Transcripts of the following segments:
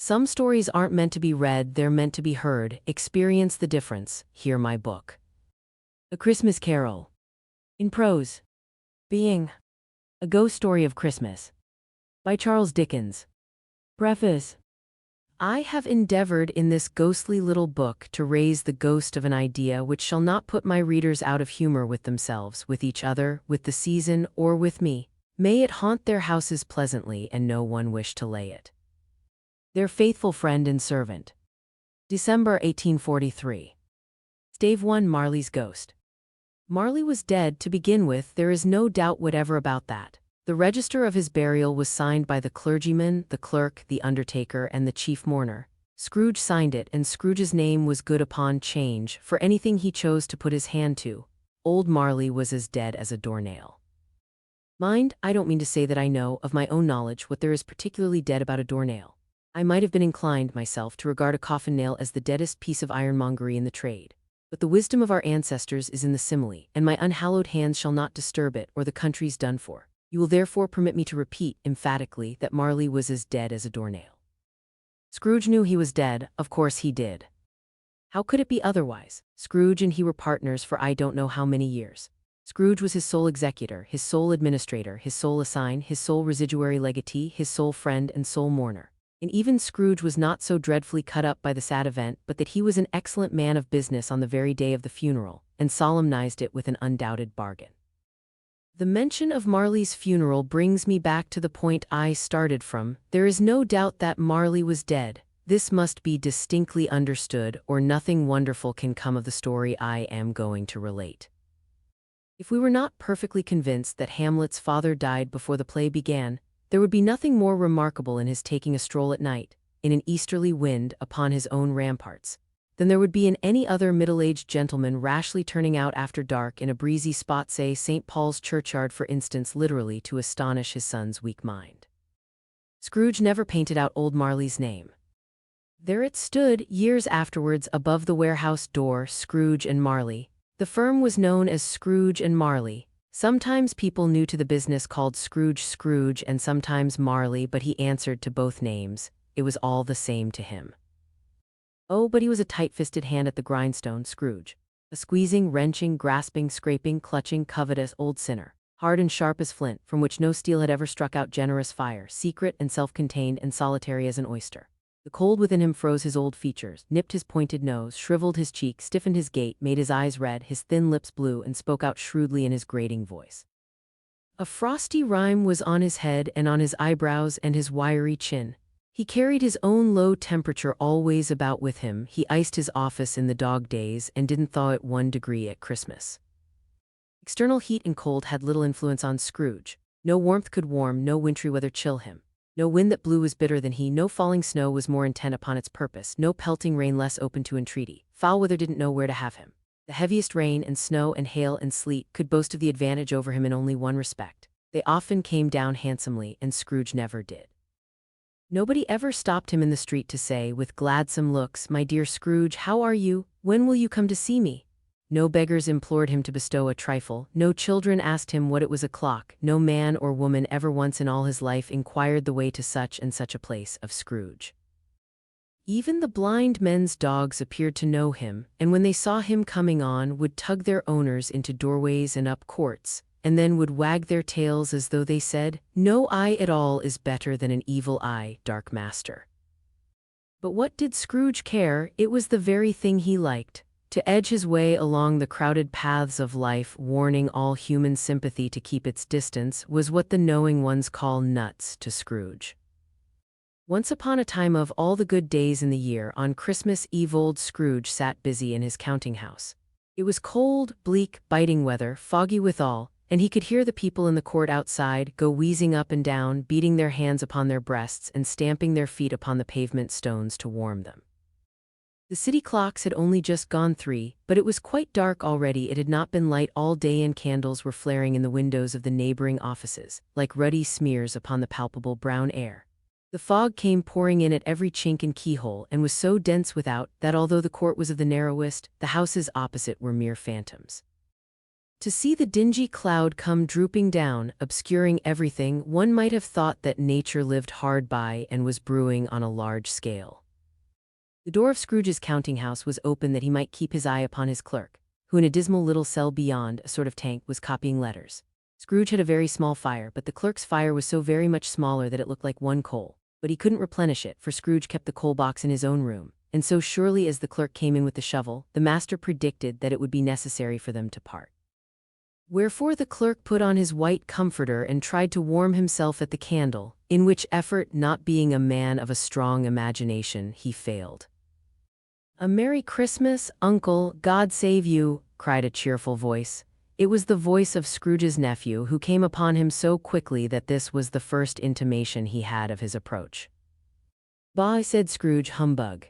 Some stories aren't meant to be read, they're meant to be heard. Experience the difference. Hear my book. A Christmas Carol. In prose. Being. A Ghost Story of Christmas. By Charles Dickens. Preface. I have endeavored in this ghostly little book to raise the ghost of an idea which shall not put my readers out of humor with themselves, with each other, with the season, or with me. May it haunt their houses pleasantly and no one wish to lay it. Their faithful friend and servant. December 1843. Stave 1. Marley's Ghost. Marley was dead to begin with, there is no doubt whatever about that. The register of his burial was signed by the clergyman, the clerk, the undertaker, and the chief mourner. Scrooge signed it, and Scrooge's name was good upon change for anything he chose to put his hand to. Old Marley was as dead as a doornail. Mind, I don't mean to say that I know, of my own knowledge, what there is particularly dead about a doornail. I might have been inclined, myself, to regard a coffin nail as the deadest piece of ironmongery in the trade. But the wisdom of our ancestors is in the simile, and my unhallowed hands shall not disturb it, or the country's done for. You will therefore permit me to repeat, emphatically, that Marley was as dead as a doornail. Scrooge knew he was dead, of course he did. How could it be otherwise? Scrooge and he were partners for I don't know how many years. Scrooge was his sole executor, his sole administrator, his sole assign, his sole residuary legatee, his sole friend and sole mourner. And even Scrooge was not so dreadfully cut up by the sad event, but that he was an excellent man of business on the very day of the funeral, and solemnized it with an undoubted bargain. The mention of Marley's funeral brings me back to the point I started from. There is no doubt that Marley was dead. This must be distinctly understood, or nothing wonderful can come of the story I am going to relate. If we were not perfectly convinced that Hamlet's father died before the play began, there would be nothing more remarkable in his taking a stroll at night, in an easterly wind, upon his own ramparts, than there would be in any other middle-aged gentleman rashly turning out after dark in a breezy spot, say St. Paul's churchyard for instance, literally to astonish his son's weak mind. Scrooge never painted out old Marley's name. There it stood, years afterwards, above the warehouse door, Scrooge and Marley. The firm was known as Scrooge and Marley. Sometimes people new to the business called Scrooge Scrooge and sometimes Marley, but he answered to both names. It was all the same to him. Oh, but he was a tight-fisted hand at the grindstone, Scrooge. A squeezing, wrenching, grasping, scraping, clutching, covetous old sinner. Hard and sharp as flint, from which no steel had ever struck out generous fire, secret and self-contained and solitary as an oyster. The cold within him froze his old features, nipped his pointed nose, shriveled his cheek, stiffened his gait, made his eyes red, his thin lips blue, and spoke out shrewdly in his grating voice. A frosty rime was on his head and on his eyebrows and his wiry chin. He carried his own low temperature always about with him. He iced his office in the dog days and didn't thaw it 1 degree at Christmas. External heat and cold had little influence on Scrooge. No warmth could warm, no wintry weather chill him. No wind that blew was bitter than he, no falling snow was more intent upon its purpose, no pelting rain less open to entreaty. Foul weather didn't know where to have him. The heaviest rain and snow and hail and sleet could boast of the advantage over him in only one respect. They often came down handsomely, and Scrooge never did. Nobody ever stopped him in the street to say, with gladsome looks, "My dear Scrooge, how are you? When will you come to see me?" No beggars implored him to bestow a trifle, no children asked him what it was o'clock, no man or woman ever once in all his life inquired the way to such and such a place of Scrooge. Even the blind men's dogs appeared to know him, and when they saw him coming on would tug their owners into doorways and up courts, and then would wag their tails as though they said, "No eye at all is better than an evil eye, dark master." But what did Scrooge care? It was the very thing he liked. To edge his way along the crowded paths of life, warning all human sympathy to keep its distance, was what the knowing ones call nuts to Scrooge. Once upon a time, of all the good days in the year, on Christmas Eve old Scrooge sat busy in his counting-house. It was cold, bleak, biting weather, foggy withal, and he could hear the people in the court outside go wheezing up and down, beating their hands upon their breasts and stamping their feet upon the pavement stones to warm them. The city clocks had only just gone 3, but it was quite dark already. It had not been light all day, and candles were flaring in the windows of the neighboring offices, like ruddy smears upon the palpable brown air. The fog came pouring in at every chink and keyhole, and was so dense without that although the court was of the narrowest, the houses opposite were mere phantoms. To see the dingy cloud come drooping down, obscuring everything, one might have thought that nature lived hard by and was brewing on a large scale. The door of Scrooge's counting-house was open that he might keep his eye upon his clerk, who in a dismal little cell beyond, a sort of tank, was copying letters. Scrooge had a very small fire, but the clerk's fire was so very much smaller that it looked like one coal. But he couldn't replenish it, for Scrooge kept the coal box in his own room, and so surely as the clerk came in with the shovel, the master predicted that it would be necessary for them to part. Wherefore the clerk put on his white comforter and tried to warm himself at the candle, in which effort, not being a man of a strong imagination, he failed. "A Merry Christmas, Uncle, God save you," cried a cheerful voice. It was the voice of Scrooge's nephew, who came upon him so quickly that this was the first intimation he had of his approach. "Bah," said Scrooge, "humbug."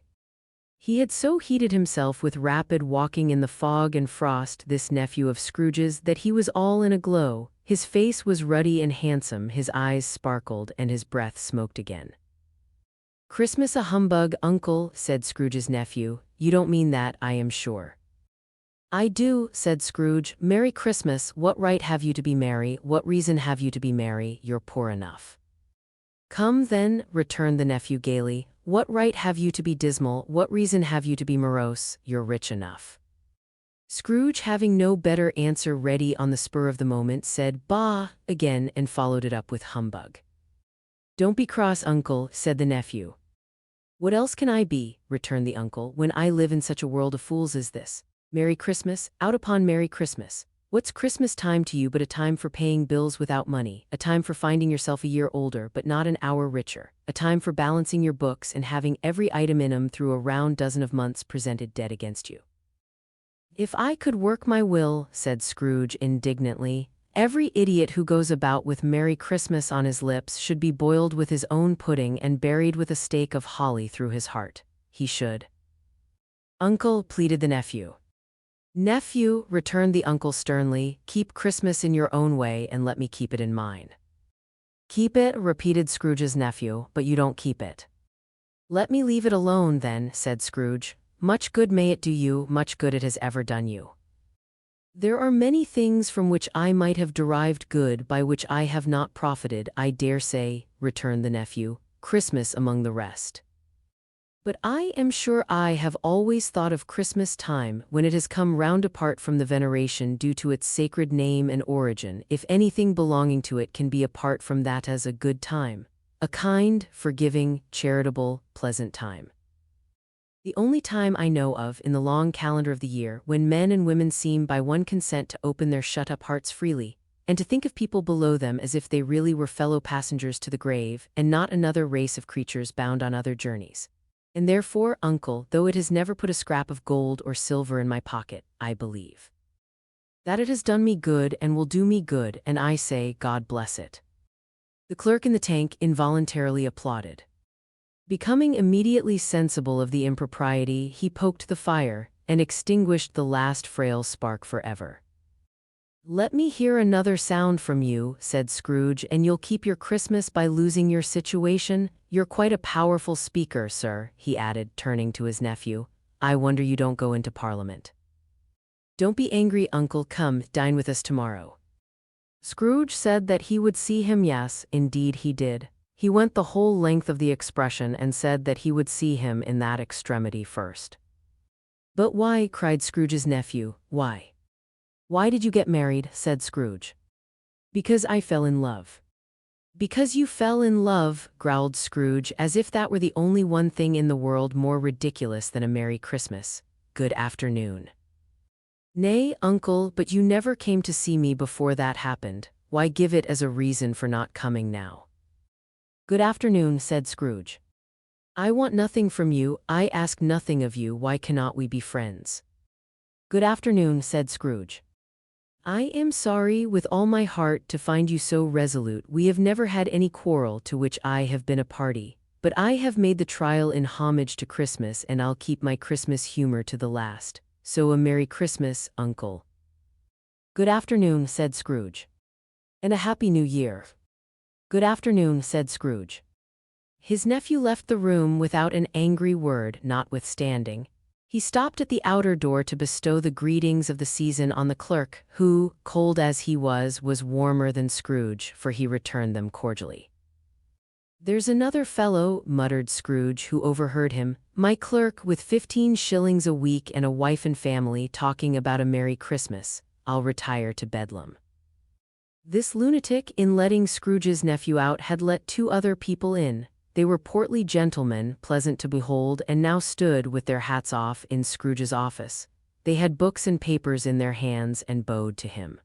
He had so heated himself with rapid walking in the fog and frost, this nephew of Scrooge's, that he was all in a glow. His face was ruddy and handsome, his eyes sparkled, and his breath smoked again. "Christmas a humbug, Uncle," said Scrooge's nephew. "You don't mean that, I am sure." "I do," said Scrooge. "Merry Christmas. What right have you to be merry? What reason have you to be merry? You're poor enough." "Come, then," returned the nephew gaily. "What right have you to be dismal? What reason have you to be morose? You're rich enough." Scrooge, having no better answer ready on the spur of the moment, said "Bah" again, and followed it up with "humbug." "Don't be cross, Uncle," said the nephew. "What else can I be," returned the uncle, "when I live in such a world of fools as this? Merry Christmas, out upon Merry Christmas. What's Christmas time to you but a time for paying bills without money, a time for finding yourself a year older but not an hour richer, a time for balancing your books and having every item in 'em through a round dozen of months presented dead against you?" "If I could work my will," said Scrooge indignantly, "every idiot who goes about with Merry Christmas on his lips should be boiled with his own pudding and buried with a stake of holly through his heart. He should." "Uncle," pleaded the nephew. "Nephew," returned the uncle sternly, "keep Christmas in your own way and let me keep it in mine." "Keep it," repeated Scrooge's nephew, "but you don't keep it." "Let me leave it alone, then," said Scrooge. "Much good may it do you, much good it has ever done you." "There are many things from which I might have derived good by which I have not profited, I dare say," returned the nephew, "Christmas among the rest. But I am sure I have always thought of Christmas time, when it has come round apart from the veneration due to its sacred name and origin, if anything belonging to it can be apart from that, as a good time, a kind, forgiving, charitable, pleasant time. The only time I know of in the long calendar of the year when men and women seem by one consent to open their shut-up hearts freely, and to think of people below them as if they really were fellow passengers to the grave, and not another race of creatures bound on other journeys. And therefore, Uncle, though it has never put a scrap of gold or silver in my pocket, I believe that it has done me good and will do me good, and I say, God bless it." The clerk in the tank involuntarily applauded. Becoming immediately sensible of the impropriety, he poked the fire, and extinguished the last frail spark forever. "Let me hear another sound from you," said Scrooge, "and you'll keep your Christmas by losing your situation. You're quite a powerful speaker, sir," he added, turning to his nephew. "I wonder you don't go into Parliament." "Don't be angry, Uncle. Come, dine with us tomorrow." Scrooge said that he would see him. Yes, indeed he did. He went the whole length of the expression and said that he would see him in that extremity first. "But why?" cried Scrooge's nephew. "Why?" "Why did you get married?" said Scrooge. "Because I fell in love." "Because you fell in love," growled Scrooge, as if that were the only one thing in the world more ridiculous than a Merry Christmas. "Good afternoon." "Nay, Uncle, but you never came to see me before that happened. Why give it as a reason for not coming now?" "Good afternoon," said Scrooge. "I want nothing from you, I ask nothing of you. Why cannot we be friends?" "Good afternoon," said Scrooge. "I am sorry with all my heart to find you so resolute. We have never had any quarrel to which I have been a party, but I have made the trial in homage to Christmas, and I'll keep my Christmas humor to the last. So a Merry Christmas, Uncle." "Good afternoon," said Scrooge. "And a Happy New Year." "Good afternoon," said Scrooge. His nephew left the room without an angry word, notwithstanding. He stopped at the outer door to bestow the greetings of the season on the clerk, who, cold as he was warmer than Scrooge, for he returned them cordially. "There's another fellow," muttered Scrooge, who overheard him, "my clerk, with 15 shillings a week and a wife and family, talking about a Merry Christmas. I'll retire to Bedlam." This lunatic, in letting Scrooge's nephew out, had let 2 other people in. They were portly gentlemen, pleasant to behold, and now stood, with their hats off, in Scrooge's office. They had books and papers in their hands and bowed to him.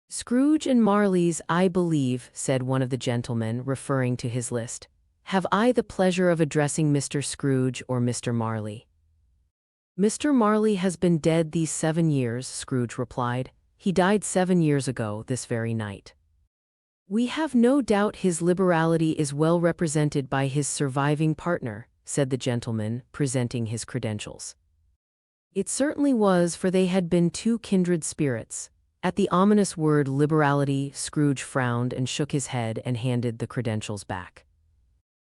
"Scrooge and Marley's, I believe," said one of the gentlemen, referring to his list. "Have I the pleasure of addressing Mr. Scrooge or Mr. Marley?" "Mr. Marley has been dead these 7 years," Scrooge replied. "He died 7 years ago, this very night." "We have no doubt his liberality is well represented by his surviving partner," said the gentleman, presenting his credentials. It certainly was, for they had been 2 kindred spirits. At the ominous word liberality, Scrooge frowned and shook his head and handed the credentials back.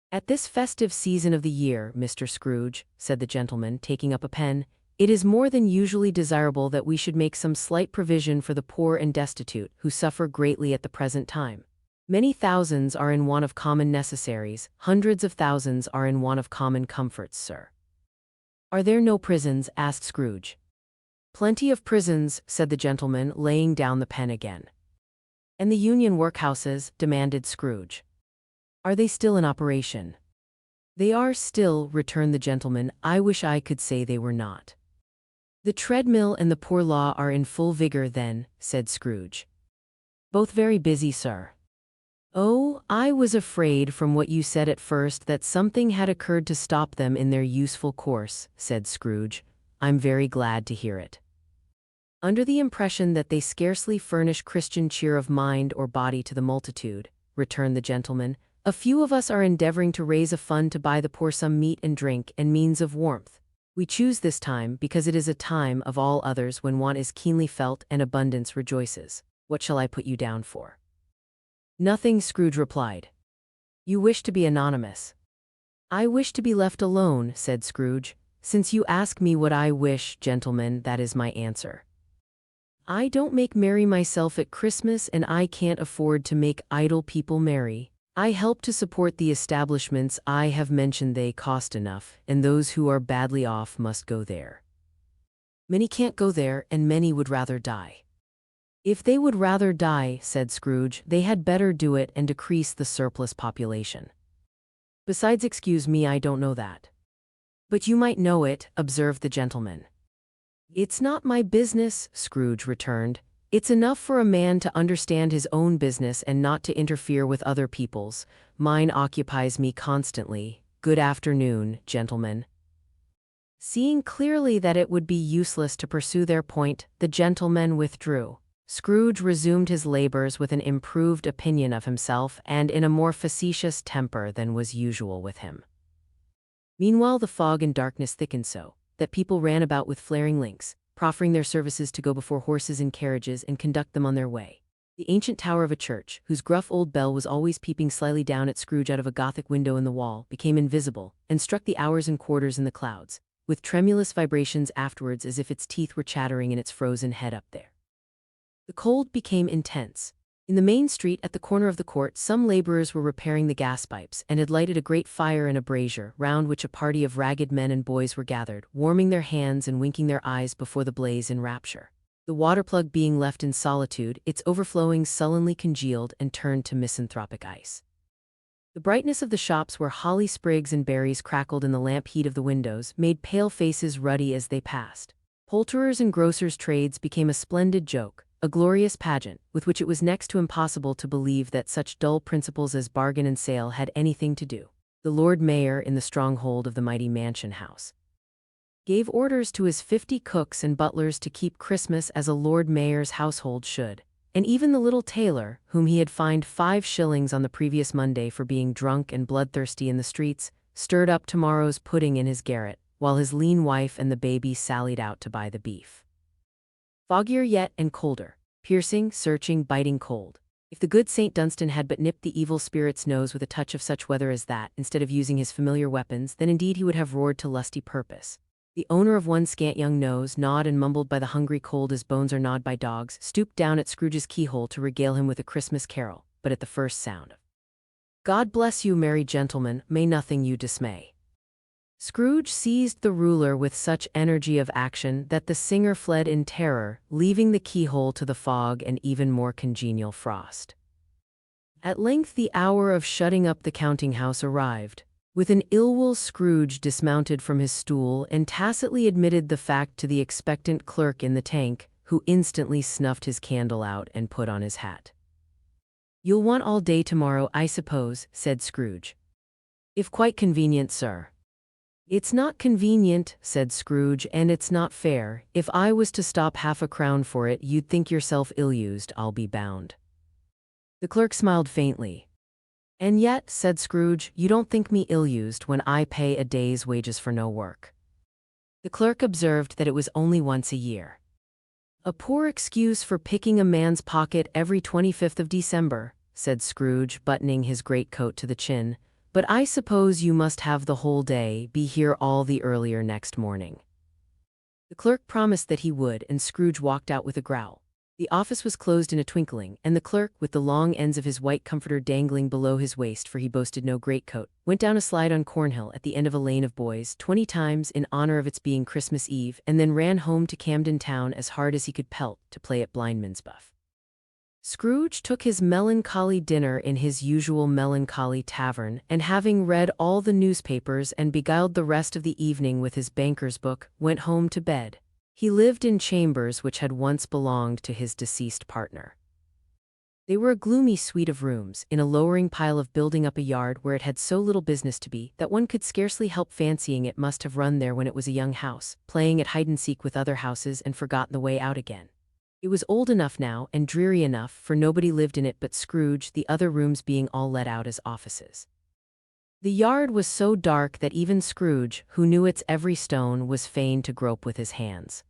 "At this festive season of the year, Mr. Scrooge," said the gentleman, taking up a pen, "it is more than usually desirable that we should make some slight provision for the poor and destitute, who suffer greatly at the present time. Many thousands are in want of common necessaries, hundreds of thousands are in want of common comforts, sir." "Are there no prisons?" asked Scrooge. "Plenty of prisons," said the gentleman, laying down the pen again. "And the Union workhouses?" demanded Scrooge. "Are they still in operation?" "They are still," returned the gentleman. "I wish I could say they were not." "The treadmill and the poor law are in full vigor, then?" said Scrooge. "Both very busy, sir." "Oh, I was afraid from what you said at first that something had occurred to stop them in their useful course," said Scrooge. "I'm very glad to hear it." "Under the impression that they scarcely furnish Christian cheer of mind or body to the multitude," returned the gentleman, "a few of us are endeavoring to raise a fund to buy the poor some meat and drink and means of warmth. We choose this time because it is a time of all others when want is keenly felt and abundance rejoices. What shall I put you down for?" "Nothing," Scrooge replied. "You wish to be anonymous." "I wish to be left alone," said Scrooge. "Since you ask me what I wish, gentlemen, that is my answer. I don't make merry myself at Christmas, and I can't afford to make idle people merry. I help to support the establishments I have mentioned. They cost enough, and those who are badly off must go there. Many can't go there, and many would rather die." "If they would rather die," said Scrooge, "they had better do it and decrease the surplus population. Besides, excuse me, I don't know that." "But you might know it," observed the gentleman. "It's not my business," Scrooge returned. "It's enough for a man to understand his own business and not to interfere with other people's. Mine occupies me constantly. Good afternoon, gentlemen." Seeing clearly that it would be useless to pursue their point, the gentlemen withdrew. Scrooge resumed his labors with an improved opinion of himself and in a more facetious temper than was usual with him. Meanwhile the fog and darkness thickened so that people ran about with flaring lamps, proffering their services to go before horses and carriages and conduct them on their way. The ancient tower of a church, whose gruff old bell was always peeping slyly down at Scrooge out of a Gothic window in the wall, became invisible, and struck the hours and quarters in the clouds, with tremulous vibrations afterwards, as if its teeth were chattering in its frozen head up there. The cold became intense. In the main street at the corner of the court, some laborers were repairing the gas pipes, and had lighted a great fire in a brazier, round which a party of ragged men and boys were gathered, warming their hands and winking their eyes before the blaze in rapture. The water-plug being left in solitude, its overflowings sullenly congealed and turned to misanthropic ice. The brightness of the shops, where holly sprigs and berries crackled in the lamp heat of the windows, made pale faces ruddy as they passed. Poulterers' and grocers' trades became a splendid joke, a glorious pageant, with which it was next to impossible to believe that such dull principles as bargain and sale had anything to do. The Lord Mayor, in the stronghold of the mighty mansion house, gave orders to his 50 cooks and butlers to keep Christmas as a Lord Mayor's household should, and even the little tailor, whom he had fined 5 shillings on the previous Monday for being drunk and bloodthirsty in the streets, stirred up tomorrow's pudding in his garret, while his lean wife and the baby sallied out to buy the beef. Foggier yet and colder, piercing, searching, biting cold. If the good St. Dunstan had but nipped the evil spirit's nose with a touch of such weather as that, instead of using his familiar weapons, then indeed he would have roared to lusty purpose. The owner of one scant young nose, gnawed and mumbled by the hungry cold as bones are gnawed by dogs, stooped down at Scrooge's keyhole to regale him with a Christmas carol, but at the first sound of "God bless you, merry gentlemen, may nothing you dismay," Scrooge seized the ruler with such energy of action that the singer fled in terror, leaving the keyhole to the fog and even more congenial frost. At length the hour of shutting up the counting-house arrived. With an ill-will, Scrooge dismounted from his stool and tacitly admitted the fact to the expectant clerk in the tank, who instantly snuffed his candle out and put on his hat. "You'll want all day tomorrow, I suppose," said Scrooge. "If quite convenient, sir." "It's not convenient," said Scrooge, "and it's not fair. If I was to stop half a crown for it, you'd think yourself ill-used, I'll be bound." The clerk smiled faintly. "And yet," said Scrooge, "you don't think me ill-used when I pay a day's wages for no work." The clerk observed that it was only once a year. "A poor excuse for picking a man's pocket every 25th of December," said Scrooge, buttoning his greatcoat to the chin, "but I suppose you must have the whole day, be here all the earlier next morning." The clerk promised that he would, and Scrooge walked out with a growl. The office was closed in a twinkling, and the clerk, with the long ends of his white comforter dangling below his waist, for he boasted no greatcoat, went down a slide on Cornhill at the end of a lane of boys 20 times in honor of its being Christmas Eve, and then ran home to Camden Town as hard as he could pelt to play at blindman's buff. Scrooge took his melancholy dinner in his usual melancholy tavern, and having read all the newspapers and beguiled the rest of the evening with his banker's book, went home to bed. He lived in chambers which had once belonged to his deceased partner. They were a gloomy suite of rooms, in a lowering pile of building up a yard where it had so little business to be, that one could scarcely help fancying it must have run there when it was a young house, playing at hide-and-seek with other houses and forgotten the way out again. It was old enough now, and dreary enough, for nobody lived in it but Scrooge, the other rooms being all let out as offices. The yard was so dark that even Scrooge, who knew its every stone, was fain to grope with his hands.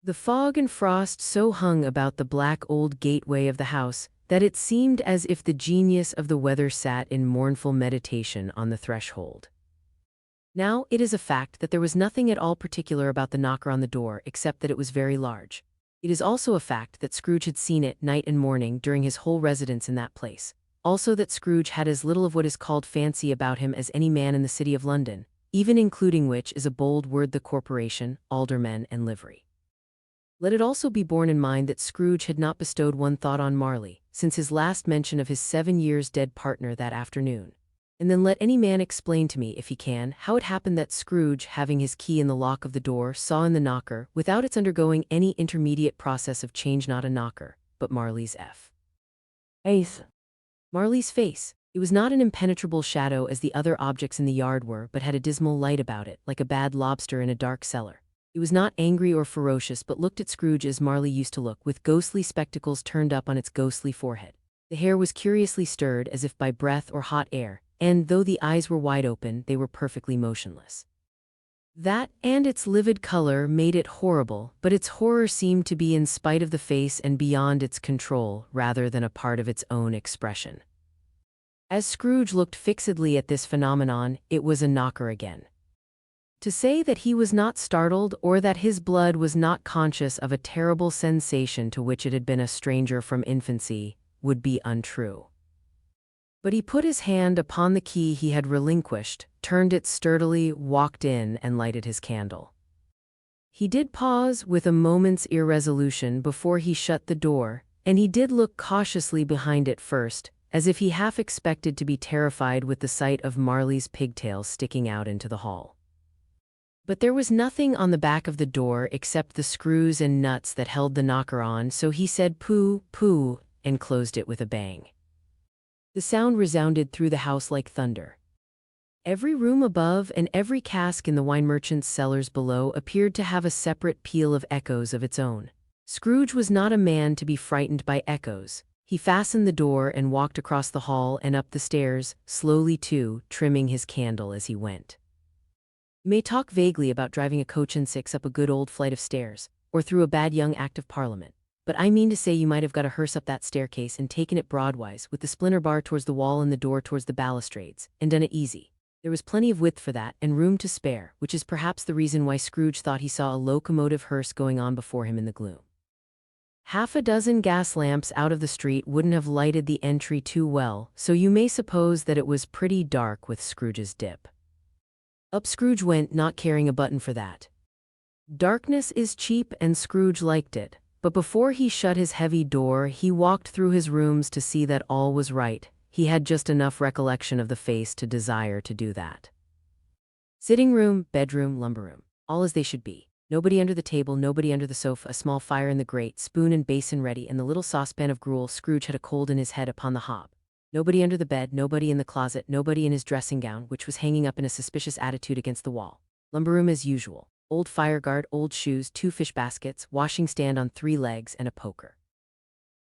The fog and frost so hung about the black old gateway of the house that it seemed as if the genius of the weather sat in mournful meditation on the threshold. Now, it is a fact that there was nothing at all particular about the knocker on the door except that it was very large. It is also a fact that Scrooge had seen it night and morning during his whole residence in that place. Also that Scrooge had as little of what is called fancy about him as any man in the city of London, even including which is a bold word, the corporation, aldermen, and livery. Let it also be borne in mind that Scrooge had not bestowed one thought on Marley, since his last mention of his 7 years dead partner that afternoon. And then let any man explain to me, if he can, how it happened that Scrooge, having his key in the lock of the door, saw in the knocker, without its undergoing any intermediate process of change, not a knocker, but Marley's face. Marley's face. It was not an impenetrable shadow as the other objects in the yard were, but had a dismal light about it, like a bad lobster in a dark cellar. It was not angry or ferocious, but looked at Scrooge as Marley used to look, with ghostly spectacles turned up on its ghostly forehead. The hair was curiously stirred as if by breath or hot air, and though the eyes were wide open, they were perfectly motionless. That, and its livid color, made it horrible, but its horror seemed to be in spite of the face and beyond its control, rather than a part of its own expression. As Scrooge looked fixedly at this phenomenon, it was a knocker again. To say that he was not startled, or that his blood was not conscious of a terrible sensation to which it had been a stranger from infancy, would be untrue. But he put his hand upon the key he had relinquished, turned it sturdily, walked in, and lighted his candle. He did pause with a moment's irresolution before he shut the door, and he did look cautiously behind it first, as if he half expected to be terrified with the sight of Marley's pigtails sticking out into the hall. But there was nothing on the back of the door except the screws and nuts that held the knocker on, so he said "Pooh, pooh," and closed it with a bang. The sound resounded through the house like thunder. Every room above and every cask in the wine merchant's cellars below appeared to have a separate peal of echoes of its own. Scrooge was not a man to be frightened by echoes. He fastened the door and walked across the hall and up the stairs, slowly too, trimming his candle as he went. You may talk vaguely about driving a coach and six up a good old flight of stairs, or through a bad young Act of Parliament. But I mean to say you might have got a hearse up that staircase and taken it broadwise, with the splinter bar towards the wall and the door towards the balustrades, and done it easy. There was plenty of width for that, and room to spare, which is perhaps the reason why Scrooge thought he saw a locomotive hearse going on before him in the gloom. Half a dozen gas lamps out of the street wouldn't have lighted the entry too well, so you may suppose that it was pretty dark with Scrooge's dip. Up Scrooge went, not caring a button for that. Darkness is cheap, and Scrooge liked it, but before he shut his heavy door, he walked through his rooms to see that all was right. He had just enough recollection of the face to desire to do that. Sitting room, bedroom, lumber room, all as they should be. Nobody under the table, nobody under the sofa, a small fire in the grate, spoon and basin ready, and the little saucepan of gruel. Scrooge had a cold in his head upon the hob. Nobody under the bed, nobody in the closet, nobody in his dressing gown, which was hanging up in a suspicious attitude against the wall. Lumber room as usual. Old fireguard, old shoes, 2 fish baskets, washing stand on 3 legs, and a poker.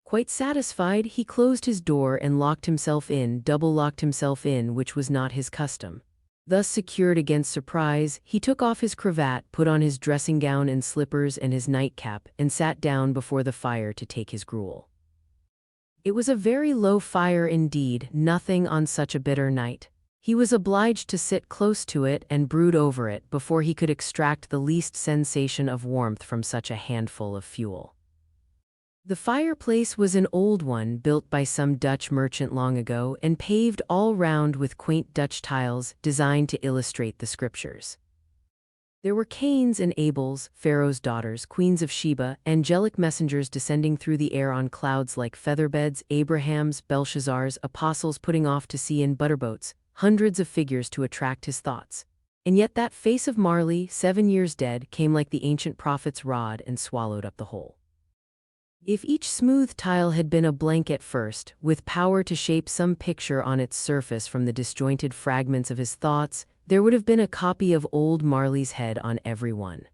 Quite satisfied, he closed his door and locked himself in, double-locked himself in, which was not his custom. Thus secured against surprise, he took off his cravat, put on his dressing gown and slippers and his nightcap, and sat down before the fire to take his gruel. It was a very low fire indeed, nothing on such a bitter night. He was obliged to sit close to it and brood over it before he could extract the least sensation of warmth from such a handful of fuel. The fireplace was an old one built by some Dutch merchant long ago and paved all round with quaint Dutch tiles designed to illustrate the scriptures. There were Cains and Abels, Pharaoh's daughters, queens of Sheba, angelic messengers descending through the air on clouds like featherbeds, Abrahams, Belshazzars, apostles putting off to sea in butterboats, hundreds of figures to attract his thoughts. And yet that face of Marley, 7 years dead, came like the ancient prophet's rod and swallowed up the whole. If each smooth tile had been a blank at first, with power to shape some picture on its surface from the disjointed fragments of his thoughts, there would have been a copy of old Marley's head on every one.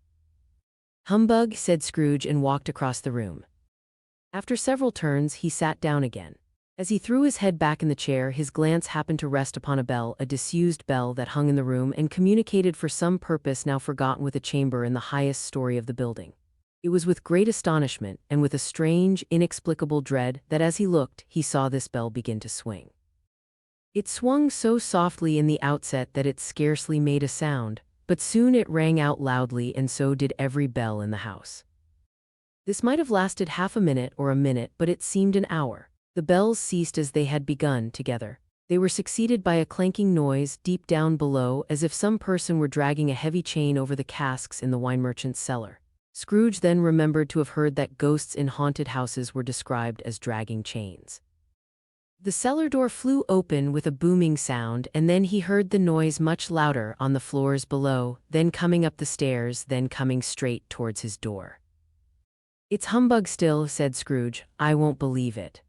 "Humbug," said Scrooge and walked across the room. After several turns, he sat down again. As he threw his head back in the chair, his glance happened to rest upon a bell, a disused bell that hung in the room and communicated for some purpose now forgotten with a chamber in the highest story of the building. It was with great astonishment and with a strange, inexplicable dread that as he looked, he saw this bell begin to swing. It swung so softly in the outset that it scarcely made a sound, but soon it rang out loudly, and so did every bell in the house. This might have lasted half a minute or a minute, but it seemed an hour. The bells ceased as they had begun, together. They were succeeded by a clanking noise deep down below, as if some person were dragging a heavy chain over the casks in the wine merchant's cellar. Scrooge then remembered to have heard that ghosts in haunted houses were described as dragging chains. The cellar door flew open with a booming sound, and then he heard the noise much louder on the floors below, then coming up the stairs, then coming straight towards his door. "It's humbug still," said Scrooge. "I won't believe it."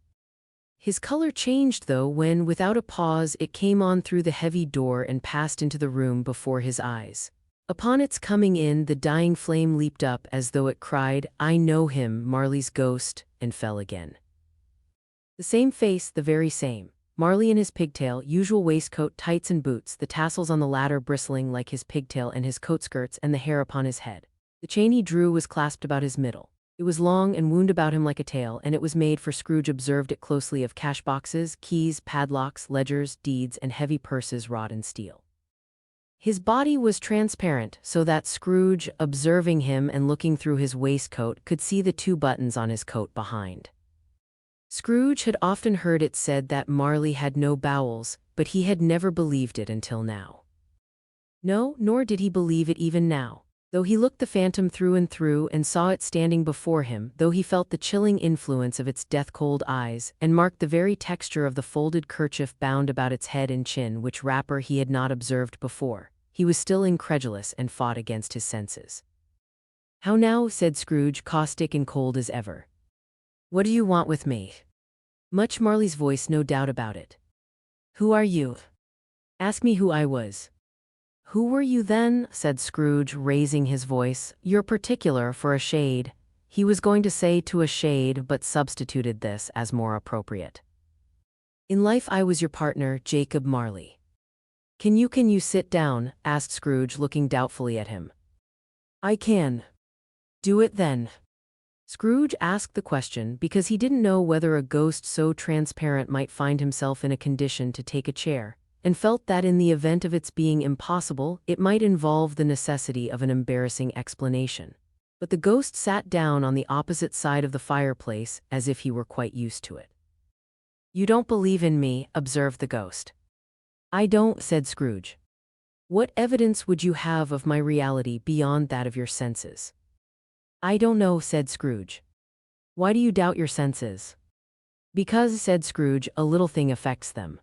His color changed, though, when, without a pause, it came on through the heavy door and passed into the room before his eyes. Upon its coming in, the dying flame leaped up as though it cried, "I know him, Marley's ghost," and fell again. The same face, the very same. Marley in his pigtail, usual waistcoat, tights and boots, the tassels on the latter bristling like his pigtail and his coat skirts, and the hair upon his head. The chain he drew was clasped about his middle. It was long and wound about him like a tail, and it was made, for Scrooge observed it closely, of cash boxes, keys, padlocks, ledgers, deeds, and heavy purses wrought in steel. His body was transparent, so that Scrooge, observing him and looking through his waistcoat, could see the 2 buttons on his coat behind. Scrooge had often heard it said that Marley had no bowels, but he had never believed it until now. No, nor did he believe it even now. Though he looked the phantom through and saw it standing before him, though he felt the chilling influence of its death-cold eyes, and marked the very texture of the folded kerchief bound about its head and chin, which wrapper he had not observed before, he was still incredulous and fought against his senses. "How now?" said Scrooge, caustic and cold as ever. "What do you want with me?" Much Marley's voice, no doubt about it. "Who are you?" "Ask me who I was." "Who were you then?" said Scrooge, raising his voice. "You're particular for a shade." He was going to say to a shade, but substituted this as more appropriate. "In life I was your partner, Jacob Marley." Can you sit down?" asked Scrooge, looking doubtfully at him. "I can." "Do it then." Scrooge asked the question because he didn't know whether a ghost so transparent might find himself in a condition to take a chair, and felt that in the event of its being impossible, it might involve the necessity of an embarrassing explanation. But the ghost sat down on the opposite side of the fireplace as if he were quite used to it. "You don't believe in me," observed the ghost. "I don't," said Scrooge. "What evidence would you have of my reality beyond that of your senses?" "I don't know," said Scrooge. "Why do you doubt your senses?" "Because," said Scrooge, "a little thing affects them.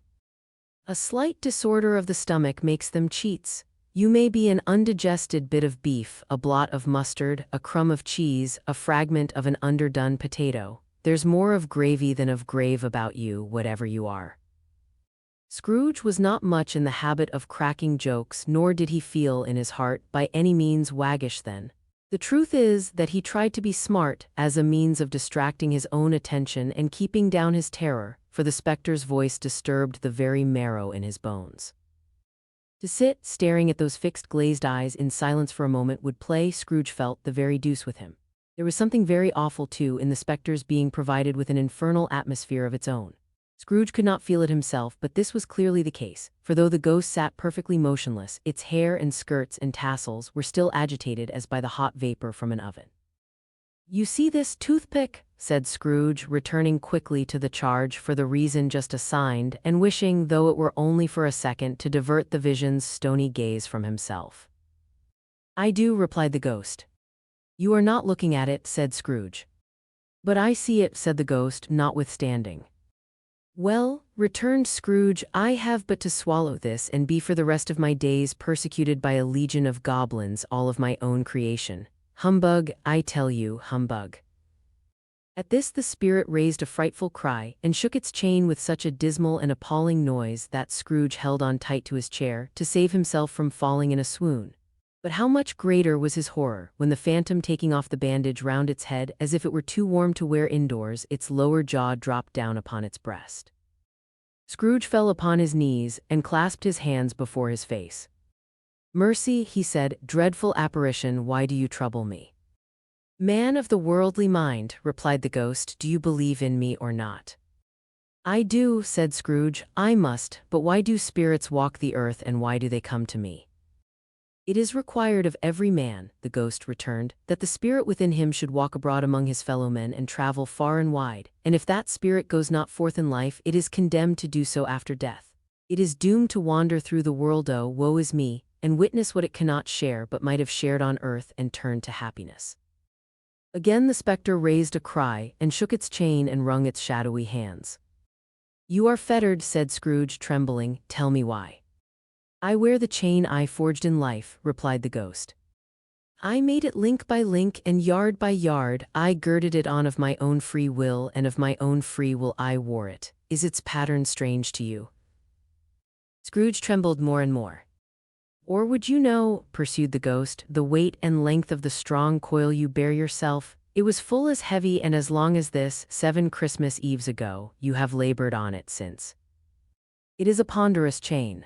A slight disorder of the stomach makes them cheats. You may be an undigested bit of beef, a blot of mustard, a crumb of cheese, a fragment of an underdone potato. There's more of gravy than of grave about you, whatever you are." Scrooge was not much in the habit of cracking jokes, nor did he feel in his heart by any means waggish then. The truth is that he tried to be smart as a means of distracting his own attention and keeping down his terror, for the specter's voice disturbed the very marrow in his bones. To sit staring at those fixed glazed eyes in silence for a moment would play, Scrooge felt, the very deuce with him. There was something very awful, too, in the specter's being provided with an infernal atmosphere of its own. Scrooge could not feel it himself, but this was clearly the case, for though the ghost sat perfectly motionless, its hair and skirts and tassels were still agitated as by the hot vapor from an oven. "You see this toothpick?" said Scrooge, returning quickly to the charge for the reason just assigned, and wishing, though it were only for a second, to divert the vision's stony gaze from himself. "I do," replied the ghost. "You are not looking at it," said Scrooge. "But I see it," said the ghost, notwithstanding. "Well," returned Scrooge, "I have but to swallow this and be for the rest of my days persecuted by a legion of goblins, all of my own creation. Humbug, I tell you, humbug." At this the spirit raised a frightful cry, and shook its chain with such a dismal and appalling noise that Scrooge held on tight to his chair to save himself from falling in a swoon. But how much greater was his horror, when the phantom, taking off the bandage round its head as if it were too warm to wear indoors, its lower jaw dropped down upon its breast. Scrooge fell upon his knees and clasped his hands before his face. "Mercy," he said, "dreadful apparition, why do you trouble me?" "Man of the worldly mind," replied the ghost, "do you believe in me or not?" "I do," said Scrooge. "I must, but why do spirits walk the earth, and why do they come to me?" "It is required of every man," the ghost returned, "that the spirit within him should walk abroad among his fellow men and travel far and wide, and if that spirit goes not forth in life, it is condemned to do so after death. It is doomed to wander through the world, oh, woe is me, and witness what it cannot share but might have shared on earth and turned to happiness." Again the spectre raised a cry, and shook its chain and wrung its shadowy hands. "You are fettered," said Scrooge, trembling. "Tell me why." "I wear the chain I forged in life," replied the ghost. "I made it link by link and yard by yard. I girded it on of my own free will, and of my own free will I wore it. Is its pattern strange to you?" Scrooge trembled more and more. "Or would you know," pursued the ghost, "the weight and length of the strong coil you bear yourself? It was full as heavy and as long as this, 7 Christmas Eves ago. You have labored on it since. It is a ponderous chain."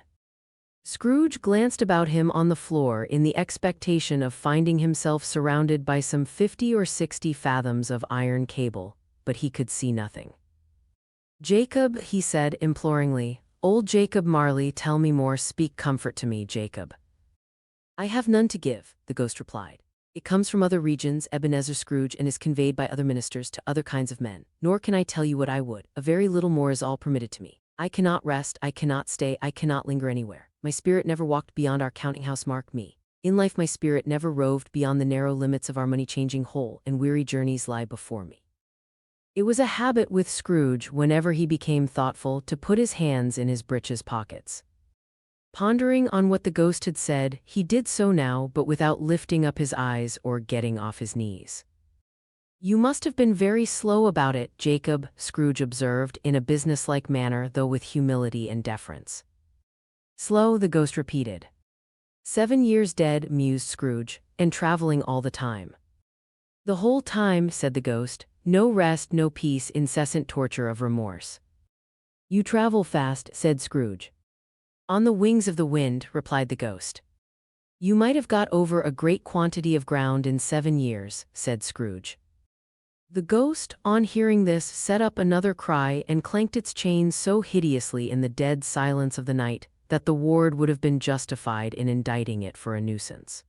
Scrooge glanced about him on the floor in the expectation of finding himself surrounded by some 50 or 60 fathoms of iron cable, but he could see nothing. "Jacob," he said imploringly, "old Jacob Marley, tell me more, speak comfort to me, Jacob." "I have none to give," the ghost replied. "It comes from other regions, Ebenezer Scrooge, and is conveyed by other ministers to other kinds of men. Nor can I tell you what I would. A very little more is all permitted to me. I cannot rest, I cannot stay, I cannot linger anywhere. My spirit never walked beyond our counting-house, mark me. In life my spirit never roved beyond the narrow limits of our money-changing hole, and weary journeys lie before me." It was a habit with Scrooge, whenever he became thoughtful, to put his hands in his breeches pockets. Pondering on what the ghost had said, he did so now, but without lifting up his eyes or getting off his knees. "You must have been very slow about it, Jacob," Scrooge observed, in a businesslike manner, though with humility and deference. "Slow," the ghost repeated. 7 years dead," mused Scrooge, "and traveling all the time." "The whole time," said the ghost. "No rest, no peace, incessant torture of remorse." "You travel fast," said Scrooge. "On the wings of the wind," replied the ghost. "You might have got over a great quantity of ground in 7 years," said Scrooge. The ghost, on hearing this, set up another cry and clanked its chain so hideously in the dead silence of the night that the ward would have been justified in indicting it for a nuisance.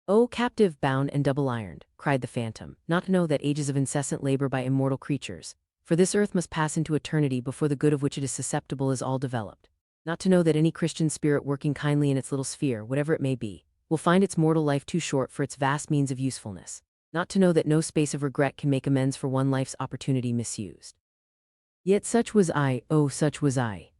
"O captive, bound and double-ironed," cried the phantom, "not to know that ages of incessant labor by immortal creatures, for this earth must pass into eternity before the good of which it is susceptible is all developed. Not to know that any Christian spirit working kindly in its little sphere, whatever it may be, will find its mortal life too short for its vast means of usefulness. Not to know that no space of regret can make amends for one life's opportunity misused. Yet such was I, oh, such was I."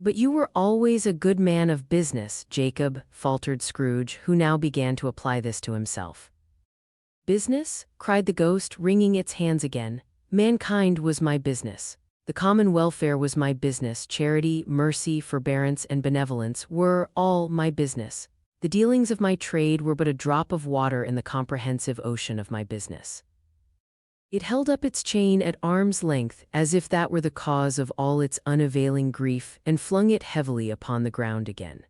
"But you were always a good man of business, Jacob," faltered Scrooge, who now began to apply this to himself. "Business?" cried the ghost, wringing its hands again. "Mankind was my business. The common welfare was my business. Charity, mercy, forbearance, and benevolence were all my business. The dealings of my trade were but a drop of water in the comprehensive ocean of my business." It held up its chain at arm's length, as if that were the cause of all its unavailing grief, and flung it heavily upon the ground again.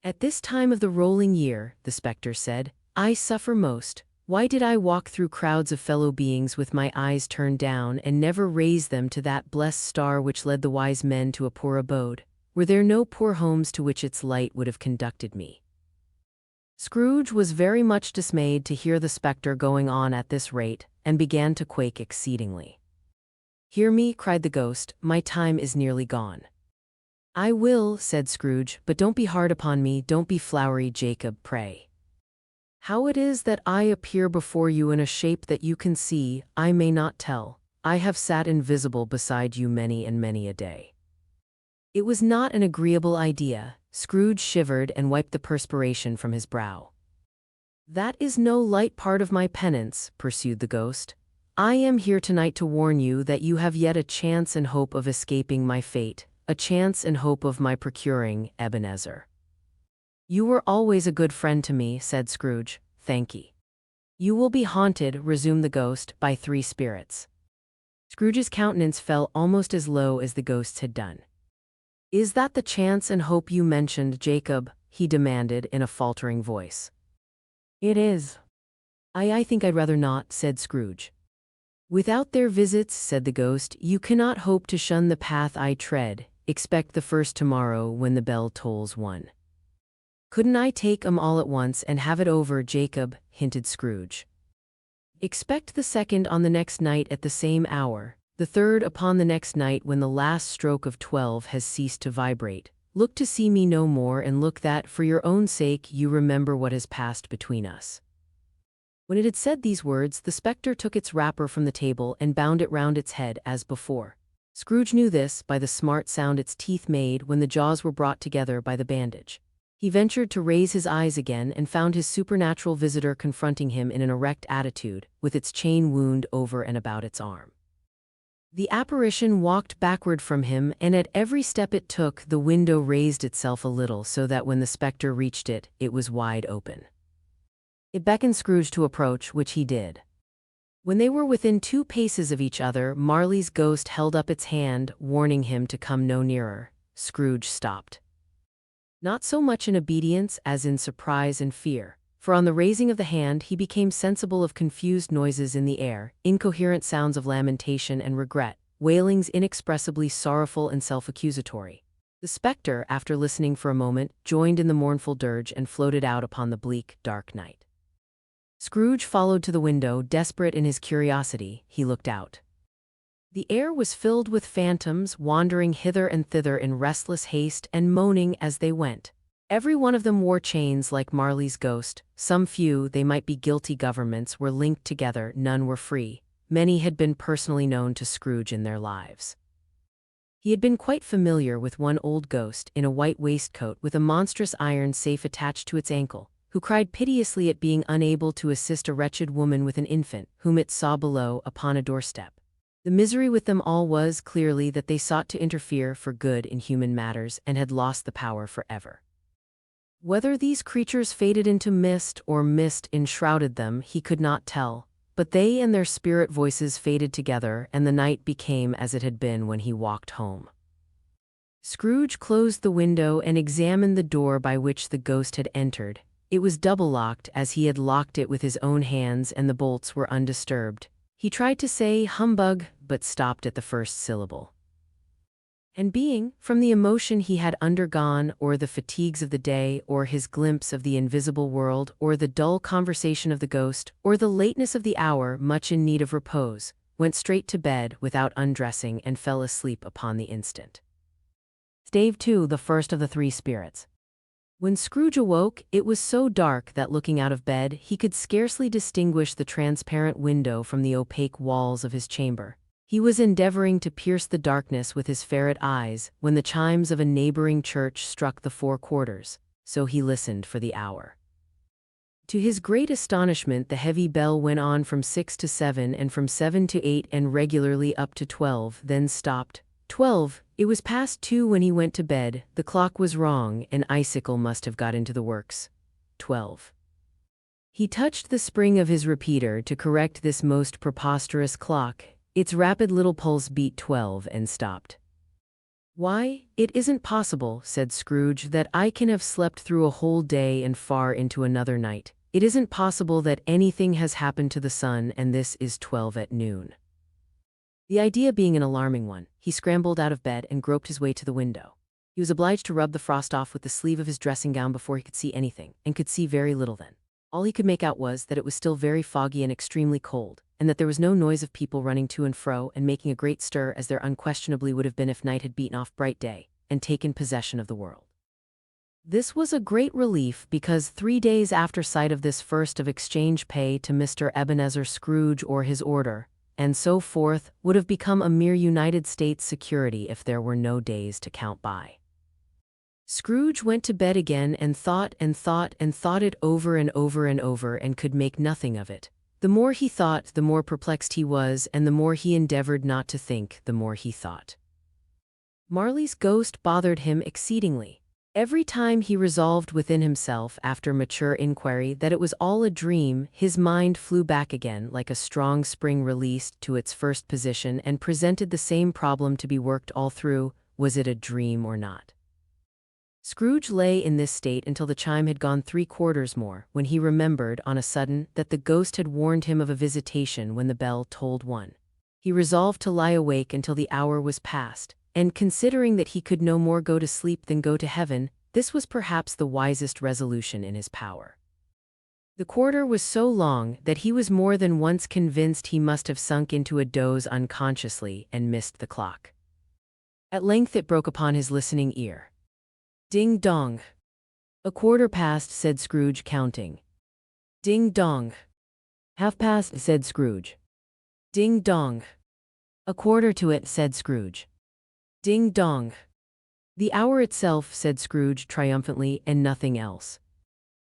"At this time of the rolling year," the spectre said, "I suffer most. Why did I walk through crowds of fellow beings with my eyes turned down, and never raise them to that blessed star which led the wise men to a poor abode? Were there no poor homes to which its light would have conducted me?" Scrooge was very much dismayed to hear the spectre going on at this rate, and began to quake exceedingly. "Hear me," cried the ghost, "my time is nearly gone." "I will," said Scrooge, "but don't be hard upon me, don't be flowery, Jacob, pray. How it is that I appear before you in a shape that you can see, I may not tell. I have sat invisible beside you many and many a day." It was not an agreeable idea. Scrooge shivered and wiped the perspiration from his brow. "That is no light part of my penance," pursued the ghost. "I am here tonight to warn you that you have yet a chance and hope of escaping my fate, a chance and hope of my procuring Ebenezer." "You were always a good friend to me," said Scrooge. "Thankee." "You will be haunted," resumed the ghost, "by 3 spirits." Scrooge's countenance fell almost as low as the ghost's had done. "Is that the chance and hope you mentioned, Jacob?" he demanded in a faltering voice. "It is." I think I'd rather not," said Scrooge. "Without their visits," said the ghost, "you cannot hope to shun the path I tread. Expect the first tomorrow when the bell tolls 1. "Couldn't I take 'em all at once and have it over, Jacob?" hinted Scrooge. "Expect the second on the next night at the same hour, the third upon the next night when the last stroke of 12 has ceased to vibrate. Look to see me no more, and look that, for your own sake, you remember what has passed between us." When it had said these words, the spectre took its wrapper from the table and bound it round its head as before. Scrooge knew this by the smart sound its teeth made when the jaws were brought together by the bandage. He ventured to raise his eyes again and found his supernatural visitor confronting him in an erect attitude, with its chain wound over and about its arm. The apparition walked backward from him, and at every step it took, the window raised itself a little so that when the spectre reached it, it was wide open. It beckoned Scrooge to approach, which he did. When they were within 2 paces of each other, Marley's ghost held up its hand, warning him to come no nearer. Scrooge stopped. Not so much in obedience as in surprise and fear, for on the raising of the hand he became sensible of confused noises in the air, incoherent sounds of lamentation and regret, wailings inexpressibly sorrowful and self-accusatory. The spectre, after listening for a moment, joined in the mournful dirge and floated out upon the bleak, dark night. Scrooge followed to the window, desperate in his curiosity. He looked out. The air was filled with phantoms, wandering hither and thither in restless haste and moaning as they went. Every one of them wore chains like Marley's ghost. Some few, they might be guilty governments, were linked together, none were free. Many had been personally known to Scrooge in their lives. He had been quite familiar with one old ghost, in a white waistcoat with a monstrous iron safe attached to its ankle, who cried piteously at being unable to assist a wretched woman with an infant, whom it saw below, upon a doorstep. The misery with them all was, clearly, that they sought to interfere for good in human matters, and had lost the power forever. Whether these creatures faded into mist or mist enshrouded them, he could not tell, but they and their spirit voices faded together, and the night became as it had been when he walked home. Scrooge closed the window and examined the door by which the ghost had entered. It was double-locked, as he had locked it with his own hands, and the bolts were undisturbed. He tried to say "humbug," but stopped at the first syllable. And being, from the emotion he had undergone, or the fatigues of the day, or his glimpse of the invisible world, or the dull conversation of the ghost, or the lateness of the hour, much in need of repose, went straight to bed without undressing and fell asleep upon the instant. Stave 2, the first of the three spirits. When Scrooge awoke, it was so dark that looking out of bed, he could scarcely distinguish the transparent window from the opaque walls of his chamber. He was endeavoring to pierce the darkness with his ferret eyes when the chimes of a neighboring church struck the 4 quarters, so he listened for the hour. To his great astonishment, the heavy bell went on from 6 to 7 and from 7 to 8 and regularly up to 12, then stopped. 12. It was past 2 when he went to bed. The clock was wrong, an icicle must have got into the works. 12. He touched the spring of his repeater to correct this most preposterous clock. Its rapid little pulse beat 12 and stopped. "Why, it isn't possible," said Scrooge, "that I can have slept through a whole day and far into another night. It isn't possible that anything has happened to the sun, and this is 12 at noon." The idea being an alarming one, he scrambled out of bed and groped his way to the window. He was obliged to rub the frost off with the sleeve of his dressing gown before he could see anything, and could see very little then. All he could make out was that it was still very foggy and extremely cold, and that there was no noise of people running to and fro and making a great stir as there unquestionably would have been if night had beaten off bright day and taken possession of the world. This was a great relief, because 3 days after sight of this first of exchange pay to Mr. Ebenezer Scrooge or his order, and so forth, would have become a mere United States security if there were no days to count by. Scrooge went to bed again and thought it over and over and over, and could make nothing of it. The more he thought, the more perplexed he was, and the more he endeavored not to think, the more he thought. Marley's ghost bothered him exceedingly. Every time he resolved within himself, after mature inquiry, that it was all a dream, his mind flew back again, like a strong spring released, to its first position, and presented the same problem to be worked all through: was it a dream or not? Scrooge lay in this state until the chime had gone 3 quarters more, when he remembered, on a sudden, that the ghost had warned him of a visitation when the bell tolled 1. He resolved to lie awake until the hour was past, and considering that he could no more go to sleep than go to heaven, this was perhaps the wisest resolution in his power. The quarter was so long that he was more than once convinced he must have sunk into a doze unconsciously and missed the clock. At length it broke upon his listening ear. Ding dong. "A quarter past," said Scrooge, counting. Ding dong. "Half past," said Scrooge. Ding dong. "A quarter to it," said Scrooge. Ding dong. "The hour itself," said Scrooge triumphantly, "and nothing else."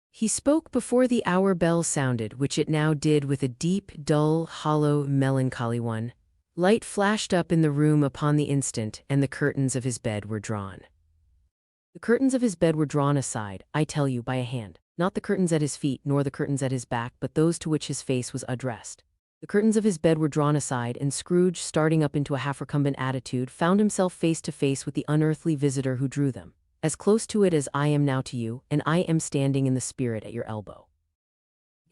He spoke before the hour bell sounded, which it now did with a deep, dull, hollow, melancholy one. Light flashed up in the room upon the instant, and the curtains of his bed were drawn. The curtains of his bed were drawn aside, I tell you, by a hand, not the curtains at his feet, nor the curtains at his back, but those to which his face was addressed. The curtains of his bed were drawn aside, and Scrooge, starting up into a half-recumbent attitude, found himself face to face with the unearthly visitor who drew them, as close to it as I am now to you, and I am standing in the spirit at your elbow.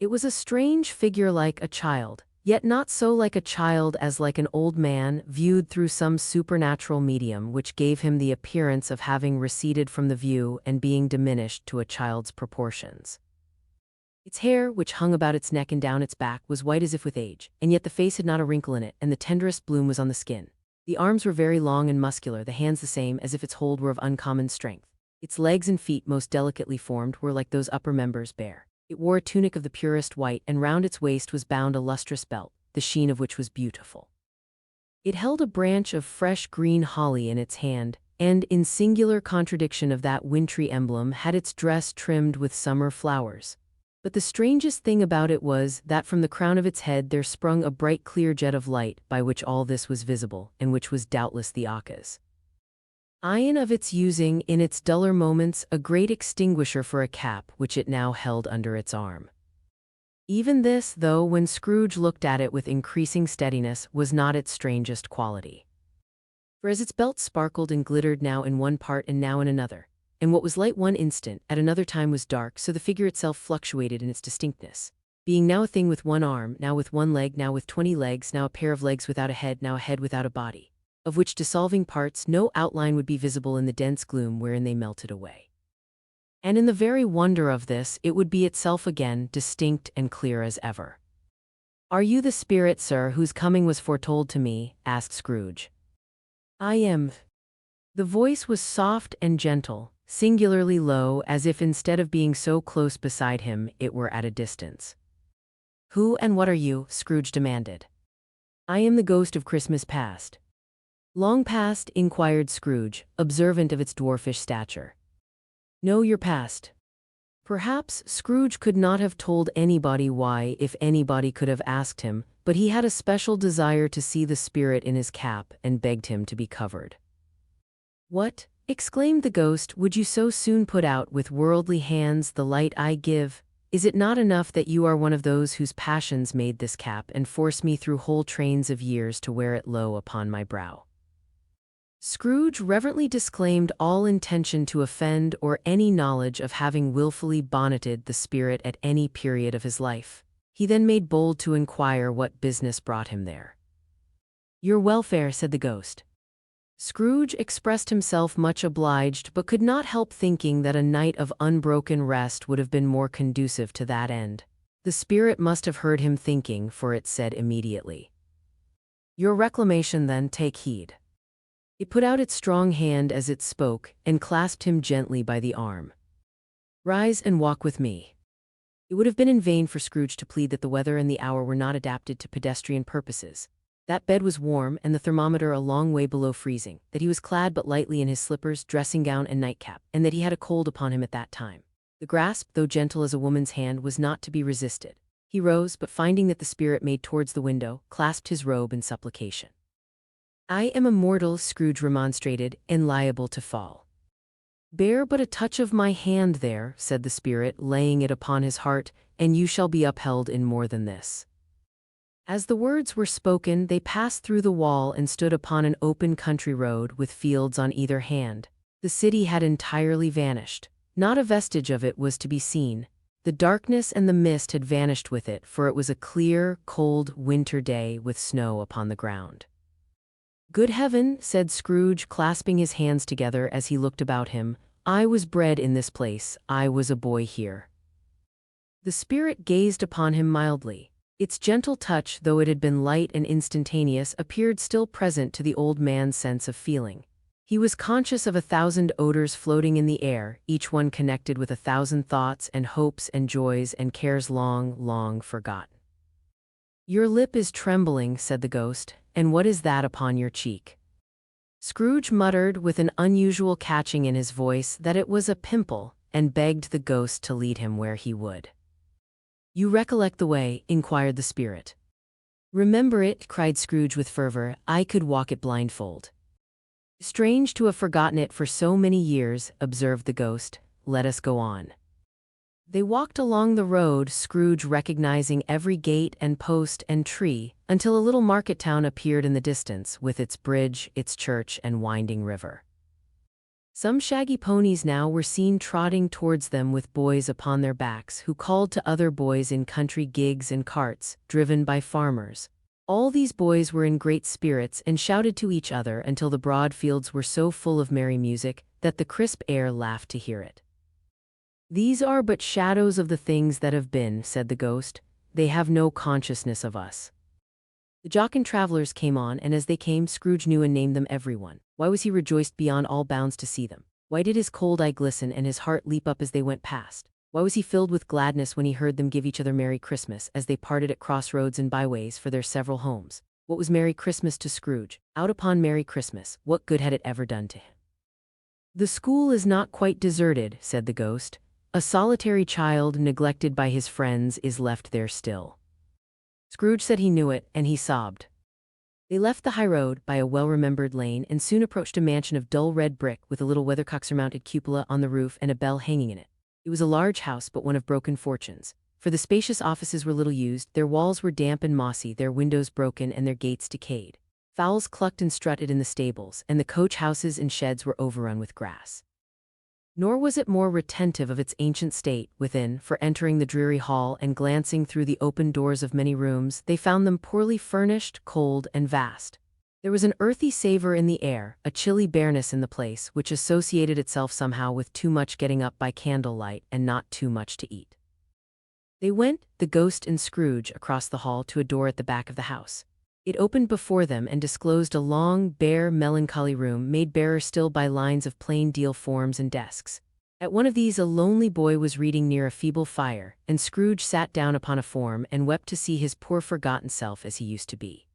It was a strange figure, like a child, yet not so like a child as like an old man, viewed through some supernatural medium which gave him the appearance of having receded from the view and being diminished to a child's proportions. Its hair, which hung about its neck and down its back, was white as if with age, and yet the face had not a wrinkle in it, and the tenderest bloom was on the skin. The arms were very long and muscular, the hands the same, as if its hold were of uncommon strength. Its legs and feet, most delicately formed, were like those upper members, bare. It wore a tunic of the purest white, and round its waist was bound a lustrous belt, the sheen of which was beautiful. It held a branch of fresh green holly in its hand, and, in singular contradiction of that wintry emblem, had its dress trimmed with summer flowers. But the strangest thing about it was, that from the crown of its head there sprung a bright clear jet of light, by which all this was visible, and which was doubtless the Acca's iron of its using, in its duller moments, a great extinguisher for a cap, which it now held under its arm. Even this, though, when Scrooge looked at it with increasing steadiness, was not its strangest quality. For as its belt sparkled and glittered now in one part and now in another, and what was light one instant, at another time was dark, so the figure itself fluctuated in its distinctness, being now a thing with one arm, now with one leg, now with 20 legs, now a pair of legs without a head, now a head without a body. of which dissolving parts no outline would be visible in the dense gloom wherein they melted away. And in the very wonder of this, it would be itself again, distinct and clear as ever. "Are you the spirit, sir, whose coming was foretold to me?" asked Scrooge. "I am." The voice was soft and gentle, singularly low, as if instead of being so close beside him, it were at a distance. "Who and what are you?" Scrooge demanded. "I am the ghost of Christmas past." "Long past?" inquired Scrooge, observant of its dwarfish stature. "No, your past." Perhaps Scrooge could not have told anybody why if anybody could have asked him, but he had a special desire to see the spirit in his cap and begged him to be covered. "What?" exclaimed the ghost, "would you so soon put out with worldly hands the light I give? Is it not enough that you are one of those whose passions made this cap and force me through whole trains of years to wear it low upon my brow?" Scrooge reverently disclaimed all intention to offend or any knowledge of having wilfully bonneted the spirit at any period of his life. He then made bold to inquire what business brought him there. "Your welfare," said the ghost. Scrooge expressed himself much obliged, but could not help thinking that a night of unbroken rest would have been more conducive to that end. The spirit must have heard him thinking, for it said immediately, "Your reclamation, then, take heed." It put out its strong hand as it spoke, and clasped him gently by the arm. "Rise and walk with me." It would have been in vain for Scrooge to plead that the weather and the hour were not adapted to pedestrian purposes. That bed was warm, and the thermometer a long way below freezing, that he was clad but lightly in his slippers, dressing gown, and nightcap, and that he had a cold upon him at that time. The grasp, though gentle as a woman's hand, was not to be resisted. He rose, but finding that the spirit made towards the window, clasped his robe in supplication. "I am a mortal," Scrooge remonstrated, "and liable to fall." "Bear but a touch of my hand there," said the spirit, laying it upon his heart, "and you shall be upheld in more than this." As the words were spoken, they passed through the wall and stood upon an open country road with fields on either hand. The city had entirely vanished. Not a vestige of it was to be seen. The darkness and the mist had vanished with it, for it was a clear, cold winter day with snow upon the ground. "Good heaven," said Scrooge, clasping his hands together as he looked about him, "I was bred in this place, I was a boy here." The spirit gazed upon him mildly. Its gentle touch, though it had been light and instantaneous, appeared still present to the old man's sense of feeling. He was conscious of 1,000 odors floating in the air, each one connected with 1,000 thoughts and hopes and joys and cares long, long forgotten. "Your lip is trembling," said the ghost, "and what is that upon your cheek?" Scrooge muttered, with an unusual catching in his voice, that it was a pimple, and begged the ghost to lead him where he would. "You recollect the way?" inquired the spirit. "Remember it," cried Scrooge with fervor. "I could walk it blindfold." "Strange to have forgotten it for so many years," observed the ghost. "Let us go on." They walked along the road, Scrooge recognizing every gate and post and tree, until a little market town appeared in the distance, with its bridge, its church, and winding river. Some shaggy ponies now were seen trotting towards them with boys upon their backs, who called to other boys in country gigs and carts, driven by farmers. All these boys were in great spirits and shouted to each other until the broad fields were so full of merry music that the crisp air laughed to hear it. "These are but shadows of the things that have been," said the ghost. "They have no consciousness of us." The jocund travelers came on, and as they came, Scrooge knew and named them every one. Why was he rejoiced beyond all bounds to see them? Why did his cold eye glisten and his heart leap up as they went past? Why was he filled with gladness when he heard them give each other Merry Christmas as they parted at crossroads and byways for their several homes? What was Merry Christmas to Scrooge? Out upon Merry Christmas, what good had it ever done to him? "The school is not quite deserted," said the ghost. "A solitary child, neglected by his friends, is left there still." Scrooge said he knew it, and he sobbed. They left the high road by a well-remembered lane and soon approached a mansion of dull red brick with a little weathercock-surmounted cupola on the roof and a bell hanging in it. It was a large house, but one of broken fortunes. For the spacious offices were little used, their walls were damp and mossy, their windows broken, and their gates decayed. Fowls clucked and strutted in the stables, and the coach houses and sheds were overrun with grass. Nor was it more retentive of its ancient state within, for entering the dreary hall and glancing through the open doors of many rooms, they found them poorly furnished, cold, and vast. There was an earthy savor in the air, a chilly bareness in the place, which associated itself somehow with too much getting up by candlelight and not too much to eat. They went, the ghost and Scrooge, across the hall to a door at the back of the house. It opened before them and disclosed a long, bare, melancholy room made barer still by lines of plain deal forms and desks. At one of these a lonely boy was reading near a feeble fire, and Scrooge sat down upon a form and wept to see his poor forgotten self as he used to be.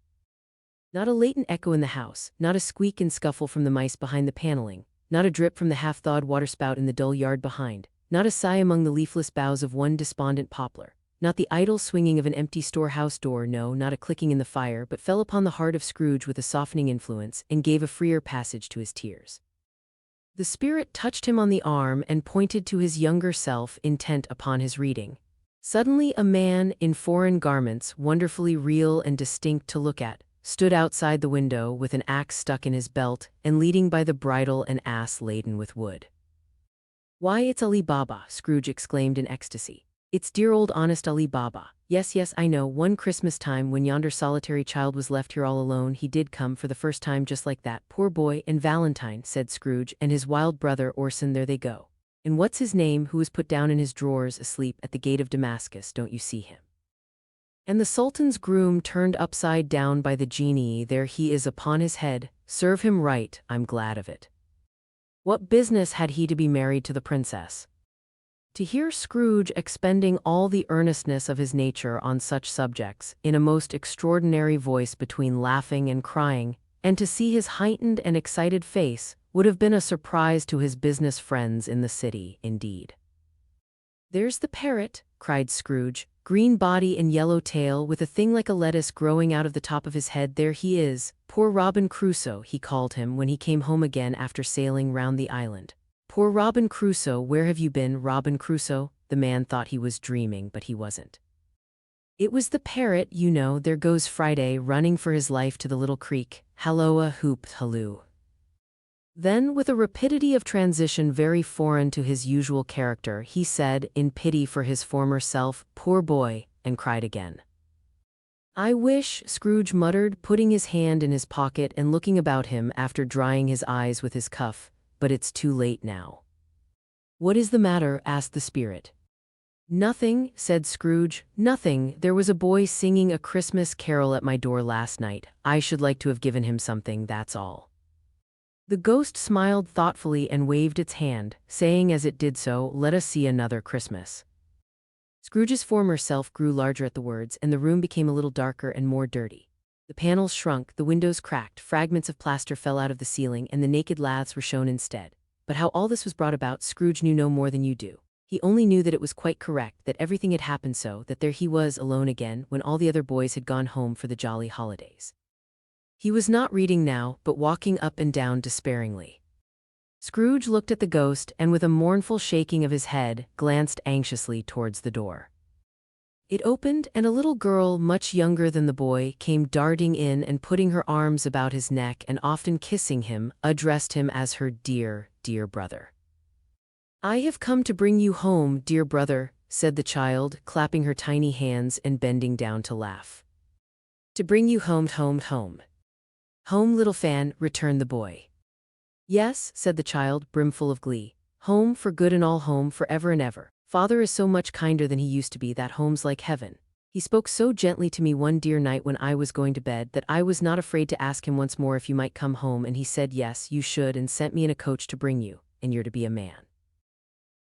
Not a latent echo in the house, not a squeak and scuffle from the mice behind the paneling, not a drip from the half-thawed waterspout in the dull yard behind, not a sigh among the leafless boughs of one despondent poplar, not the idle swinging of an empty storehouse door, no, not a clicking in the fire, but fell upon the heart of Scrooge with a softening influence and gave a freer passage to his tears. The spirit touched him on the arm and pointed to his younger self, intent upon his reading. Suddenly a man, in foreign garments, wonderfully real and distinct to look at, stood outside the window with an axe stuck in his belt and leading by the bridle an ass laden with wood. "Why, it's Ali Baba," Scrooge exclaimed in ecstasy. "It's dear old honest Ali Baba. Yes, yes, I know, one Christmas time when yonder solitary child was left here all alone, he did come for the first time just like that. Poor boy, and Valentine," said Scrooge, "and his wild brother Orson, there they go. And what's his name, who was put down in his drawers asleep at the gate of Damascus, don't you see him? And the Sultan's groom turned upside down by the genie, there he is upon his head. Serve him right, I'm glad of it. What business had he to be married to the princess?" To hear Scrooge expending all the earnestness of his nature on such subjects, in a most extraordinary voice between laughing and crying, and to see his heightened and excited face, would have been a surprise to his business friends in the city, indeed. "There's the parrot," cried Scrooge, "green body and yellow tail, with a thing like a lettuce growing out of the top of his head, there he is. Poor Robin Crusoe, he called him when he came home again after sailing round the island. Poor Robin Crusoe, where have you been, Robin Crusoe?" The man thought he was dreaming, but he wasn't. It was the parrot, you know. There goes Friday, running for his life to the little creek. Halloa, hoop, halloo. Then, with a rapidity of transition very foreign to his usual character, he said, in pity for his former self, "Poor boy," and cried again. "I wish," Scrooge muttered, putting his hand in his pocket and looking about him after drying his eyes with his cuff, "but it's too late now." "What is the matter?" asked the spirit. "Nothing," said Scrooge, "nothing. There was a boy singing a Christmas carol at my door last night. I should like to have given him something, that's all." The ghost smiled thoughtfully and waved its hand, saying as it did so, "Let us see another Christmas." Scrooge's former self grew larger at the words, and the room became a little darker and more dirty. The panels shrunk, the windows cracked, fragments of plaster fell out of the ceiling, and the naked laths were shown instead. But how all this was brought about, Scrooge knew no more than you do. He only knew that it was quite correct, that everything had happened so, that there he was alone again, when all the other boys had gone home for the jolly holidays. He was not reading now, but walking up and down despairingly. Scrooge looked at the ghost, and with a mournful shaking of his head, glanced anxiously towards the door. It opened, and a little girl, much younger than the boy, came darting in and putting her arms about his neck and often kissing him, addressed him as her dear, dear brother. "I have come to bring you home, dear brother," said the child, clapping her tiny hands and bending down to laugh. "To bring you home, home, home." "Home, little fan," returned the boy. "Yes," said the child, brimful of glee. "Home for good and all, home for ever and ever. Father is so much kinder than he used to be that home's like heaven. He spoke so gently to me one dear night when I was going to bed that I was not afraid to ask him once more if you might come home, and he said yes, you should, and sent me in a coach to bring you, and you're to be a man,"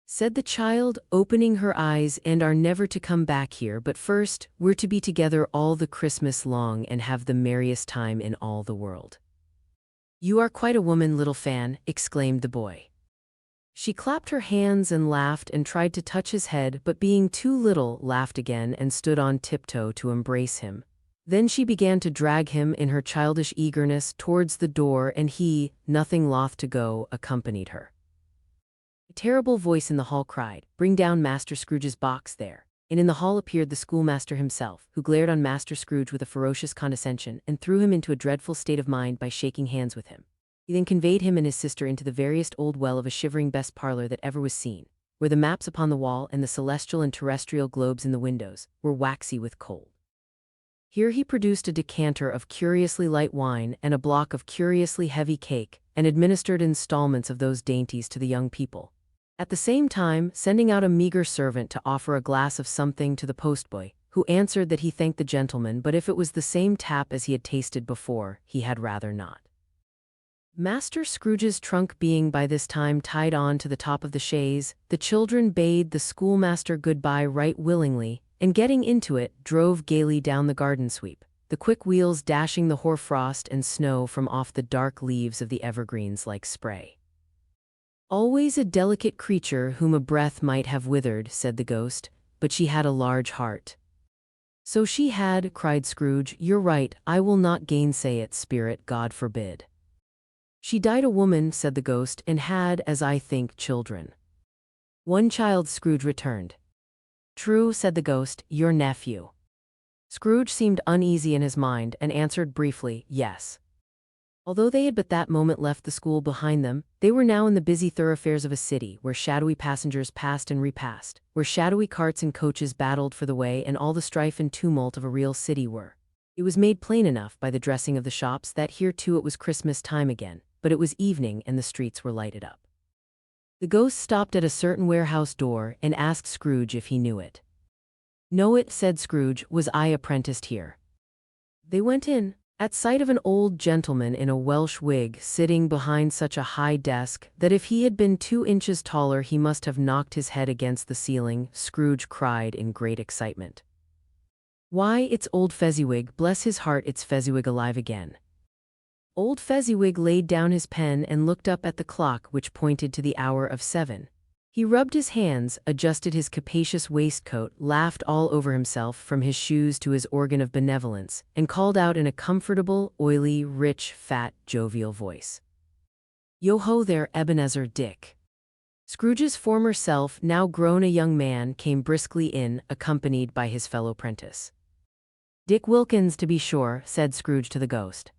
said the child, opening her eyes, "and are never to come back here, but first, we're to be together all the Christmas long and have the merriest time in all the world." "You are quite a woman, little fan," exclaimed the boy. She clapped her hands and laughed and tried to touch his head, but being too little, laughed again and stood on tiptoe to embrace him. Then she began to drag him in her childish eagerness towards the door, and he, nothing loth to go, accompanied her. A terrible voice in the hall cried, "Bring down Master Scrooge's box there." And in the hall appeared the schoolmaster himself, who glared on Master Scrooge with a ferocious condescension and threw him into a dreadful state of mind by shaking hands with him. He then conveyed him and his sister into the veriest old well of a shivering best parlor that ever was seen, where the maps upon the wall and the celestial and terrestrial globes in the windows were waxy with cold. Here he produced a decanter of curiously light wine and a block of curiously heavy cake, and administered installments of those dainties to the young people, at the same time sending out a meager servant to offer a glass of something to the postboy, who answered that he thanked the gentleman, but if it was the same tap as he had tasted before, he had rather not. Master Scrooge's trunk being by this time tied on to the top of the chaise, the children bade the schoolmaster good-bye right willingly, and getting into it, drove gaily down the garden sweep, the quick wheels dashing the hoar-frost and snow from off the dark leaves of the evergreens like spray. "Always a delicate creature whom a breath might have withered," said the ghost, "but she had a large heart." "So she had," cried Scrooge. "You're right, I will not gainsay it, spirit, God forbid." "She died a woman," said the ghost, "and had, as I think, children." "One child," Scrooge returned. "True," said the ghost, "your nephew." Scrooge seemed uneasy in his mind, and answered briefly, "Yes." Although they had but that moment left the school behind them, they were now in the busy thoroughfares of a city, where shadowy passengers passed and repassed, where shadowy carts and coaches battled for the way, and all the strife and tumult of a real city were. It was made plain enough by the dressing of the shops that here too it was Christmas time again, but it was evening and the streets were lighted up. The ghost stopped at a certain warehouse door and asked Scrooge if he knew it. "Know it," said Scrooge, "was I apprenticed here." They went in, at sight of an old gentleman in a Welsh wig sitting behind such a high desk that if he had been 2 inches taller he must have knocked his head against the ceiling. Scrooge cried in great excitement, "Why, it's old Fezziwig! Bless his heart, it's Fezziwig alive again!" Old Fezziwig laid down his pen and looked up at the clock, which pointed to the hour of 7. He rubbed his hands, adjusted his capacious waistcoat, laughed all over himself from his shoes to his organ of benevolence, and called out in a comfortable, oily, rich, fat, jovial voice, "Yo-ho there, Ebenezer, Dick." Scrooge's former self, now grown a young man, came briskly in, accompanied by his fellow prentice. "Dick Wilkins, to be sure," said Scrooge to the ghost.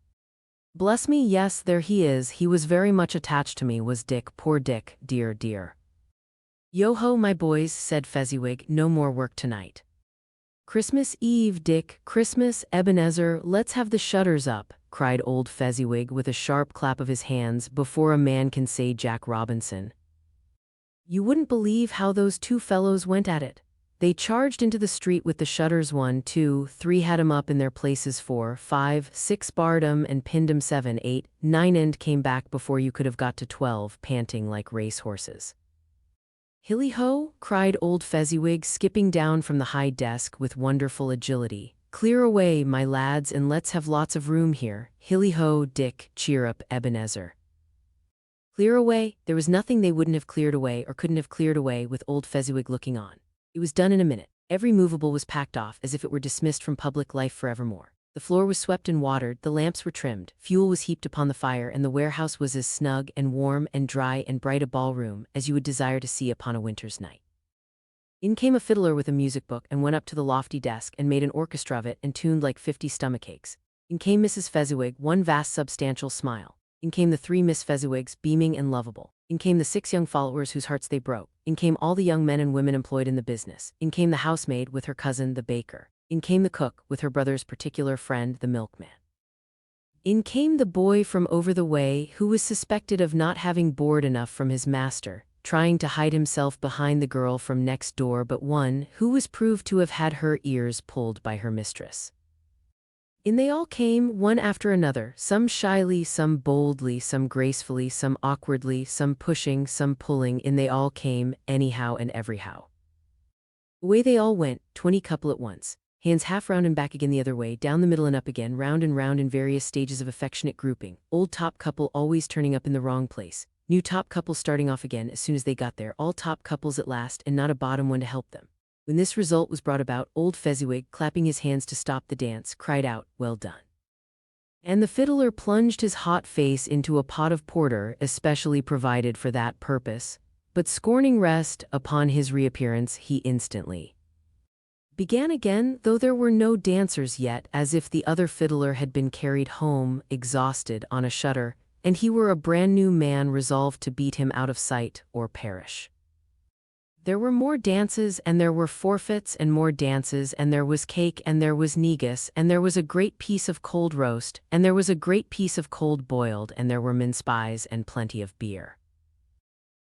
"Bless me, yes, there he is. He was very much attached to me, was Dick, poor Dick, dear, dear." "Yo-ho, my boys," said Fezziwig, "no more work tonight." "Christmas Eve, Dick, Christmas, Ebenezer, let's have the shutters up," cried old Fezziwig with a sharp clap of his hands, before a man can say Jack Robinson. You wouldn't believe how those 2 fellows went at it. They charged into the street with the shutters, 1, 2, 3, had 'em up in their places, 4, 5, 6, barred 'em and pinned 'em, 7, 8, 9, and came back before you could have got to 12, panting like race horses. "Hilly-ho!" cried old Fezziwig, skipping down from the high desk with wonderful agility. "Clear away, my lads, and let's have lots of room here. Hilly-ho, Dick, cheer up, Ebenezer." Clear away? There was nothing they wouldn't have cleared away or couldn't have cleared away with old Fezziwig looking on. It was done in a minute. Every movable was packed off as if it were dismissed from public life forevermore. The floor was swept and watered, the lamps were trimmed, fuel was heaped upon the fire, and the warehouse was as snug and warm and dry and bright a ballroom as you would desire to see upon a winter's night. In came a fiddler with a music book and went up to the lofty desk and made an orchestra of it and tuned like 50 stomachaches. In came Mrs. Fezziwig, one vast substantial smile. In came the 3 Miss Fezziwigs, beaming and lovable. In came the 6 young followers whose hearts they broke. In came all the young men and women employed in the business. In came the housemaid with her cousin, the baker. In came the cook with her brother's particular friend, the milkman. In came the boy from over the way, who was suspected of not having board enough from his master, trying to hide himself behind the girl from next door but one, who was proved to have had her ears pulled by her mistress. In they all came, one after another, some shyly, some boldly, some gracefully, some awkwardly, some pushing, some pulling. In they all came, anyhow and everyhow. Away they all went, 20 couple at once, hands half round and back again the other way, down the middle and up again, round and round in various stages of affectionate grouping, old top couple always turning up in the wrong place, new top couple starting off again as soon as they got there, all top couples at last, and not a bottom one to help them. When this result was brought about, old Fezziwig, clapping his hands to stop the dance, cried out, "Well done." And the fiddler plunged his hot face into a pot of porter especially provided for that purpose, but scorning rest, upon his reappearance he instantly began again, though there were no dancers yet, as if the other fiddler had been carried home, exhausted, on a shutter, and he were a brand new man resolved to beat him out of sight or perish. There were more dances, and there were forfeits, and more dances, and there was cake, and there was negus, and there was a great piece of cold roast, and there was a great piece of cold boiled, and there were mince pies, and plenty of beer.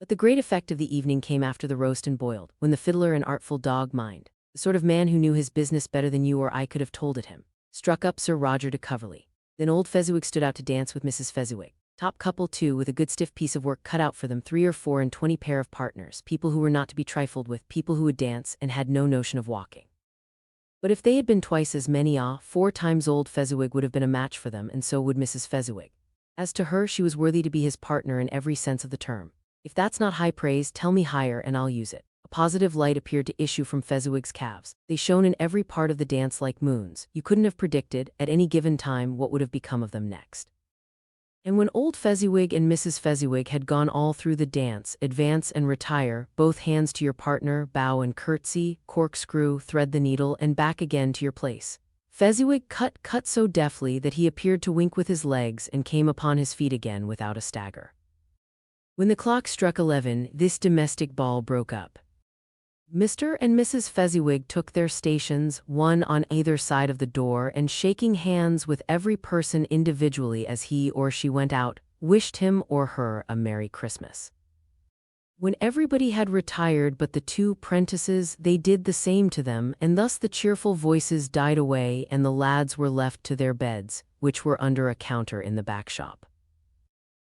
But the great effect of the evening came after the roast and boiled, when the fiddler and artful dog Mind, the sort of man who knew his business better than you or I could have told it him, struck up Sir Roger de Coverley. Then old Fezziwig stood out to dance with Mrs. Fezziwig. Top couple too, with a good stiff piece of work cut out for them, 3 or 4 and 20 pair of partners, people who were not to be trifled with, people who would dance and had no notion of walking. But if they had been twice as many, 4 times old Fezziwig would have been a match for them, and so would Mrs. Fezziwig. As to her, she was worthy to be his partner in every sense of the term. If that's not high praise, tell me higher and I'll use it. A positive light appeared to issue from Fezziwig's calves. They shone in every part of the dance like moons. You couldn't have predicted, at any given time, what would have become of them next. And when old Fezziwig and Mrs. Fezziwig had gone all through the dance, advance and retire, both hands to your partner, bow and curtsy, corkscrew, thread the needle, and back again to your place. Fezziwig cut so deftly that he appeared to wink with his legs and came upon his feet again without a stagger. When the clock struck 11, this domestic ball broke up. Mr. and Mrs. Fezziwig took their stations, one on either side of the door, and shaking hands with every person individually as he or she went out, wished him or her a Merry Christmas. When everybody had retired but the 2 prentices, they did the same to them, and thus the cheerful voices died away and the lads were left to their beds, which were under a counter in the back shop.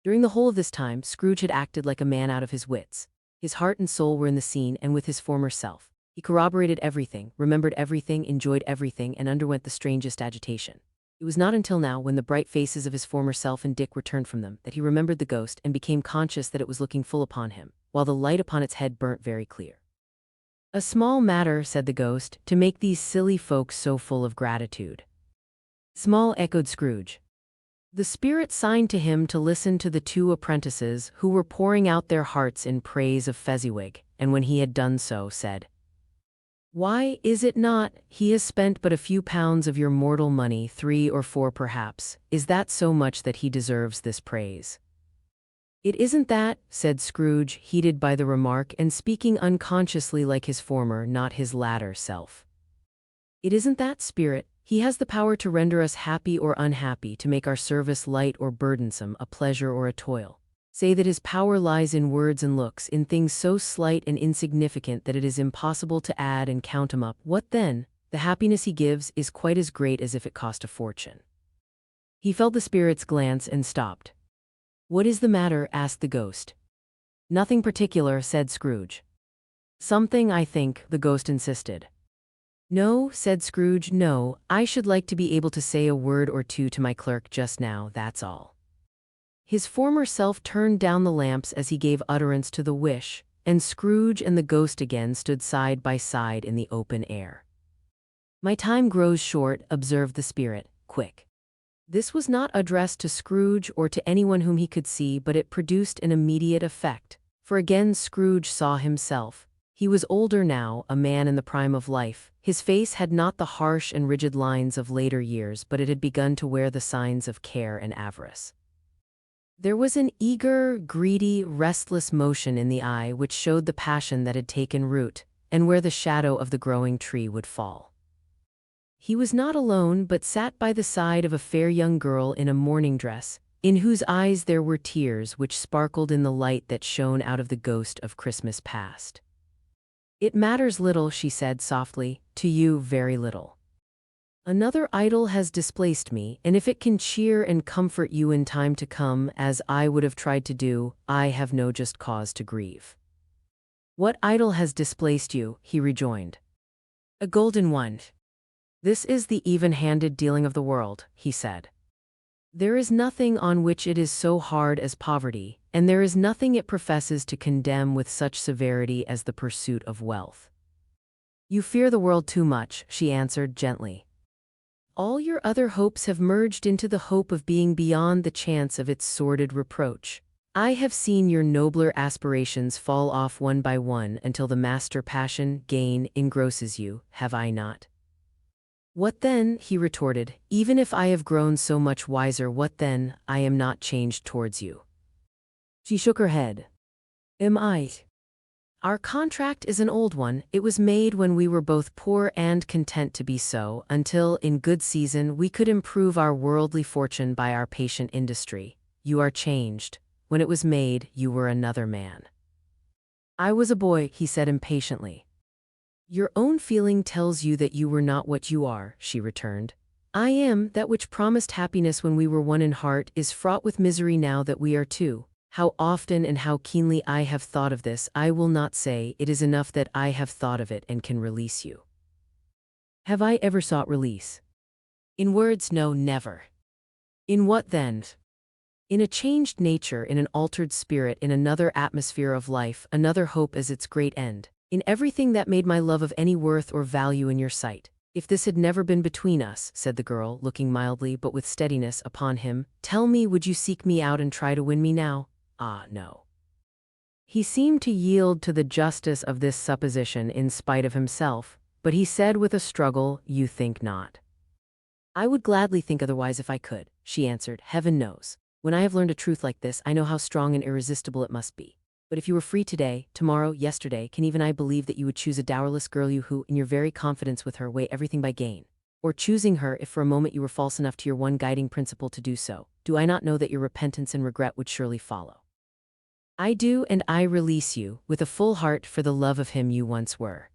During the whole of this time, Scrooge had acted like a man out of his wits. His heart and soul were in the scene and with his former self. He corroborated everything, remembered everything, enjoyed everything, and underwent the strangest agitation. It was not until now, when the bright faces of his former self and Dick were turned from them, that he remembered the ghost and became conscious that it was looking full upon him, while the light upon its head burnt very clear. "A small matter," said the ghost, "to make these silly folks so full of gratitude." "Small," echoed Scrooge. The spirit signed to him to listen to the 2 apprentices, who were pouring out their hearts in praise of Fezziwig, and when he had done so, said, "Why, is it not, he has spent but a few pounds of your mortal money, 3 or 4 perhaps, is that so much that he deserves this praise?" "It isn't that," said Scrooge, heated by the remark, and speaking unconsciously like his former, not his latter self. "It isn't that, spirit. He has the power to render us happy or unhappy, to make our service light or burdensome, a pleasure or a toil. Say that his power lies in words and looks, in things so slight and insignificant that it is impossible to add and count 'em up. What then? The happiness he gives is quite as great as if it cost a fortune." He felt the spirit's glance and stopped. "What is the matter?" asked the ghost. "Nothing particular," said Scrooge. "Something, I think," the ghost insisted. "No," said Scrooge, "no, I should like to be able to say a word or 2 to my clerk just now, that's all." His former self turned down the lamps as he gave utterance to the wish, and Scrooge and the ghost again stood side by side in the open air. "My time grows short," observed the spirit, quick. This was not addressed to Scrooge or to anyone whom he could see, but it produced an immediate effect, for again Scrooge saw himself. He was older now, a man in the prime of life. His face had not the harsh and rigid lines of later years, but it had begun to wear the signs of care and avarice. There was an eager, greedy, restless motion in the eye which showed the passion that had taken root, and where the shadow of the growing tree would fall. He was not alone, but sat by the side of a fair young girl in a morning dress, in whose eyes there were tears which sparkled in the light that shone out of the ghost of Christmas past. "It matters little," she said softly, "to you very little. Another idol has displaced me, and if it can cheer and comfort you in time to come, as I would have tried to do, I have no just cause to grieve." "What idol has displaced you?" he rejoined. "A golden one. This is the even-handed dealing of the world," he said. "There is nothing on which it is so hard as poverty, and there is nothing it professes to condemn with such severity as the pursuit of wealth." "You fear the world too much," she answered gently. "All your other hopes have merged into the hope of being beyond the chance of its sordid reproach. I have seen your nobler aspirations fall off one by one until the master passion, gain, engrosses you, have I not?" "What then?" he retorted. "Even if I have grown so much wiser, what then? I am not changed towards you." She shook her head. "Am I? Our contract is an old one. It was made when we were both poor and content to be so, until, in good season, we could improve our worldly fortune by our patient industry. You are changed. When it was made, you were another man. I was a boy, he said impatiently. Your own feeling tells you that you were not what you are, she returned. I am, that which promised happiness when we were one in heart is fraught with misery now that we are two. How often and how keenly I have thought of this, I will not say. It is enough that I have thought of it and can release you. Have I ever sought release? In words, no, never. In what then? In a changed nature, in an altered spirit, in another atmosphere of life, another hope as its great end. In everything that made my love of any worth or value in your sight. If this had never been between us, said the girl, looking mildly but with steadiness upon him, tell me, would you seek me out and try to win me now? Ah, no. He seemed to yield to the justice of this supposition in spite of himself, but he said with a struggle, you think not. I would gladly think otherwise if I could, she answered. Heaven knows. When I have learned a truth like this, I know how strong and irresistible it must be. But if you were free today, tomorrow, yesterday, can even I believe that you would choose a dowerless girl you who, in your very confidence with her, weigh everything by gain? Or choosing her if for a moment you were false enough to your one guiding principle to do so, do I not know that your repentance and regret would surely follow? I do, and I release you, with a full heart, for the love of him you once were.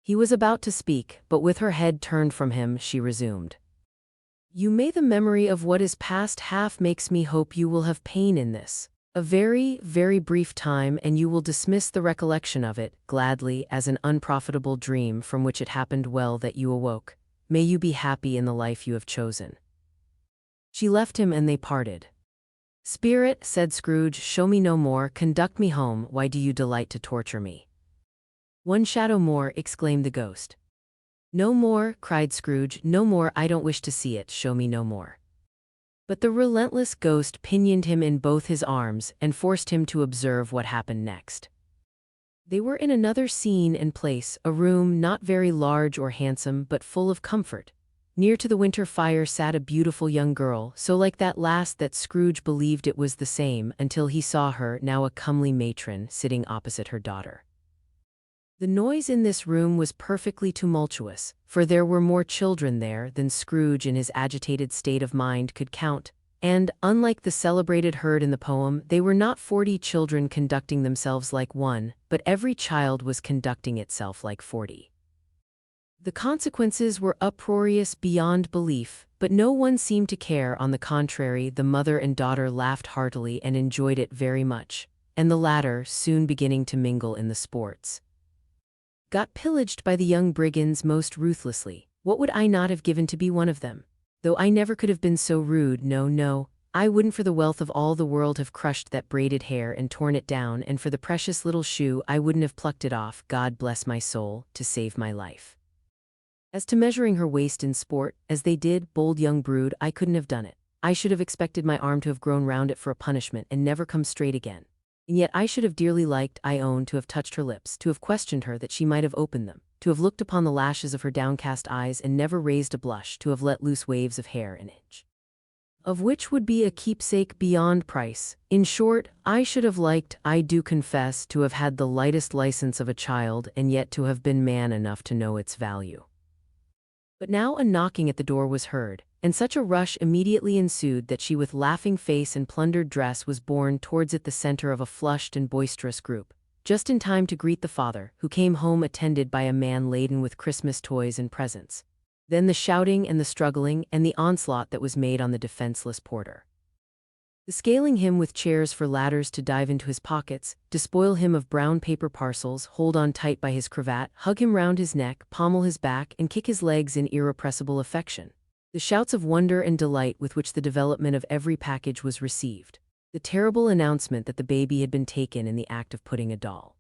He was about to speak, but with her head turned from him, she resumed. You may the memory of what is past half makes me hope you will have pain in this. A very, very brief time, and you will dismiss the recollection of it, gladly, as an unprofitable dream from which it happened well that you awoke. May you be happy in the life you have chosen. She left him and they parted. Spirit, said Scrooge, show me no more, conduct me home, why do you delight to torture me? One shadow more, exclaimed the ghost. No more, cried Scrooge, no more, I don't wish to see it, show me no more. But the relentless ghost pinioned him in both his arms and forced him to observe what happened next. They were in another scene and place, a room not very large or handsome but full of comfort. Near to the winter fire sat a beautiful young girl, so like that last that Scrooge believed it was the same until he saw her, now a comely matron, sitting opposite her daughter. The noise in this room was perfectly tumultuous, for there were more children there than Scrooge in his agitated state of mind could count, and, unlike the celebrated herd in the poem, they were not 40 children conducting themselves like one, but every child was conducting itself like 40. The consequences were uproarious beyond belief, but no one seemed to care. On the contrary, the mother and daughter laughed heartily and enjoyed it very much, and the latter, soon beginning to mingle in the sports, got pillaged by the young brigands most ruthlessly. What would I not have given to be one of them? Though I never could have been so rude, no, I wouldn't for the wealth of all the world have crushed that braided hair and torn it down, and for the precious little shoe I wouldn't have plucked it off, God bless my soul, to save my life. As to measuring her waist in sport, as they did, bold young brood, I couldn't have done it. I should have expected my arm to have grown round it for a punishment and never come straight again. And yet I should have dearly liked, I own, to have touched her lips, to have questioned her that she might have opened them, to have looked upon the lashes of her downcast eyes and never raised a blush, to have let loose waves of hair an inch of which would be a keepsake beyond price. In short, I should have liked, I do confess, to have had the lightest license of a child, and yet to have been man enough to know its value. But now a knocking at the door was heard, and such a rush immediately ensued that she with laughing face and plundered dress was borne towards it, the center of a flushed and boisterous group, just in time to greet the father, who came home attended by a man laden with Christmas toys and presents. Then the shouting and the struggling and the onslaught that was made on the defenseless porter. The scaling him with chairs for ladders to dive into his pockets, despoil him of brown paper parcels, hold on tight by his cravat, hug him round his neck, pommel his back, and kick his legs in irrepressible affection. The shouts of wonder and delight with which the development of every package was received. The terrible announcement that the baby had been taken in the act of putting a doll's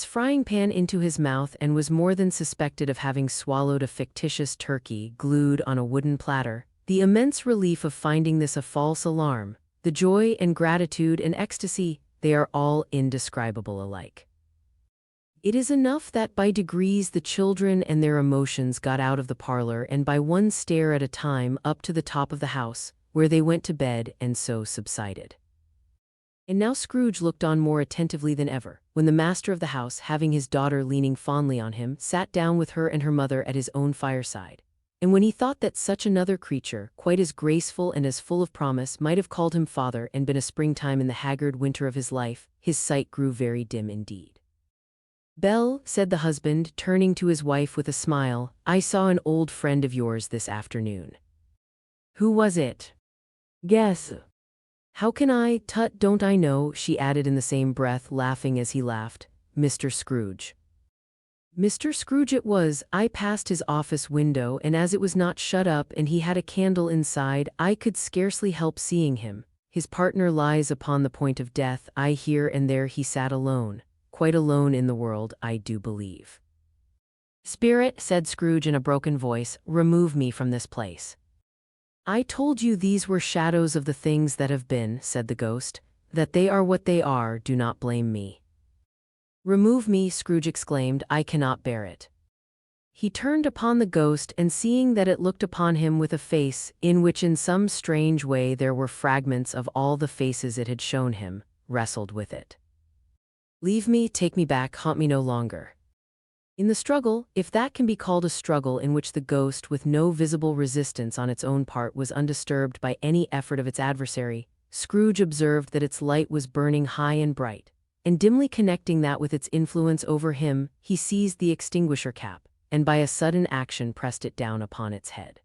frying pan into his mouth and was more than suspected of having swallowed a fictitious turkey glued on a wooden platter. The immense relief of finding this a false alarm, the joy and gratitude and ecstasy, they are all indescribable alike. It is enough that by degrees the children and their emotions got out of the parlor and by one stair at a time up to the top of the house, where they went to bed and so subsided. And now Scrooge looked on more attentively than ever, when the master of the house, having his daughter leaning fondly on him, sat down with her and her mother at his own fireside. And when he thought that such another creature, quite as graceful and as full of promise, might have called him father and been a springtime in the haggard winter of his life, his sight grew very dim indeed. "Belle," said the husband, turning to his wife with a smile, "I saw an old friend of yours this afternoon." "Who was it?" "Guess." "How can I? Tut, don't I know," she added in the same breath, laughing as he laughed. "Mr. Scrooge." Mr. Scrooge it was. I passed his office window, and as it was not shut up and he had a candle inside, I could scarcely help seeing him. His partner lies upon the point of death. I here and there he sat alone, quite alone in the world, I do believe. "Spirit," said Scrooge in a broken voice, "remove me from this place." "I told you these were shadows of the things that have been," said the ghost. "That they are what they are, do not blame me." "Remove me," Scrooge exclaimed, "I cannot bear it." He turned upon the ghost, and seeing that it looked upon him with a face, in which in some strange way there were fragments of all the faces it had shown him, wrestled with it. "Leave me, take me back, haunt me no longer." In the struggle, if that can be called a struggle in which the ghost, with no visible resistance on its own part, was undisturbed by any effort of its adversary, Scrooge observed that its light was burning high and bright, and dimly connecting that with its influence over him, he seized the extinguisher cap, and by a sudden action pressed it down upon its head.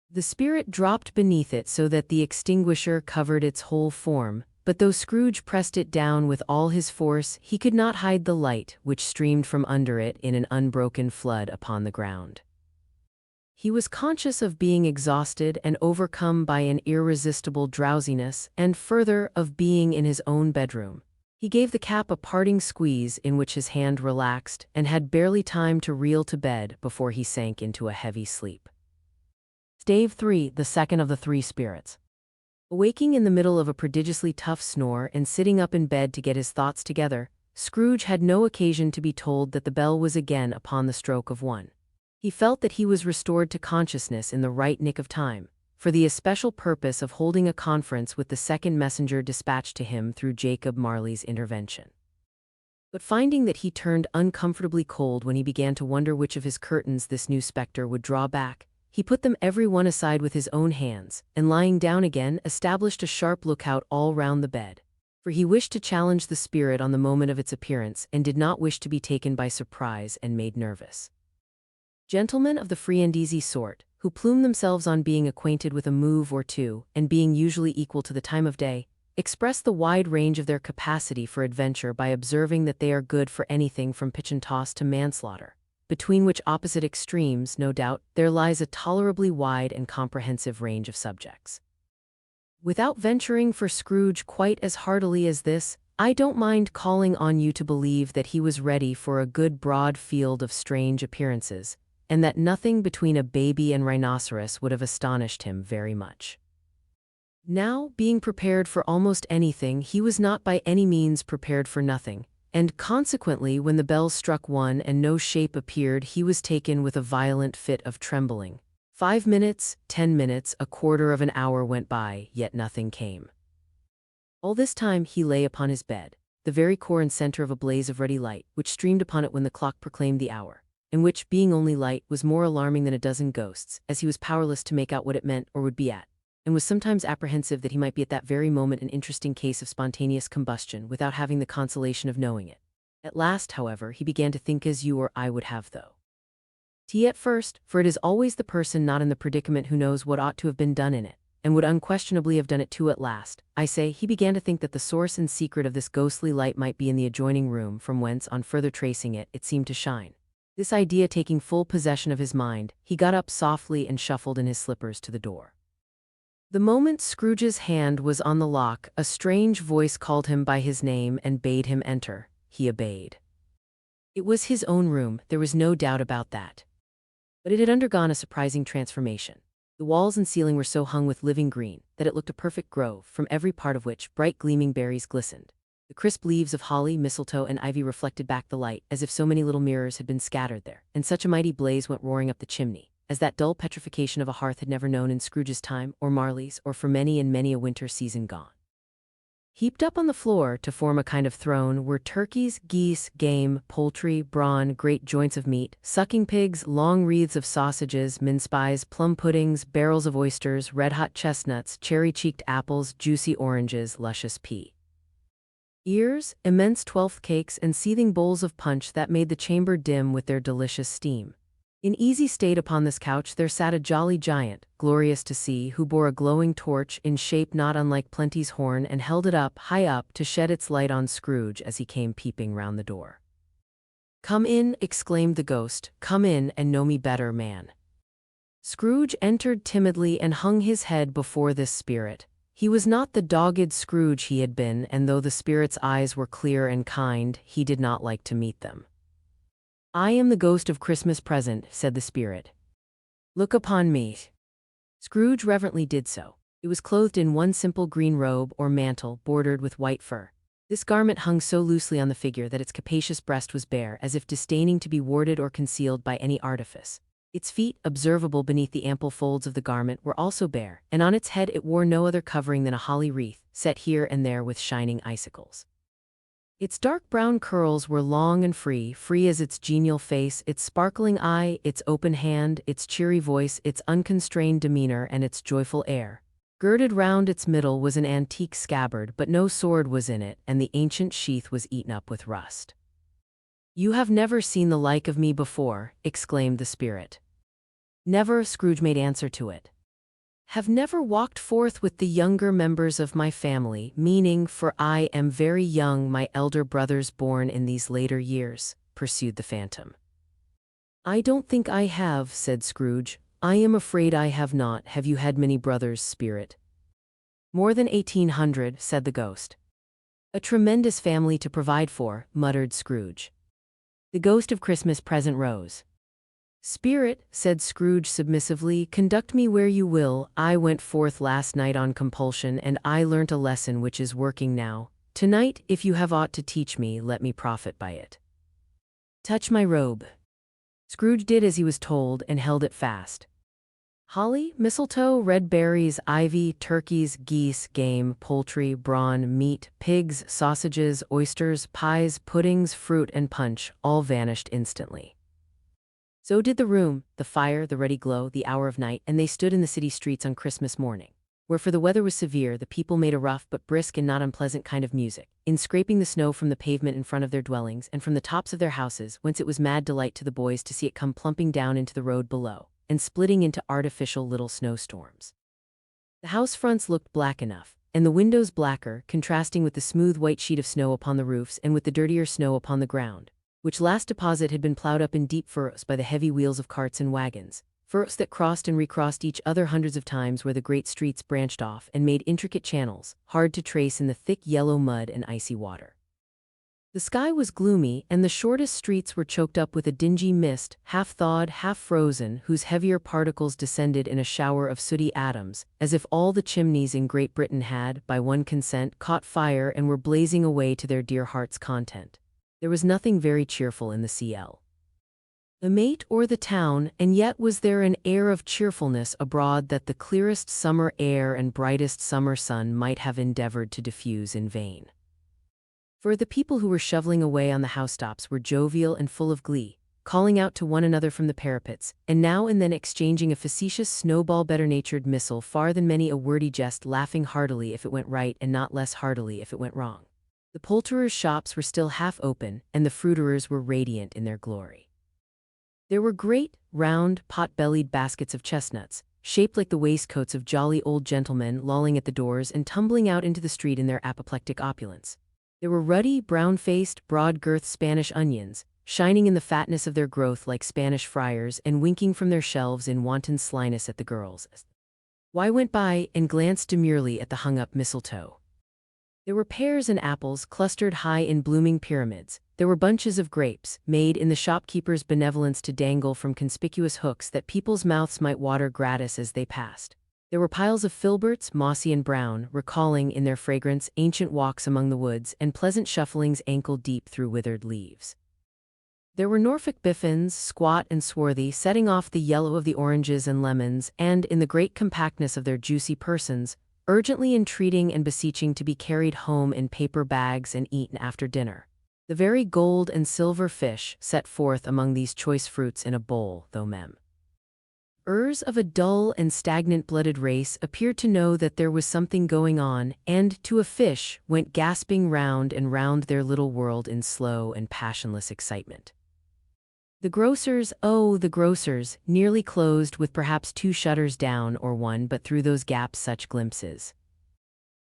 The spirit dropped beneath it so that the extinguisher covered its whole form, but though Scrooge pressed it down with all his force, he could not hide the light which streamed from under it in an unbroken flood upon the ground. He was conscious of being exhausted and overcome by an irresistible drowsiness, and further, of being in his own bedroom. He gave the cap a parting squeeze in which his hand relaxed, and had barely time to reel to bed before he sank into a heavy sleep. Stave 3, the second of the three spirits. Awaking in the middle of a prodigiously tough snore and sitting up in bed to get his thoughts together, Scrooge had no occasion to be told that the bell was again upon the stroke of 1. He felt that he was restored to consciousness in the right nick of time, for the especial purpose of holding a conference with the second messenger dispatched to him through Jacob Marley's intervention. But finding that he turned uncomfortably cold when he began to wonder which of his curtains this new spectre would draw back, he put them every one aside with his own hands, and lying down again, established a sharp lookout all round the bed. For he wished to challenge the spirit on the moment of its appearance, and did not wish to be taken by surprise and made nervous. Gentlemen of the free and easy sort, who plume themselves on being acquainted with a move or two, and being usually equal to the time of day, express the wide range of their capacity for adventure by observing that they are good for anything from pitch and toss to manslaughter, between which opposite extremes, no doubt, there lies a tolerably wide and comprehensive range of subjects. Without venturing for Scrooge quite as heartily as this, I don't mind calling on you to believe that he was ready for a good broad field of strange appearances, and that nothing between a baby and rhinoceros would have astonished him very much. Now, being prepared for almost anything, he was not by any means prepared for nothing, and consequently when the bell struck 1 and no shape appeared, he was taken with a violent fit of trembling. 5 minutes, 10 minutes, a quarter of an hour went by, yet nothing came. All this time he lay upon his bed, the very core and center of a blaze of ruddy light, which streamed upon it when the clock proclaimed the hour, and which, being only light, was more alarming than a dozen ghosts, as he was powerless to make out what it meant or would be at, and was sometimes apprehensive that he might be at that very moment an interesting case of spontaneous combustion without having the consolation of knowing it. At last, however, he began to think as you or I would have though. At first, for it is always the person not in the predicament who knows what ought to have been done in it, and would unquestionably have done it too at last, I say, he began to think that the source and secret of this ghostly light might be in the adjoining room, from whence, on further tracing it, it seemed to shine. This idea taking full possession of his mind, he got up softly and shuffled in his slippers to the door. The moment Scrooge's hand was on the lock, a strange voice called him by his name and bade him enter. He obeyed. It was his own room, there was no doubt about that. But it had undergone a surprising transformation. The walls and ceiling were so hung with living green that it looked a perfect grove, from every part of which bright gleaming berries glistened. The crisp leaves of holly, mistletoe, and ivy reflected back the light, as if so many little mirrors had been scattered there, and such a mighty blaze went roaring up the chimney, as that dull petrification of a hearth had never known in Scrooge's time, or Marley's, or for many and many a winter season gone. Heaped up on the floor to form a kind of throne were turkeys, geese, game, poultry, brawn, great joints of meat, sucking pigs, long wreaths of sausages, mince pies, plum puddings, barrels of oysters, red-hot chestnuts, cherry-cheeked apples, juicy oranges, luscious pea ears, immense twelfth cakes, and seething bowls of punch that made the chamber dim with their delicious steam. In easy state upon this couch there sat a jolly giant, glorious to see, who bore a glowing torch in shape not unlike Plenty's horn and held it up, high up, to shed its light on Scrooge as he came peeping round the door. "Come in," exclaimed the ghost, "come in and know me better, man." Scrooge entered timidly and hung his head before this spirit. He was not the dogged Scrooge he had been, and though the spirit's eyes were clear and kind, he did not like to meet them. "I am the ghost of Christmas Present," said the spirit. "Look upon me." Scrooge reverently did so. It was clothed in one simple green robe or mantle bordered with white fur. This garment hung so loosely on the figure that its capacious breast was bare, as if disdaining to be warded or concealed by any artifice. Its feet, observable beneath the ample folds of the garment, were also bare, and on its head it wore no other covering than a holly wreath, set here and there with shining icicles. Its dark brown curls were long and free as its genial face, its sparkling eye, its open hand, its cheery voice, its unconstrained demeanor, and its joyful air. Girded round its middle was an antique scabbard, but no sword was in it, and the ancient sheath was eaten up with rust. "You have never seen the like of me before," exclaimed the spirit. "Never," Scrooge made answer to it. "Have never walked forth with the younger members of my family, meaning, for I am very young, my elder brothers born in these later years," pursued the phantom. "I don't think I have," said Scrooge. "I am afraid I have not. Have you had many brothers, spirit?" "More than 1800, said the ghost. "A tremendous family to provide for," muttered Scrooge. The ghost of Christmas Present rose. "Spirit," said Scrooge submissively, "conduct me where you will. I went forth last night on compulsion, and I learnt a lesson which is working now. Tonight, if you have aught to teach me, let me profit by it. Touch my robe." Scrooge did as he was told, and held it fast. Holly, mistletoe, red berries, ivy, turkeys, geese, game, poultry, brawn, meat, pigs, sausages, oysters, pies, puddings, fruit, and punch all vanished instantly. So did the room, the fire, the ruddy glow, the hour of night, and they stood in the city streets on Christmas morning, where for the weather was severe, the people made a rough but brisk and not unpleasant kind of music, in scraping the snow from the pavement in front of their dwellings and from the tops of their houses, whence it was mad delight to the boys to see it come plumping down into the road below, and splitting into artificial little snowstorms. The house fronts looked black enough, and the windows blacker, contrasting with the smooth white sheet of snow upon the roofs and with the dirtier snow upon the ground, which last deposit had been plowed up in deep furrows by the heavy wheels of carts and wagons, furrows that crossed and recrossed each other hundreds of times where the great streets branched off and made intricate channels, hard to trace in the thick yellow mud and icy water. The sky was gloomy, and the shortest streets were choked up with a dingy mist, half thawed, half frozen, whose heavier particles descended in a shower of sooty atoms, as if all the chimneys in Great Britain had, by one consent, caught fire and were blazing away to their dear hearts' content. There was nothing very cheerful in the CL. The mate or the town, and yet was there an air of cheerfulness abroad that the clearest summer air and brightest summer sun might have endeavored to diffuse in vain. For the people who were shoveling away on the housetops were jovial and full of glee, calling out to one another from the parapets, and now and then exchanging a facetious snowball better-natured missile far than many a wordy jest, laughing heartily if it went right and not less heartily if it went wrong. The poulterers' shops were still half open, and the fruiterers were radiant in their glory. There were great, round, pot-bellied baskets of chestnuts, shaped like the waistcoats of jolly old gentlemen, lolling at the doors and tumbling out into the street in their apoplectic opulence. There were ruddy, brown-faced, broad-girthed Spanish onions, shining in the fatness of their growth like Spanish friars and winking from their shelves in wanton slyness at the girls. I went by and glanced demurely at the hung-up mistletoe. There were pears and apples clustered high in blooming pyramids. There were bunches of grapes, made in the shopkeeper's benevolence to dangle from conspicuous hooks that people's mouths might water gratis as they passed. There were piles of filberts, mossy and brown, recalling, in their fragrance, ancient walks among the woods and pleasant shufflings ankle-deep through withered leaves. There were Norfolk biffins, squat and swarthy, setting off the yellow of the oranges and lemons, and, in the great compactness of their juicy persons, urgently entreating and beseeching to be carried home in paper bags and eaten after dinner. The very gold and silver fish set forth among these choice fruits in a bowl, though mem. Ers of a dull and stagnant-blooded race appeared to know that there was something going on, and, to a fish, went gasping round and round their little world in slow and passionless excitement. The grocers, oh, the grocers, nearly closed with perhaps 2 shutters down or one, but through those gaps such glimpses.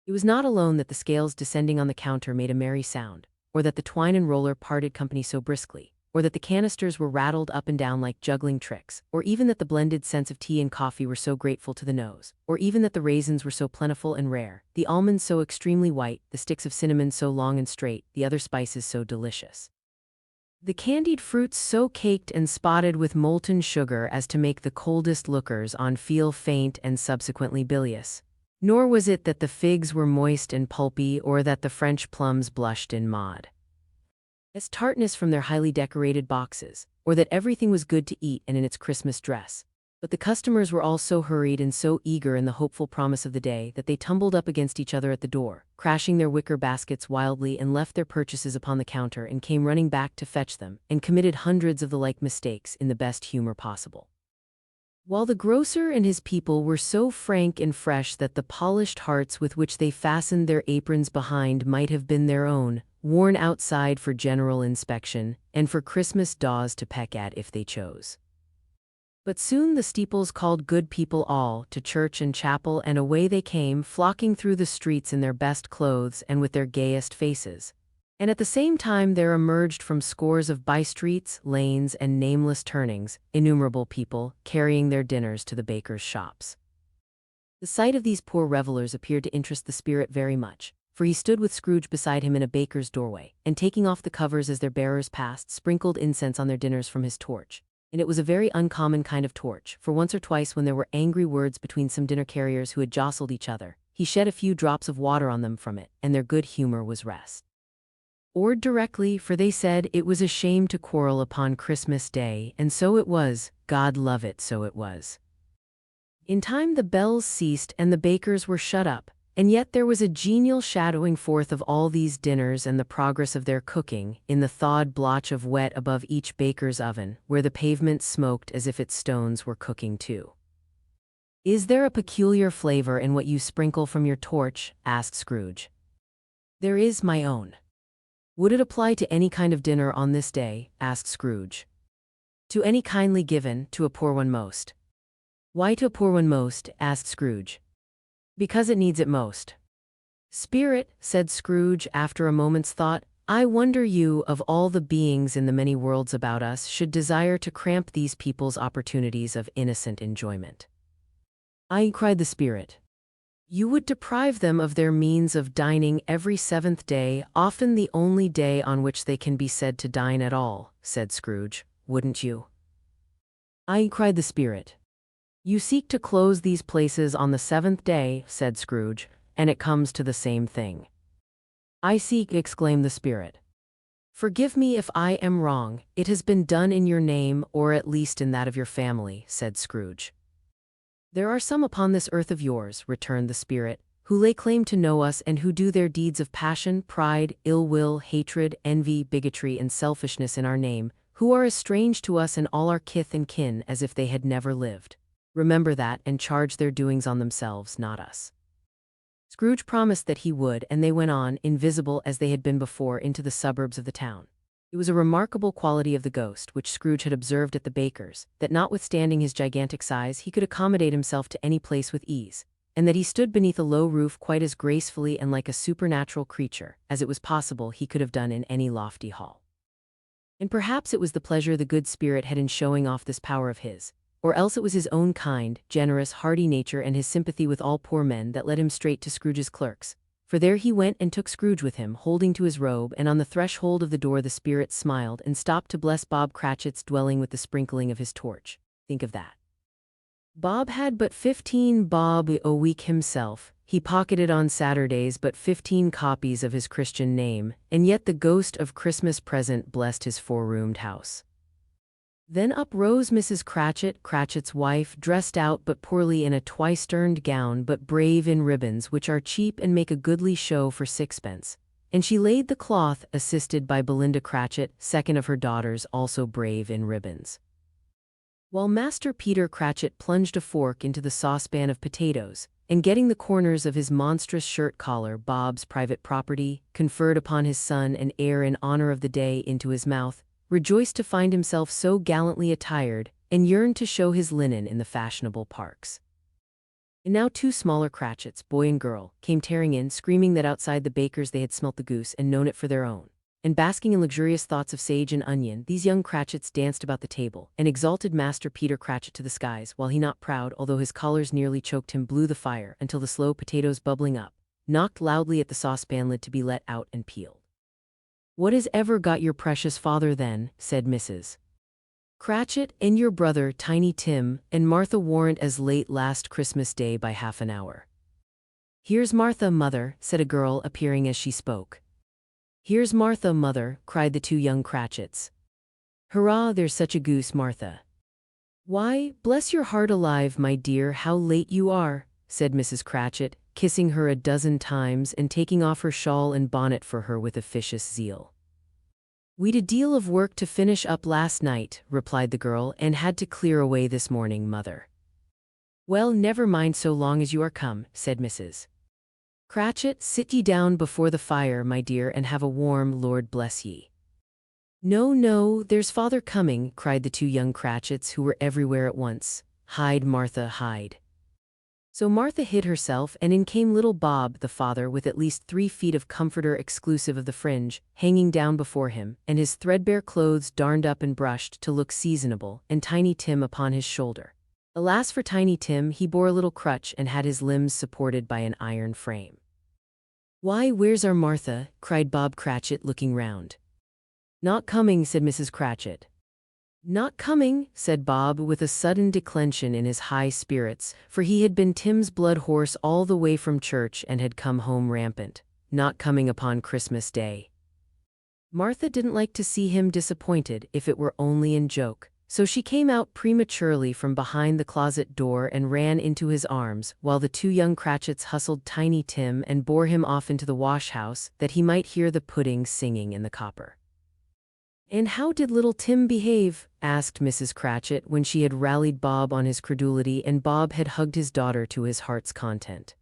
It was not alone that the scales descending on the counter made a merry sound, or that the twine and roller parted company so briskly, or that the canisters were rattled up and down like juggling tricks, or even that the blended scents of tea and coffee were so grateful to the nose, or even that the raisins were so plentiful and rare, the almonds so extremely white, the sticks of cinnamon so long and straight, the other spices so delicious. The candied fruits so caked and spotted with molten sugar as to make the coldest lookers on feel faint and subsequently bilious. Nor was it that the figs were moist and pulpy or that the French plums blushed in Maud as tartness from their highly decorated boxes, or that everything was good to eat and in its Christmas dress. But the customers were all so hurried and so eager in the hopeful promise of the day that they tumbled up against each other at the door, crashing their wicker baskets wildly, and left their purchases upon the counter and came running back to fetch them, and committed hundreds of the like mistakes in the best humor possible. While the grocer and his people were so frank and fresh that the polished hearts with which they fastened their aprons behind might have been their own, worn outside for general inspection, and for Christmas daws to peck at if they chose. But soon the steeples called good people all to church and chapel, and away they came, flocking through the streets in their best clothes and with their gayest faces. And at the same time there emerged from scores of by-streets, lanes, and nameless turnings, innumerable people, carrying their dinners to the bakers' shops. The sight of these poor revelers appeared to interest the spirit very much, for he stood with Scrooge beside him in a baker's doorway, and taking off the covers as their bearers passed, sprinkled incense on their dinners from his torch. And it was a very uncommon kind of torch, for once or twice when there were angry words between some dinner carriers who had jostled each other, he shed a few drops of water on them from it, and their good humor was rest. Or directly, for they said it was a shame to quarrel upon Christmas Day, and so it was, God love it, so it was. In time the bells ceased and the bakers were shut up, and yet there was a genial shadowing forth of all these dinners and the progress of their cooking, in the thawed blotch of wet above each baker's oven, where the pavement smoked as if its stones were cooking too. "Is there a peculiar flavor in what you sprinkle from your torch?" asked Scrooge. "There is, my own." "Would it apply to any kind of dinner on this day?" asked Scrooge. "To any kindly given, to a poor one most." "Why to a poor one most?" asked Scrooge. "Because it needs it most." "Spirit," said Scrooge after a moment's thought, "I wonder you, of all the beings in the many worlds about us, should desire to cramp these people's opportunities of innocent enjoyment." "Aye," cried the Spirit. "You would deprive them of their means of dining every 7th day, often the only day on which they can be said to dine at all," said Scrooge, "wouldn't you?" "Aye," cried the Spirit. "You seek to close these places on the 7th day," said Scrooge, "and it comes to the same thing." "I seek," exclaimed the Spirit. "Forgive me if I am wrong, it has been done in your name, or at least in that of your family," said Scrooge. "There are some upon this earth of yours," returned the Spirit, "who lay claim to know us and who do their deeds of passion, pride, ill will, hatred, envy, bigotry, and selfishness in our name, who are as strange to us and all our kith and kin as if they had never lived. Remember that, and charge their doings on themselves, not us." Scrooge promised that he would, and they went on, invisible as they had been before, into the suburbs of the town. It was a remarkable quality of the ghost, which Scrooge had observed at the baker's, that notwithstanding his gigantic size he could accommodate himself to any place with ease, and that he stood beneath a low roof quite as gracefully and like a supernatural creature as it was possible he could have done in any lofty hall. And perhaps it was the pleasure the good Spirit had in showing off this power of his, or else it was his own kind, generous, hearty nature and his sympathy with all poor men that led him straight to Scrooge's clerks. For there he went and took Scrooge with him, holding to his robe, and on the threshold of the door the Spirit smiled and stopped to bless Bob Cratchit's dwelling with the sprinkling of his torch. Think of that. Bob had but 15 bob a week himself. He pocketed on Saturdays but 15 copies of his Christian name, and yet the ghost of Christmas present blessed his 4-roomed house. Then up rose Mrs. Cratchit, Cratchit's wife, dressed out but poorly in a twice-turned gown but brave in ribbons which are cheap and make a goodly show for sixpence. And she laid the cloth, assisted by Belinda Cratchit, second of her daughters, also brave in ribbons. While Master Peter Cratchit plunged a fork into the saucepan of potatoes, and getting the corners of his monstrous shirt collar, Bob's private property, conferred upon his son an heir in honor of the day, into his mouth, rejoiced to find himself so gallantly attired, and yearned to show his linen in the fashionable parks. And now two smaller Cratchits, boy and girl, came tearing in, screaming that outside the baker's they had smelt the goose and known it for their own. And basking in luxurious thoughts of sage and onion, these young Cratchits danced about the table, and exalted Master Peter Cratchit to the skies, while he, not proud, although his collars nearly choked him, blew the fire, until the slow potatoes bubbling up, knocked loudly at the saucepan lid to be let out and peeled. "What has ever got your precious father then?" said Mrs. Cratchit, "and your brother, Tiny Tim, and Martha warn't as late last Christmas Day by half an hour." "Here's Martha, mother," said a girl, appearing as she spoke. "Here's Martha, mother," cried the two young Cratchits. "Hurrah, there's such a goose, Martha." "Why, bless your heart alive, my dear, how late you are," said Mrs. Cratchit, kissing her a dozen times and taking off her shawl and bonnet for her with officious zeal. "We'd a deal of work to finish up last night," replied the girl, "and had to clear away this morning, mother." "Well, never mind so long as you are come," said Mrs. Cratchit. "Sit ye down before the fire, my dear, and have a warm, Lord bless ye." "No, no, there's father coming," cried the two young Cratchits, who were everywhere at once. "Hide, Martha, hide." So Martha hid herself, and in came little Bob, the father, with at least 3 feet of comforter exclusive of the fringe, hanging down before him, and his threadbare clothes darned up and brushed to look seasonable, and Tiny Tim upon his shoulder. Alas for Tiny Tim, he bore a little crutch and had his limbs supported by an iron frame. "Why, where's our Martha?" cried Bob Cratchit, looking round. "Not coming," said Mrs. Cratchit. "Not coming," said Bob, with a sudden declension in his high spirits, for he had been Tim's blood horse all the way from church and had come home rampant. "Not coming upon Christmas Day." Martha didn't like to see him disappointed, if it were only in joke, so she came out prematurely from behind the closet door and ran into his arms, while the two young Cratchits hustled Tiny Tim and bore him off into the wash-house, that he might hear the pudding singing in the copper. "And how did little Tim behave?" asked Mrs. Cratchit, when she had rallied Bob on his credulity and Bob had hugged his daughter to his heart's content.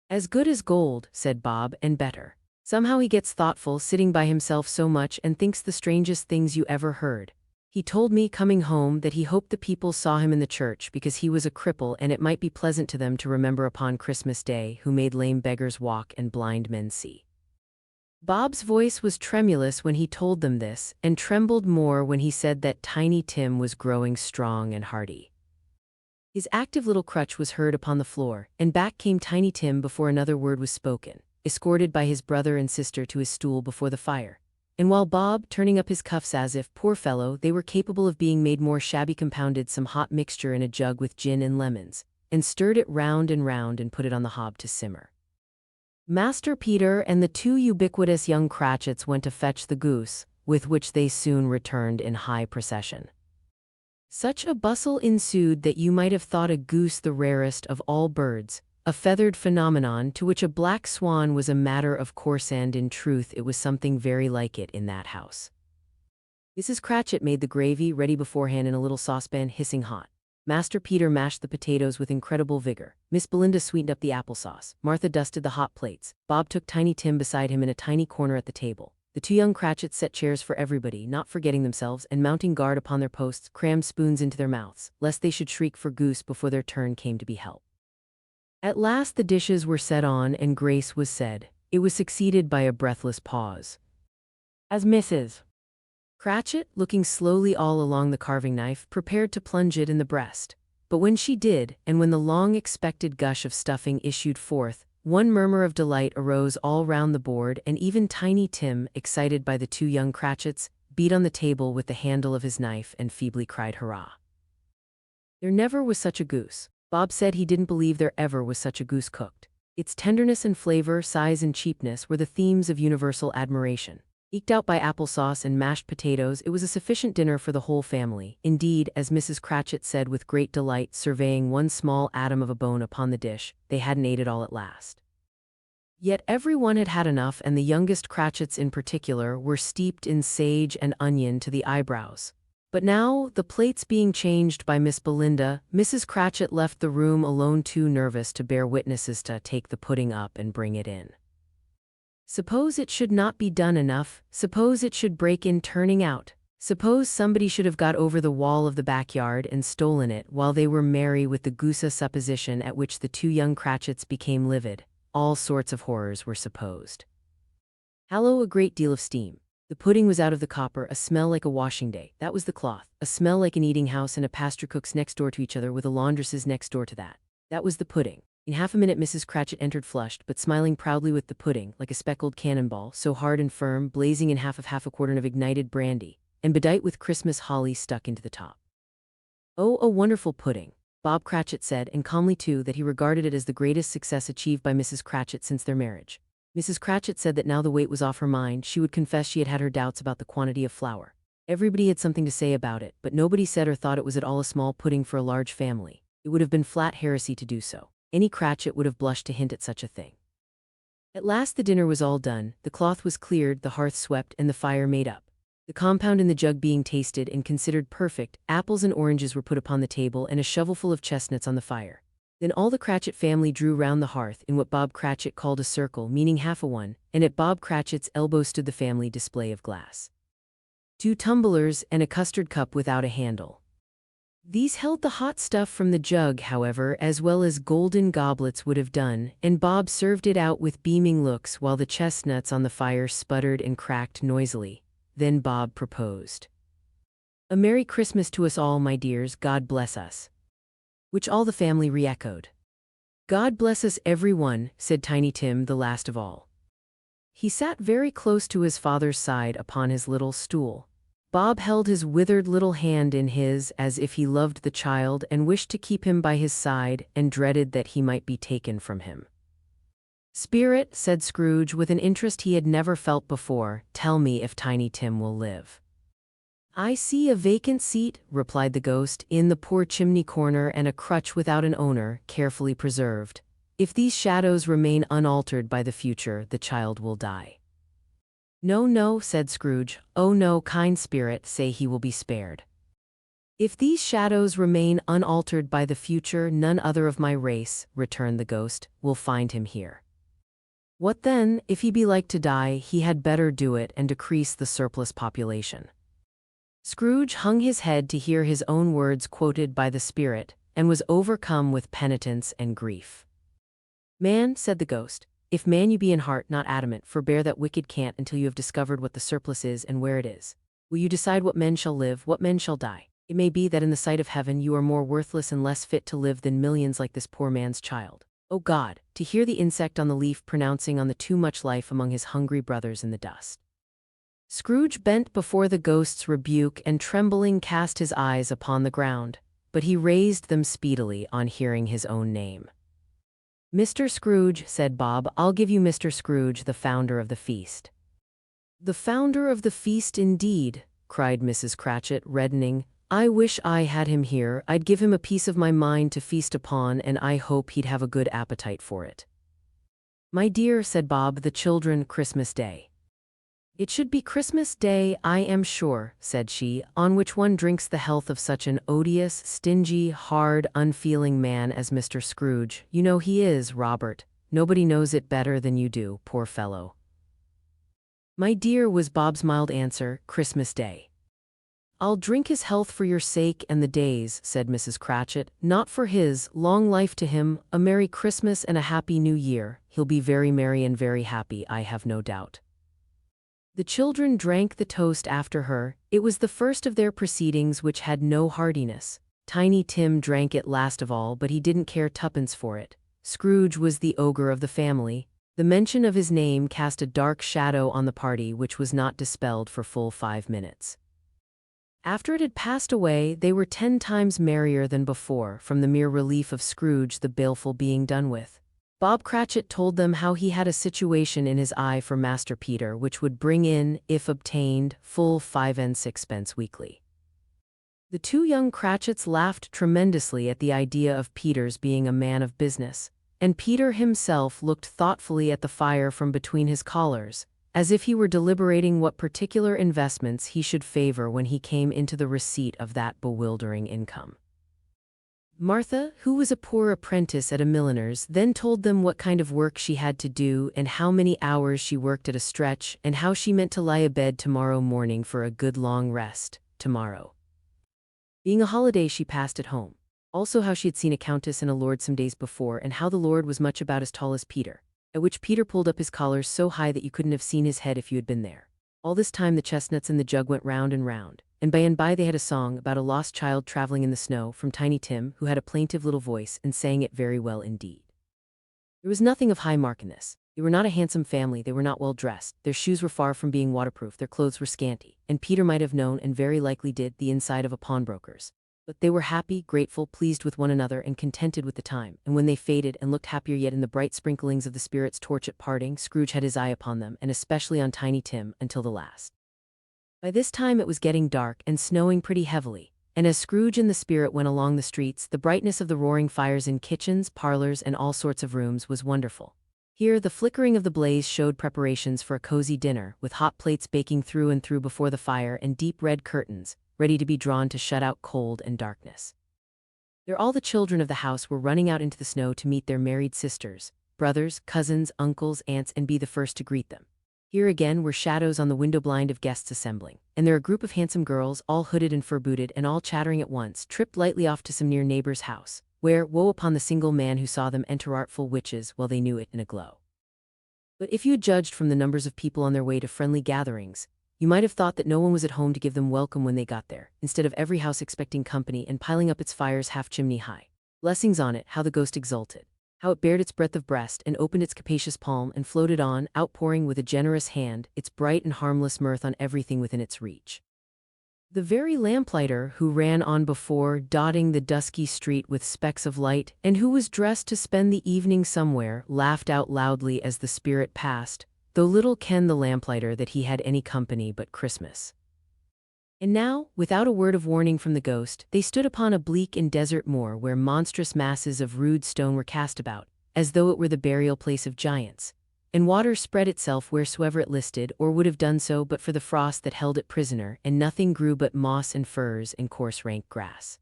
"As good as gold," said Bob, "and better. Somehow he gets thoughtful, sitting by himself so much, and thinks the strangest things you ever heard. He told me, coming home, that he hoped the people saw him in the church because he was a cripple, and it might be pleasant to them to remember upon Christmas Day, who made lame beggars walk and blind men see." Bob's voice was tremulous when he told them this, and trembled more when he said that Tiny Tim was growing strong and hearty. His active little crutch was heard upon the floor, and back came Tiny Tim before another word was spoken, escorted by his brother and sister to his stool before the fire. And while Bob, turning up his cuffs as if, poor fellow, they were capable of being made more shabby, compounded some hot mixture in a jug with gin and lemons, and stirred it round and put it on the hob to simmer. Master Peter and the two ubiquitous young Cratchits went to fetch the goose, with which they soon returned in high procession. Such a bustle ensued that you might have thought a goose the rarest of all birds, a feathered phenomenon to which a black swan was a matter of course, and in truth it was something very like it in that house. Mrs. Cratchit made the gravy ready beforehand in a little saucepan, hissing hot. Master Peter mashed the potatoes with incredible vigor. Miss Belinda sweetened up the applesauce. Martha dusted the hot plates. Bob took Tiny Tim beside him in a tiny corner at the table. The two young Cratchits set chairs for everybody, not forgetting themselves, and mounting guard upon their posts, crammed spoons into their mouths, lest they should shriek for goose before their turn came to be helped. At last the dishes were set on and grace was said. It was succeeded by a breathless pause, as Mrs. Cratchit, looking slowly all along the carving knife, prepared to plunge it in the breast. But when she did, and when the long-expected gush of stuffing issued forth, one murmur of delight arose all round the board, and even Tiny Tim, excited by the two young Cratchits, beat on the table with the handle of his knife and feebly cried hurrah. There never was such a goose. Bob said he didn't believe there ever was such a goose cooked. Its tenderness and flavor, size and cheapness were the themes of universal admiration. Eked out by applesauce and mashed potatoes, it was a sufficient dinner for the whole family. Indeed, as Mrs. Cratchit said with great delight, surveying one small atom of a bone upon the dish, they hadn't ate it all at last. Yet every one had had enough, and the youngest Cratchits in particular were steeped in sage and onion to the eyebrows. But now, the plates being changed by Miss Belinda, Mrs. Cratchit left the room alone, too nervous to bear witnesses to take the pudding up and bring it in. Suppose it should not be done enough, suppose it should break in turning out, suppose somebody should have got over the wall of the backyard and stolen it while they were merry with the goose supposition at which the two young Cratchits became livid. All sorts of horrors were supposed. Hallo, a great deal of steam. The pudding was out of the copper, a smell like a washing day. That was the cloth. A smell like an eating house and a pasture cook's next door to each other with a laundress's next door to that. That was the pudding. In half a minute Mrs. Cratchit entered, flushed, but smiling proudly, with the pudding, like a speckled cannonball, so hard and firm, blazing in half a quartern of ignited brandy, and bedight with Christmas holly stuck into the top. Oh, a wonderful pudding, Bob Cratchit said, and calmly too, that he regarded it as the greatest success achieved by Mrs. Cratchit since their marriage. Mrs. Cratchit said that now the weight was off her mind, she would confess she had had her doubts about the quantity of flour. Everybody had something to say about it, but nobody said or thought it was at all a small pudding for a large family. It would have been flat heresy to do so. Any Cratchit would have blushed to hint at such a thing. At last the dinner was all done, the cloth was cleared, the hearth swept, and the fire made up. The compound in the jug being tasted and considered perfect, apples and oranges were put upon the table and a shovelful of chestnuts on the fire. Then all the Cratchit family drew round the hearth in what Bob Cratchit called a circle, meaning half a one, and at Bob Cratchit's elbow stood the family display of glass. 2 tumblers and a custard cup without a handle. These held the hot stuff from the jug, however, as well as golden goblets would have done, and Bob served it out with beaming looks while the chestnuts on the fire sputtered and cracked noisily. Then Bob proposed, "A Merry Christmas to us all, my dears, God bless us." Which all the family re-echoed. "God bless us, every one," said Tiny Tim, the last of all. He sat very close to his father's side upon his little stool. Bob held his withered little hand in his as if he loved the child and wished to keep him by his side and dreaded that he might be taken from him. "Spirit," said Scrooge with an interest he had never felt before, "tell me if Tiny Tim will live." "I see a vacant seat," replied the ghost, "in the poor chimney corner, and a crutch without an owner, carefully preserved. If these shadows remain unaltered by the future, the child will die." "No, no," said Scrooge. "Oh no, kind spirit, say he will be spared. If these shadows remain unaltered by the future, none other of my race," returned the ghost, "will find him here. What then? If he be like to die, he had better do it and decrease the surplus population." Scrooge hung his head to hear his own words quoted by the spirit, and was overcome with penitence and grief. "Man," said the ghost, "if man you be in heart, not adamant, forbear that wicked cant until you have discovered what the surplus is and where it is. Will you decide what men shall live, what men shall die? It may be that in the sight of heaven you are more worthless and less fit to live than millions like this poor man's child. O God, to hear the insect on the leaf pronouncing on the too much life among his hungry brothers in the dust." Scrooge bent before the ghost's rebuke and trembling cast his eyes upon the ground, but he raised them speedily on hearing his own name. "Mr. Scrooge," said Bob, "I'll give you Mr. Scrooge, the founder of the feast." "The founder of the feast, indeed," cried Mrs. Cratchit, reddening. "I wish I had him here. I'd give him a piece of my mind to feast upon, and I hope he'd have a good appetite for it." "My dear," said Bob, "the children, Christmas Day." "It should be Christmas Day, I am sure," said she, "on which one drinks the health of such an odious, stingy, hard, unfeeling man as Mr. Scrooge. You know he is, Robert. Nobody knows it better than you do, poor fellow." "My dear," was Bob's mild answer, "Christmas Day." "I'll drink his health for your sake and the day's," said Mrs. Cratchit, "not for his. Long life to him, a Merry Christmas and a Happy New Year. He'll be very merry and very happy, I have no doubt." The children drank the toast after her. It was the first of their proceedings which had no heartiness. Tiny Tim drank it last of all, but he didn't care tuppence for it. Scrooge was the ogre of the family. The mention of his name cast a dark shadow on the party which was not dispelled for full 5 minutes. After it had passed away, they were 10 times merrier than before, from the mere relief of Scrooge the baleful being done with. Bob Cratchit told them how he had a situation in his eye for Master Peter which would bring in, if obtained, full 5 and 6 weekly. The two young Cratchits laughed tremendously at the idea of Peter's being a man of business, and Peter himself looked thoughtfully at the fire from between his collars, as if he were deliberating what particular investments he should favor when he came into the receipt of that bewildering income. Martha, who was a poor apprentice at a milliner's, then told them what kind of work she had to do and how many hours she worked at a stretch and how she meant to lie abed tomorrow morning for a good long rest, tomorrow being a holiday she passed at home. Also how she had seen a countess and a lord some days before and how the lord was much about as tall as Peter, at which Peter pulled up his collars so high that you couldn't have seen his head if you had been there. All this time the chestnuts in the jug went round and by they had a song about a lost child traveling in the snow from Tiny Tim, who had a plaintive little voice and sang it very well indeed. There was nothing of high mark in this. They were not a handsome family, they were not well dressed, their shoes were far from being waterproof, their clothes were scanty, and Peter might have known, and very likely did, the inside of a pawnbroker's. But they were happy, grateful, pleased with one another, and contented with the time, and when they faded and looked happier yet in the bright sprinklings of the spirit's torch at parting, Scrooge had his eye upon them, and especially on Tiny Tim, until the last. By this time it was getting dark and snowing pretty heavily, and as Scrooge and the spirit went along the streets, the brightness of the roaring fires in kitchens, parlors, and all sorts of rooms was wonderful. Here the flickering of the blaze showed preparations for a cozy dinner, with hot plates baking through and through before the fire and deep red curtains, ready to be drawn to shut out cold and darkness. There all the children of the house were running out into the snow to meet their married sisters, brothers, cousins, uncles, aunts, and be the first to greet them. Here again were shadows on the window blind of guests assembling, and there a group of handsome girls, all hooded and fur-booted and all chattering at once, tripped lightly off to some near neighbor's house, where, woe upon the single man who saw them enter artful witches, while they knew it in a glow. But if you had judged from the numbers of people on their way to friendly gatherings, you might have thought that no one was at home to give them welcome when they got there, instead of every house expecting company and piling up its fires half chimney high. Blessings on it, how the ghost exulted! How it bared its breadth of breast and opened its capacious palm and floated on, outpouring with a generous hand, its bright and harmless mirth on everything within its reach. The very lamplighter who ran on before, dotting the dusky street with specks of light, and who was dressed to spend the evening somewhere, laughed out loudly as the spirit passed, though little kenned the lamplighter that he had any company but Christmas. And now, without a word of warning from the ghost, they stood upon a bleak and desert moor where monstrous masses of rude stone were cast about, as though it were the burial place of giants, and water spread itself wheresoever it listed, or would have done so but for the frost that held it prisoner, and nothing grew but moss and furze and coarse rank grass.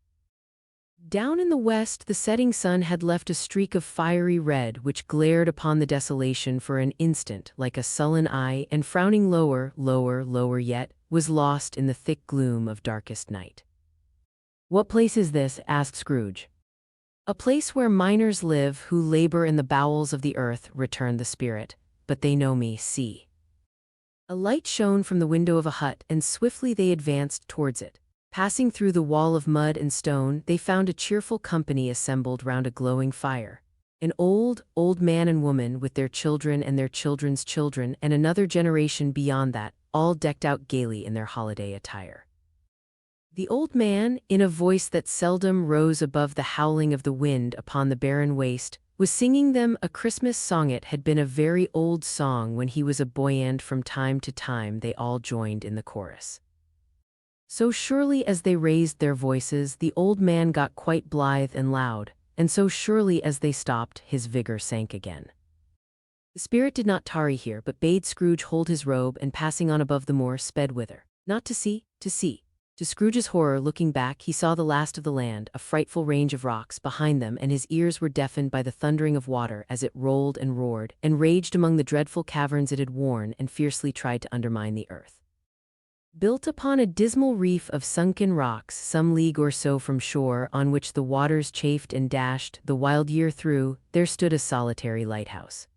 Down in the west the setting sun had left a streak of fiery red which glared upon the desolation for an instant like a sullen eye, and frowning lower, lower, lower yet, was lost in the thick gloom of darkest night. "What place is this?" asked Scrooge. "A place where miners live who labor in the bowels of the earth," returned the spirit, "but they know me, see." A light shone from the window of a hut, and swiftly they advanced towards it. Passing through the wall of mud and stone, they found a cheerful company assembled round a glowing fire. An old, old man and woman with their children and their children's children, and another generation beyond that, all decked out gaily in their holiday attire. The old man, in a voice that seldom rose above the howling of the wind upon the barren waste, was singing them a Christmas song. It had been a very old song when he was a boy, and from time to time they all joined in the chorus. So surely as they raised their voices, the old man got quite blithe and loud, and so surely as they stopped, his vigor sank again. The spirit did not tarry here, but bade Scrooge hold his robe, and passing on above the moor, sped whither? Not to see, to see. To Scrooge's horror, looking back, he saw the last of the land, a frightful range of rocks behind them, and his ears were deafened by the thundering of water as it rolled and roared, and raged among the dreadful caverns it had worn, and fiercely tried to undermine the earth. Built upon a dismal reef of sunken rocks, some league or so from shore, on which the waters chafed and dashed the wild year through, there stood a solitary lighthouse.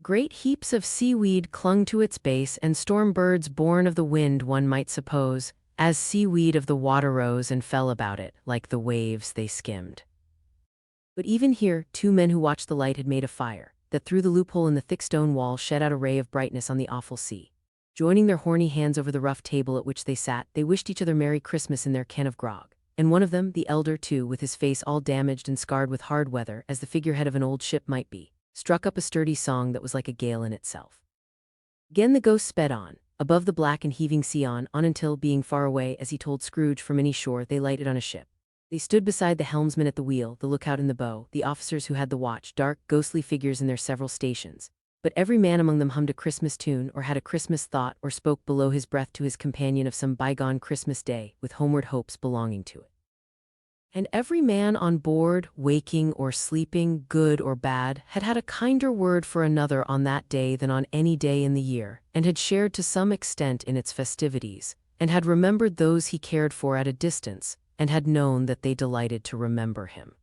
Great heaps of seaweed clung to its base, and storm birds born of the wind, one might suppose, as seaweed of the water rose and fell about it, like the waves they skimmed. But even here, two men who watched the light had made a fire, that through the loophole in the thick stone wall shed out a ray of brightness on the awful sea. Joining their horny hands over the rough table at which they sat, they wished each other Merry Christmas in their can of grog, and one of them, the elder too, with his face all damaged and scarred with hard weather, as the figurehead of an old ship might be, struck up a sturdy song that was like a gale in itself. Again the ghost sped on, above the black and heaving sea on until, being far away, as he told Scrooge, from any shore, they lighted on a ship. They stood beside the helmsman at the wheel, the lookout in the bow, the officers who had the watch, dark, ghostly figures in their several stations. But every man among them hummed a Christmas tune, or had a Christmas thought, or spoke below his breath to his companion of some bygone Christmas day, with homeward hopes belonging to it. And every man on board, waking or sleeping, good or bad, had had a kinder word for another on that day than on any day in the year, and had shared to some extent in its festivities, and had remembered those he cared for at a distance, and had known that they delighted to remember him.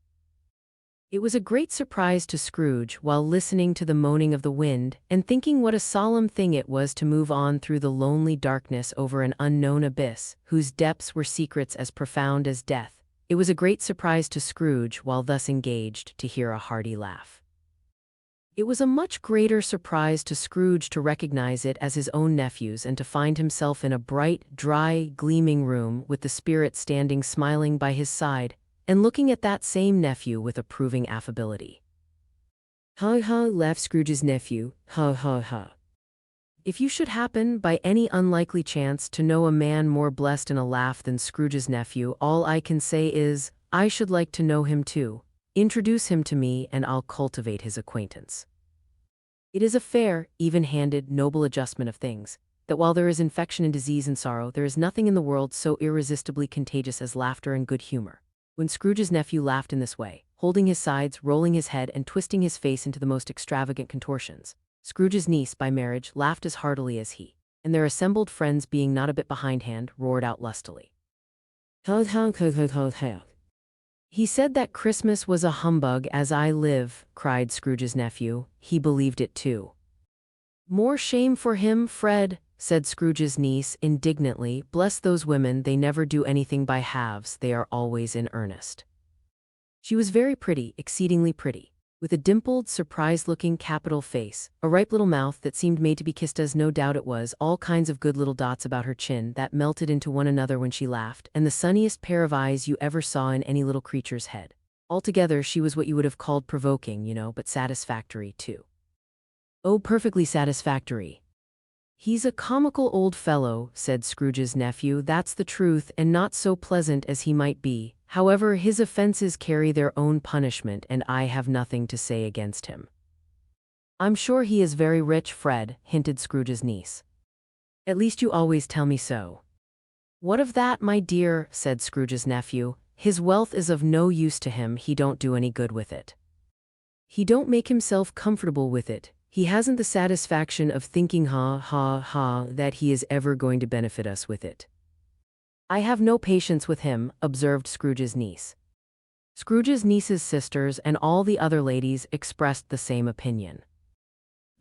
It was a great surprise to Scrooge, while listening to the moaning of the wind, and thinking what a solemn thing it was to move on through the lonely darkness over an unknown abyss, whose depths were secrets as profound as death. It was a great surprise to Scrooge, while thus engaged, to hear a hearty laugh. It was a much greater surprise to Scrooge to recognize it as his own nephew's, and to find himself in a bright, dry, gleaming room, with the spirit standing smiling by his side, and looking at that same nephew with approving affability. "Ha ha," laughed Scrooge's nephew, "ha ha ha. If you should happen, by any unlikely chance, to know a man more blessed in a laugh than Scrooge's nephew, all I can say is, I should like to know him too. Introduce him to me, and I'll cultivate his acquaintance." It is a fair, even-handed, noble adjustment of things, that while there is infection and disease and sorrow, there is nothing in the world so irresistibly contagious as laughter and good humor. When Scrooge's nephew laughed in this way, holding his sides, rolling his head, and twisting his face into the most extravagant contortions, Scrooge's niece, by marriage, laughed as heartily as he, and their assembled friends, being not a bit behindhand, roared out lustily. "He said that Christmas was a humbug, as I live," cried Scrooge's nephew. "He believed it too." "More shame for him, Fred," said Scrooge's niece indignantly. "Bless those women, they never do anything by halves, they are always in earnest." She was very pretty, exceedingly pretty, with a dimpled, surprised-looking, capital face, a ripe little mouth that seemed made to be kissed, as no doubt it was, all kinds of good little dots about her chin that melted into one another when she laughed, and the sunniest pair of eyes you ever saw in any little creature's head. Altogether she was what you would have called provoking, but satisfactory too. Oh, perfectly satisfactory. "He's a comical old fellow," said Scrooge's nephew, "that's the truth, and not so pleasant as he might be. However, his offenses carry their own punishment, and I have nothing to say against him." "I'm sure he is very rich, Fred," hinted Scrooge's niece. "At least you always tell me so." "What of that, my dear?" said Scrooge's nephew. "His wealth is of no use to him, he don't do any good with it. He don't make himself comfortable with it. He hasn't the satisfaction of thinking that he is ever going to benefit us with it." "I have no patience with him," observed Scrooge's niece. Scrooge's niece's sisters and all the other ladies expressed the same opinion.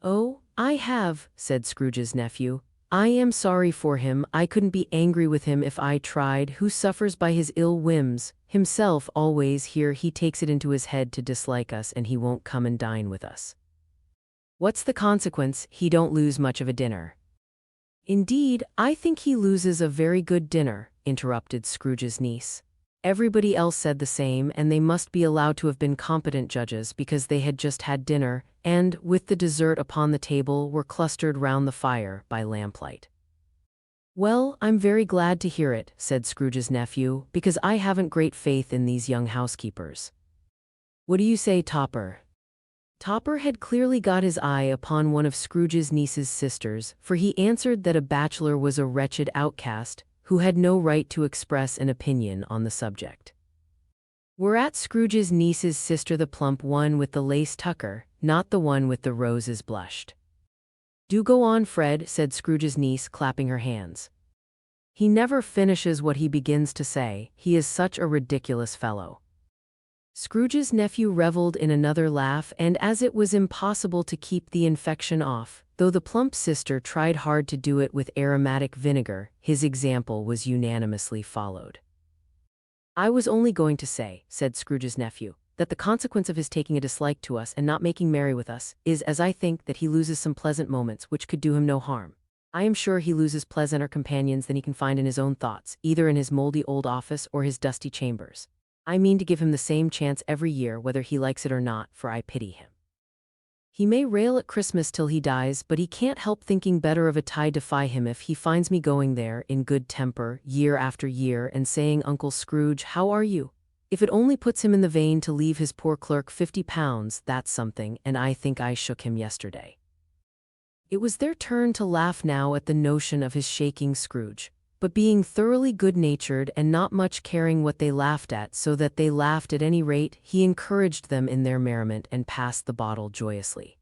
"Oh, I have," said Scrooge's nephew. "I am sorry for him. I couldn't be angry with him if I tried. Who suffers by his ill whims? Himself always here. He takes it into his head to dislike us, and he won't come and dine with us. What's the consequence? He don't lose much of a dinner." "Indeed, I think he loses a very good dinner," interrupted Scrooge's niece. Everybody else said the same, and they must be allowed to have been competent judges, because they had just had dinner, and, with the dessert upon the table, were clustered round the fire by lamplight. "Well, I'm very glad to hear it," said Scrooge's nephew, "because I haven't great faith in these young housekeepers. What do you say, Topper?" Topper had clearly got his eye upon one of Scrooge's niece's sisters, for he answered that a bachelor was a wretched outcast, who had no right to express an opinion on the subject. Whereat Scrooge's niece's sister, the plump one with the lace tucker, not the one with the roses, blushed. "Do go on, Fred," said Scrooge's niece, clapping her hands. "He never finishes what he begins to say. He is such a ridiculous fellow." Scrooge's nephew revelled in another laugh, and as it was impossible to keep the infection off, though the plump sister tried hard to do it with aromatic vinegar, his example was unanimously followed. "I was only going to say," said Scrooge's nephew, "that the consequence of his taking a dislike to us and not making merry with us is, as I think, that he loses some pleasant moments which could do him no harm. I am sure he loses pleasanter companions than he can find in his own thoughts, either in his mouldy old office or his dusty chambers. I mean to give him the same chance every year, whether he likes it or not, for I pity him." He may rail at Christmas till he dies, but he can't help thinking better of a tie-defy him if he finds me going there, in good temper, year after year, and saying, 'Uncle Scrooge, how are you?' If it only puts him in the vein to leave his poor clerk £50, that's something, and I think I shook him yesterday." It was their turn to laugh now at the notion of his shaking Scrooge, but being thoroughly good-natured and not much caring what they laughed at, so that they laughed at any rate, he encouraged them in their merriment and passed the bottle joyously.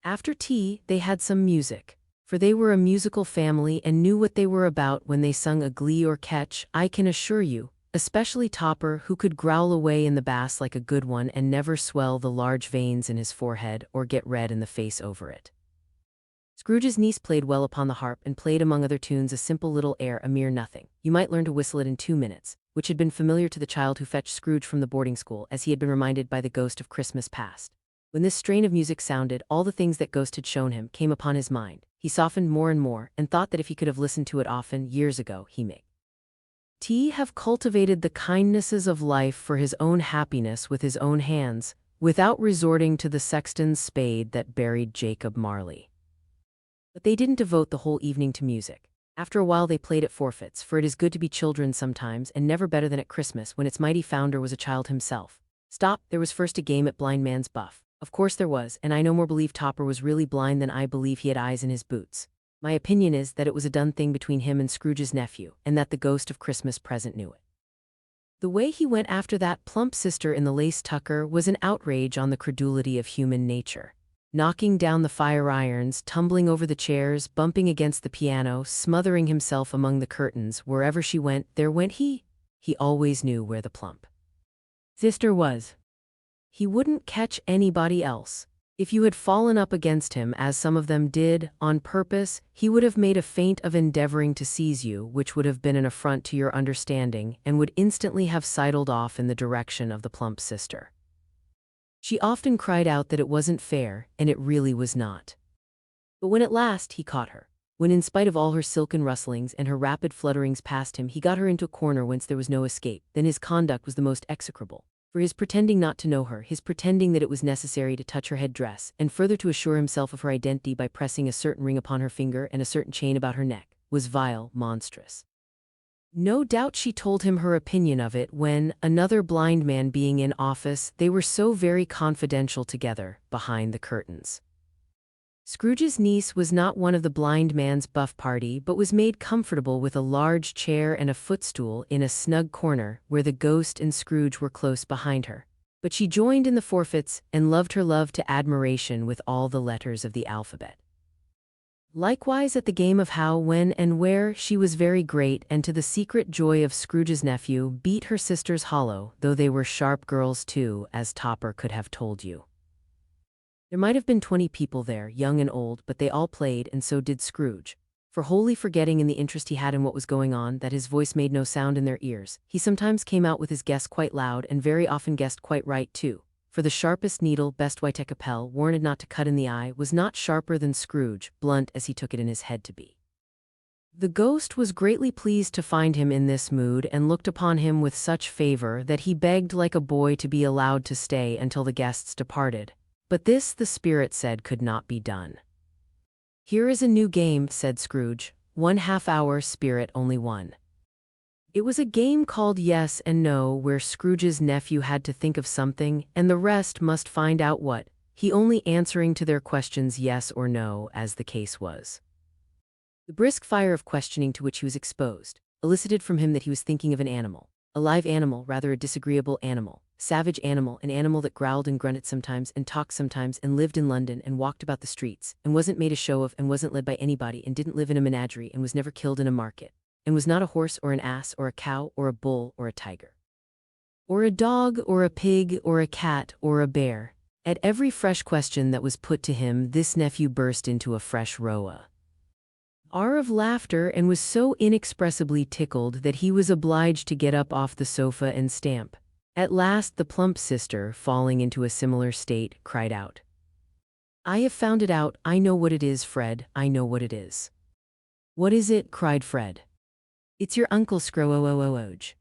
After tea, they had some music, for they were a musical family and knew what they were about when they sung a glee or catch, I can assure you, especially Topper, who could growl away in the bass like a good one and never swell the large veins in his forehead or get red in the face over it. Scrooge's niece played well upon the harp and played among other tunes a simple little air, a mere nothing. You might learn to whistle it in 2 minutes, which had been familiar to the child who fetched Scrooge from the boarding school, as he had been reminded by the ghost of Christmas past. When this strain of music sounded, all the things that ghost had shown him came upon his mind. He softened more and more, and thought that if he could have listened to it often, years ago, he may have cultivated the kindnesses of life for his own happiness with his own hands, without resorting to the sexton's spade that buried Jacob Marley. But they didn't devote the whole evening to music. After a while they played at forfeits, for it is good to be children sometimes, and never better than at Christmas, when its mighty founder was a child himself. Stop, there was first a game at blind man's buff. Of course there was, and I no more believe Topper was really blind than I believe he had eyes in his boots. My opinion is that it was a done thing between him and Scrooge's nephew, and that the ghost of Christmas present knew it. The way he went after that plump sister in the lace tucker was an outrage on the credulity of human nature. Knocking down the fire irons, tumbling over the chairs, bumping against the piano, smothering himself among the curtains, wherever she went, there went he. He always knew where the plump sister was. He wouldn't catch anybody else. If you had fallen up against him, as some of them did, on purpose, he would have made a feint of endeavoring to seize you, which would have been an affront to your understanding, and would instantly have sidled off in the direction of the plump sister. She often cried out that it wasn't fair, and it really was not. But when at last he caught her, when in spite of all her silken rustlings and her rapid flutterings past him he got her into a corner whence there was no escape, then his conduct was the most execrable. For his pretending not to know her, his pretending that it was necessary to touch her head-dress, and further to assure himself of her identity by pressing a certain ring upon her finger and a certain chain about her neck, was vile, monstrous. No doubt she told him her opinion of it when, another blind man being in office, they were so very confidential together, behind the curtains. Scrooge's niece was not one of the blind man's buff party, but was made comfortable with a large chair and a footstool in a snug corner, where the ghost and Scrooge were close behind her. But she joined in the forfeits, and loved her love to admiration with all the letters of the alphabet. Likewise at the game of how, when, and where, she was very great, and to the secret joy of Scrooge's nephew, beat her sisters hollow, though they were sharp girls too, as Topper could have told you. There might have been 20 people there, young and old, but they all played, and so did Scrooge. For wholly forgetting in the interest he had in what was going on, that his voice made no sound in their ears, he sometimes came out with his guess quite loud, and very often guessed quite right too. For the sharpest needle, best white capel, warranted not to cut in the eye, was not sharper than Scrooge, blunt as he took it in his head to be. The ghost was greatly pleased to find him in this mood, and looked upon him with such favor that he begged like a boy to be allowed to stay until the guests departed. But this, the spirit said, could not be done. "Here is a new game," said Scrooge. "1/2 hour, spirit only one." It was a game called Yes and No, where Scrooge's nephew had to think of something, and the rest must find out what, he only answering to their questions yes or no, as the case was. The brisk fire of questioning to which he was exposed elicited from him that he was thinking of an animal, a live animal, rather a disagreeable animal, savage animal, an animal that growled and grunted sometimes, and talked sometimes, and lived in London, and walked about the streets, and wasn't made a show of, and wasn't led by anybody, and didn't live in a menagerie, and was never killed in a market, and was not a horse or an ass or a cow or a bull or a tiger, or a dog or a pig or a cat or a bear. At every fresh question that was put to him, this nephew burst into a fresh roar of laughter, and was so inexpressibly tickled that he was obliged to get up off the sofa and stamp. At last the plump sister, falling into a similar state, cried out, "I have found it out. I know what it is, Fred. I know what it is." "What is it?" cried Fred. "It's your Uncle Scrooge."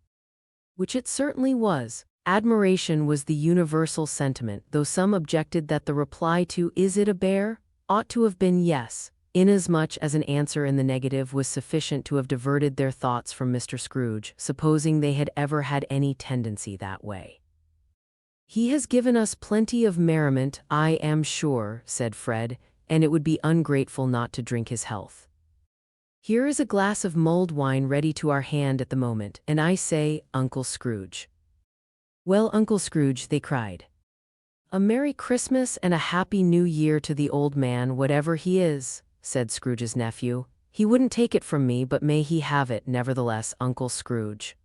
Which it certainly was. Admiration was the universal sentiment, though some objected that the reply to "Is it a bear?" ought to have been yes, inasmuch as an answer in the negative was sufficient to have diverted their thoughts from Mr. Scrooge, supposing they had ever had any tendency that way. "He has given us plenty of merriment, I am sure," said Fred, "and it would be ungrateful not to drink his health. Here is a glass of mulled wine ready to our hand at the moment, and I say, Uncle Scrooge." "Well, Uncle Scrooge," they cried. "A Merry Christmas and a Happy New Year to the old man, whatever he is," said Scrooge's nephew. "He wouldn't take it from me, but may he have it, nevertheless, Uncle Scrooge."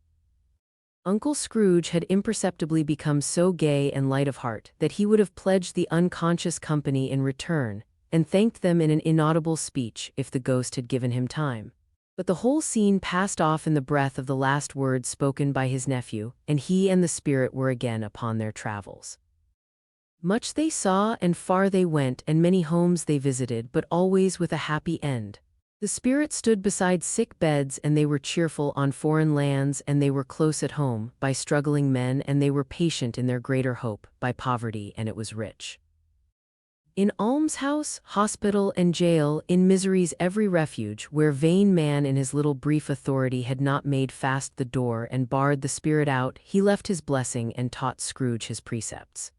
Uncle Scrooge had imperceptibly become so gay and light of heart that he would have pledged the unconscious company in return, and thanked them in an inaudible speech if the ghost had given him time. But the whole scene passed off in the breath of the last words spoken by his nephew, and he and the spirit were again upon their travels. Much they saw, and far they went, and many homes they visited, but always with a happy end. The spirit stood beside sick beds, and they were cheerful on foreign lands, and they were close at home, by struggling men, and they were patient in their greater hope, by poverty, and it was rich. In almshouse, hospital, and jail, in misery's every refuge, where vain man in his little brief authority had not made fast the door and barred the spirit out, he left his blessing and taught Scrooge his precepts.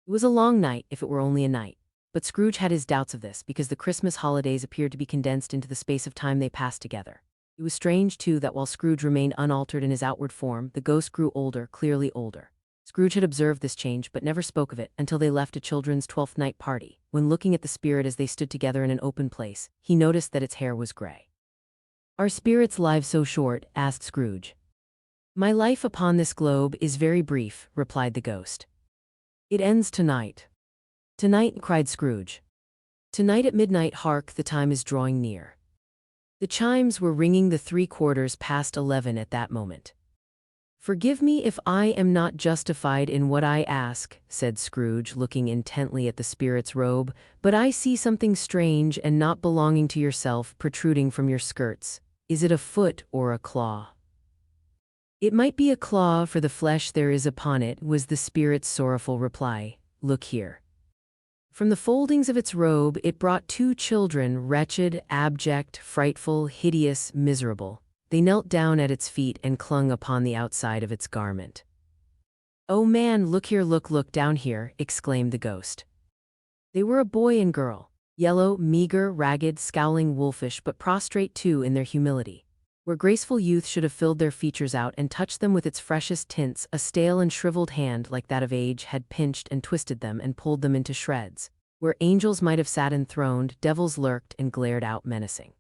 It was a long night, if it were only a night. But Scrooge had his doubts of this, because the Christmas holidays appeared to be condensed into the space of time they passed together. It was strange, too, that while Scrooge remained unaltered in his outward form, the ghost grew older, clearly older. Scrooge had observed this change, but never spoke of it until they left a children's 12th night party. When looking at the spirit as they stood together in an open place, he noticed that its hair was gray. "Are spirits' lives so short?" asked Scrooge. "My life upon this globe is very brief," replied the ghost. "It ends tonight." "Tonight?" cried Scrooge. "Tonight at midnight. Hark, the time is drawing near." The chimes were ringing the 11:15 at that moment. "Forgive me if I am not justified in what I ask," said Scrooge, looking intently at the spirit's robe, "but I see something strange and not belonging to yourself protruding from your skirts. Is it a foot or a claw?" "It might be a claw, for the flesh there is upon it," was the spirit's sorrowful reply. "Look here." From the foldings of its robe it brought 2 children, wretched, abject, frightful, hideous, miserable. They knelt down at its feet and clung upon the outside of its garment. "Oh man, look here, look down here," exclaimed the ghost. They were a boy and girl, yellow, meager, ragged, scowling, wolfish, but prostrate too in their humility. Where graceful youth should have filled their features out and touched them with its freshest tints, a stale and shriveled hand like that of age had pinched and twisted them and pulled them into shreds. Where angels might have sat enthroned, devils lurked and glared out menacing.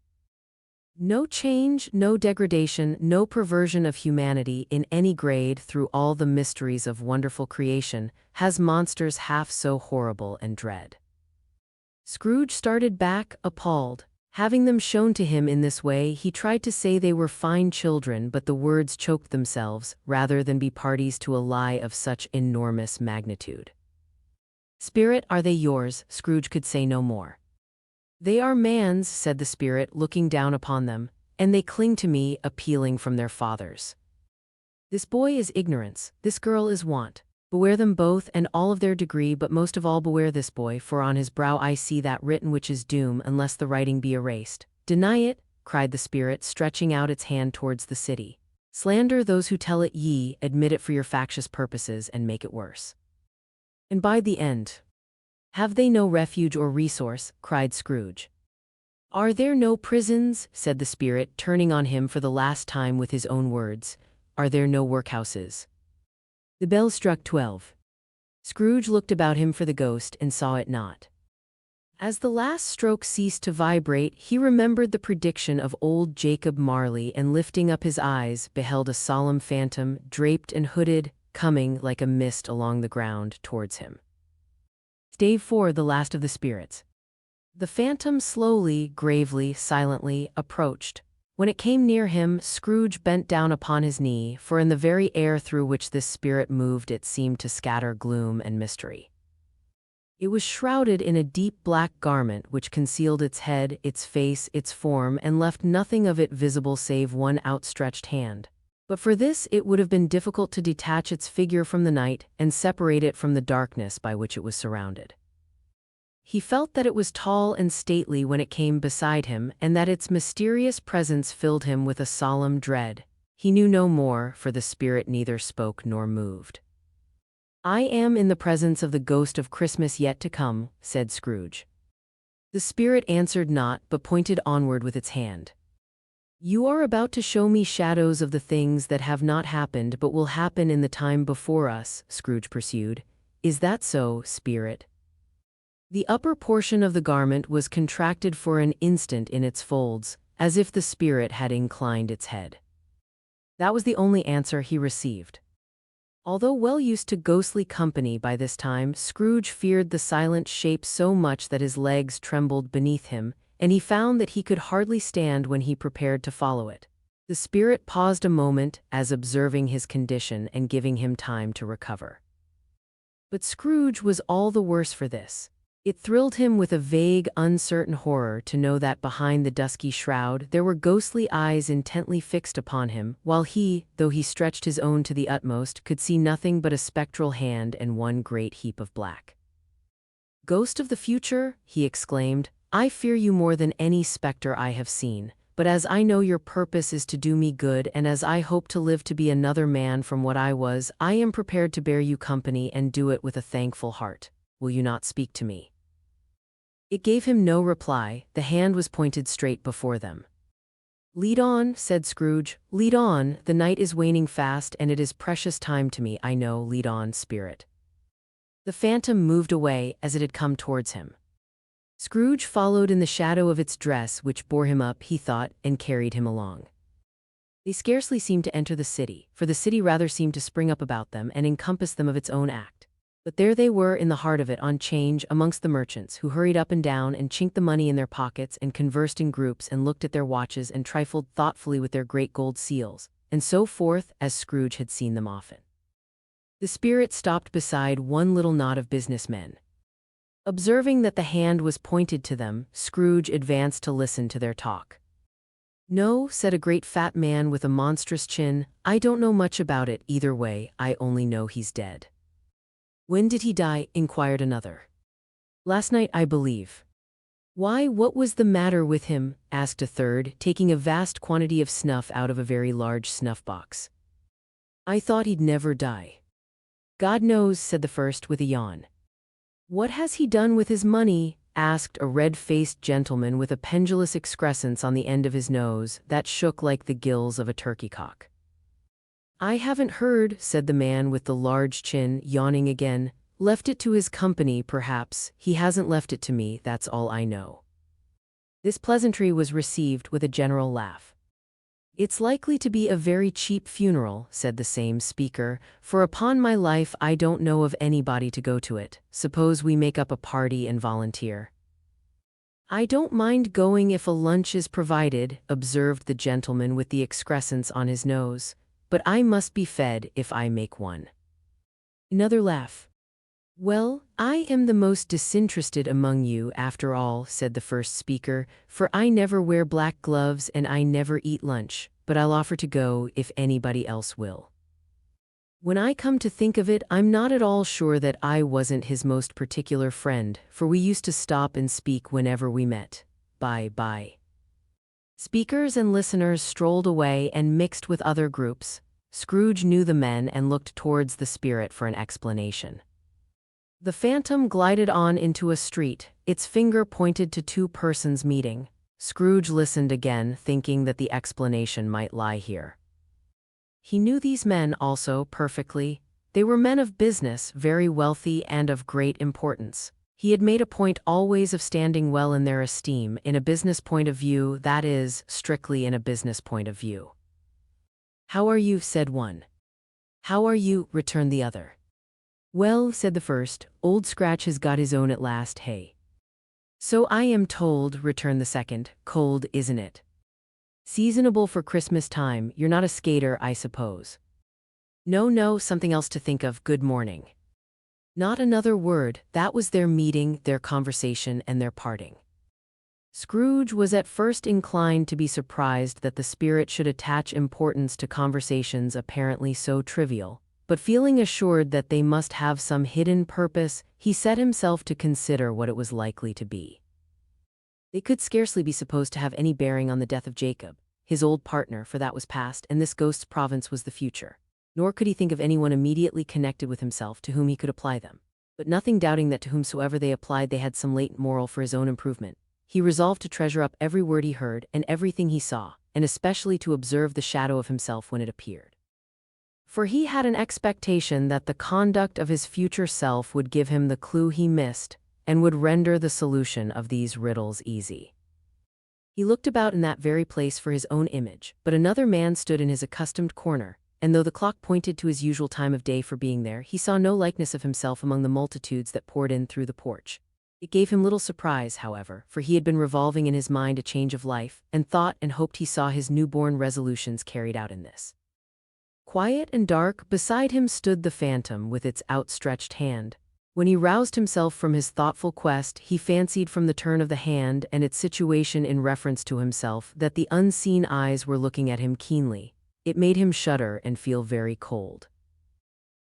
No change, no degradation, no perversion of humanity in any grade through all the mysteries of wonderful creation has monsters half so horrible and dread. Scrooge started back, appalled. Having them shown to him in this way, he tried to say they were fine children, but the words choked themselves, rather than be parties to a lie of such enormous magnitude. "Spirit, are they yours?" Scrooge could say no more. "They are man's," said the spirit, looking down upon them, "and they cling to me, appealing from their fathers. This boy is ignorance, this girl is want. Beware them both and all of their degree, but most of all beware this boy, for on his brow I see that written which is doom, unless the writing be erased. Deny it," cried the spirit, stretching out its hand towards the city. "Slander those who tell it, ye admit it for your factious purposes, and make it worse. And by the end, have they no refuge or resource?" cried Scrooge. "Are there no prisons?" said the spirit, turning on him for the last time with his own words. "Are there no workhouses?" The bell struck 12. Scrooge looked about him for the ghost and saw it not. As the last stroke ceased to vibrate, he remembered the prediction of old Jacob Marley, and lifting up his eyes, beheld a solemn phantom, draped and hooded, coming like a mist along the ground towards him. Stave 4, the last of the spirits. The phantom slowly, gravely, silently approached. When it came near him, Scrooge bent down upon his knee, for in the very air through which this spirit moved it seemed to scatter gloom and mystery. It was shrouded in a deep black garment which concealed its head, its face, its form, and left nothing of it visible save one outstretched hand. But for this it would have been difficult to detach its figure from the night and separate it from the darkness by which it was surrounded. He felt that it was tall and stately when it came beside him, and that its mysterious presence filled him with a solemn dread. He knew no more, for the spirit neither spoke nor moved. "I am in the presence of the ghost of Christmas yet to come," said Scrooge. The spirit answered not, but pointed onward with its hand. "You are about to show me shadows of the things that have not happened but will happen in the time before us," Scrooge pursued. "Is that so, spirit?" The upper portion of the garment was contracted for an instant in its folds, as if the spirit had inclined its head. That was the only answer he received. Although well used to ghostly company by this time, Scrooge feared the silent shape so much that his legs trembled beneath him, and he found that he could hardly stand when he prepared to follow it. The spirit paused a moment, as observing his condition and giving him time to recover. But Scrooge was all the worse for this. It thrilled him with a vague, uncertain horror to know that behind the dusky shroud there were ghostly eyes intently fixed upon him, while he, though he stretched his own to the utmost, could see nothing but a spectral hand and one great heap of black. "Ghost of the future," he exclaimed, "I fear you more than any specter I have seen, but as I know your purpose is to do me good, and as I hope to live to be another man from what I was, I am prepared to bear you company and do it with a thankful heart. Will you not speak to me?" It gave him no reply. The hand was pointed straight before them. "Lead on," said Scrooge. "Lead on. The night is waning fast, and it is precious time to me, I know. Lead on, spirit." The phantom moved away as it had come towards him. Scrooge followed in the shadow of its dress, which bore him up, he thought, and carried him along. They scarcely seemed to enter the city, for the city rather seemed to spring up about them and encompass them of its own act. But there they were in the heart of it, on 'change, amongst the merchants, who hurried up and down and chinked the money in their pockets and conversed in groups and looked at their watches and trifled thoughtfully with their great gold seals, and so forth, as Scrooge had seen them often. The spirit stopped beside one little knot of businessmen. Observing that the hand was pointed to them, Scrooge advanced to listen to their talk. "No," said a great fat man with a monstrous chin, "I don't know much about it either way, I only know he's dead." "When did he die?" inquired another. "Last night, I believe." "Why, what was the matter with him?" asked a third, taking a vast quantity of snuff out of a very large snuff-box. "I thought he'd never die." "God knows," said the first with a yawn. "What has he done with his money?" asked a red-faced gentleman with a pendulous excrescence on the end of his nose that shook like the gills of a turkey-cock. "I haven't heard," said the man with the large chin, yawning again. "Left it to his company, perhaps. He hasn't left it to me, that's all I know." This pleasantry was received with a general laugh. "It's likely to be a very cheap funeral," said the same speaker, "for upon my life I don't know of anybody to go to it. Suppose we make up a party and volunteer." "I don't mind going if a lunch is provided," observed the gentleman with the excrescence on his nose. "But I must be fed if I make one." Another laugh. "Well, I am the most disinterested among you, after all," said the first speaker, "for I never wear black gloves and I never eat lunch, but I'll offer to go if anybody else will. When I come to think of it, I'm not at all sure that I wasn't his most particular friend, for we used to stop and speak whenever we met. Bye-bye." Speakers and listeners strolled away and mixed with other groups. Scrooge knew the men and looked towards the spirit for an explanation. The phantom glided on into a street. Its finger pointed to two persons meeting. Scrooge listened again, thinking that the explanation might lie here. He knew these men also perfectly. They were men of business, very wealthy and of great importance. He had made a point always of standing well in their esteem, in a business point of view, that is, strictly in a business point of view. "How are you?" said one. "How are you?" returned the other. "Well," said the first, "Old Scratch has got his own at last, hey?" "So I am told," returned the second. "Cold, isn't it? Seasonable for Christmas time. You're not a skater, I suppose?" No, something else to think of. Good morning." Not another word. That was their meeting, their conversation, and their parting. Scrooge was at first inclined to be surprised that the spirit should attach importance to conversations apparently so trivial, but feeling assured that they must have some hidden purpose, he set himself to consider what it was likely to be. They could scarcely be supposed to have any bearing on the death of Jacob, his old partner, for that was past, and this ghost's province was the future. Nor could he think of anyone immediately connected with himself to whom he could apply them. But nothing doubting that to whomsoever they applied they had some latent moral for his own improvement, he resolved to treasure up every word he heard and everything he saw, and especially to observe the shadow of himself when it appeared. For he had an expectation that the conduct of his future self would give him the clue he missed, and would render the solution of these riddles easy. He looked about in that very place for his own image, but another man stood in his accustomed corner, and though the clock pointed to his usual time of day for being there, he saw no likeness of himself among the multitudes that poured in through the porch. It gave him little surprise, however, for he had been revolving in his mind a change of life, and thought and hoped he saw his newborn resolutions carried out in this. Quiet and dark, beside him stood the phantom with its outstretched hand. When he roused himself from his thoughtful quest, he fancied from the turn of the hand and its situation in reference to himself that the unseen eyes were looking at him keenly. It made him shudder and feel very cold.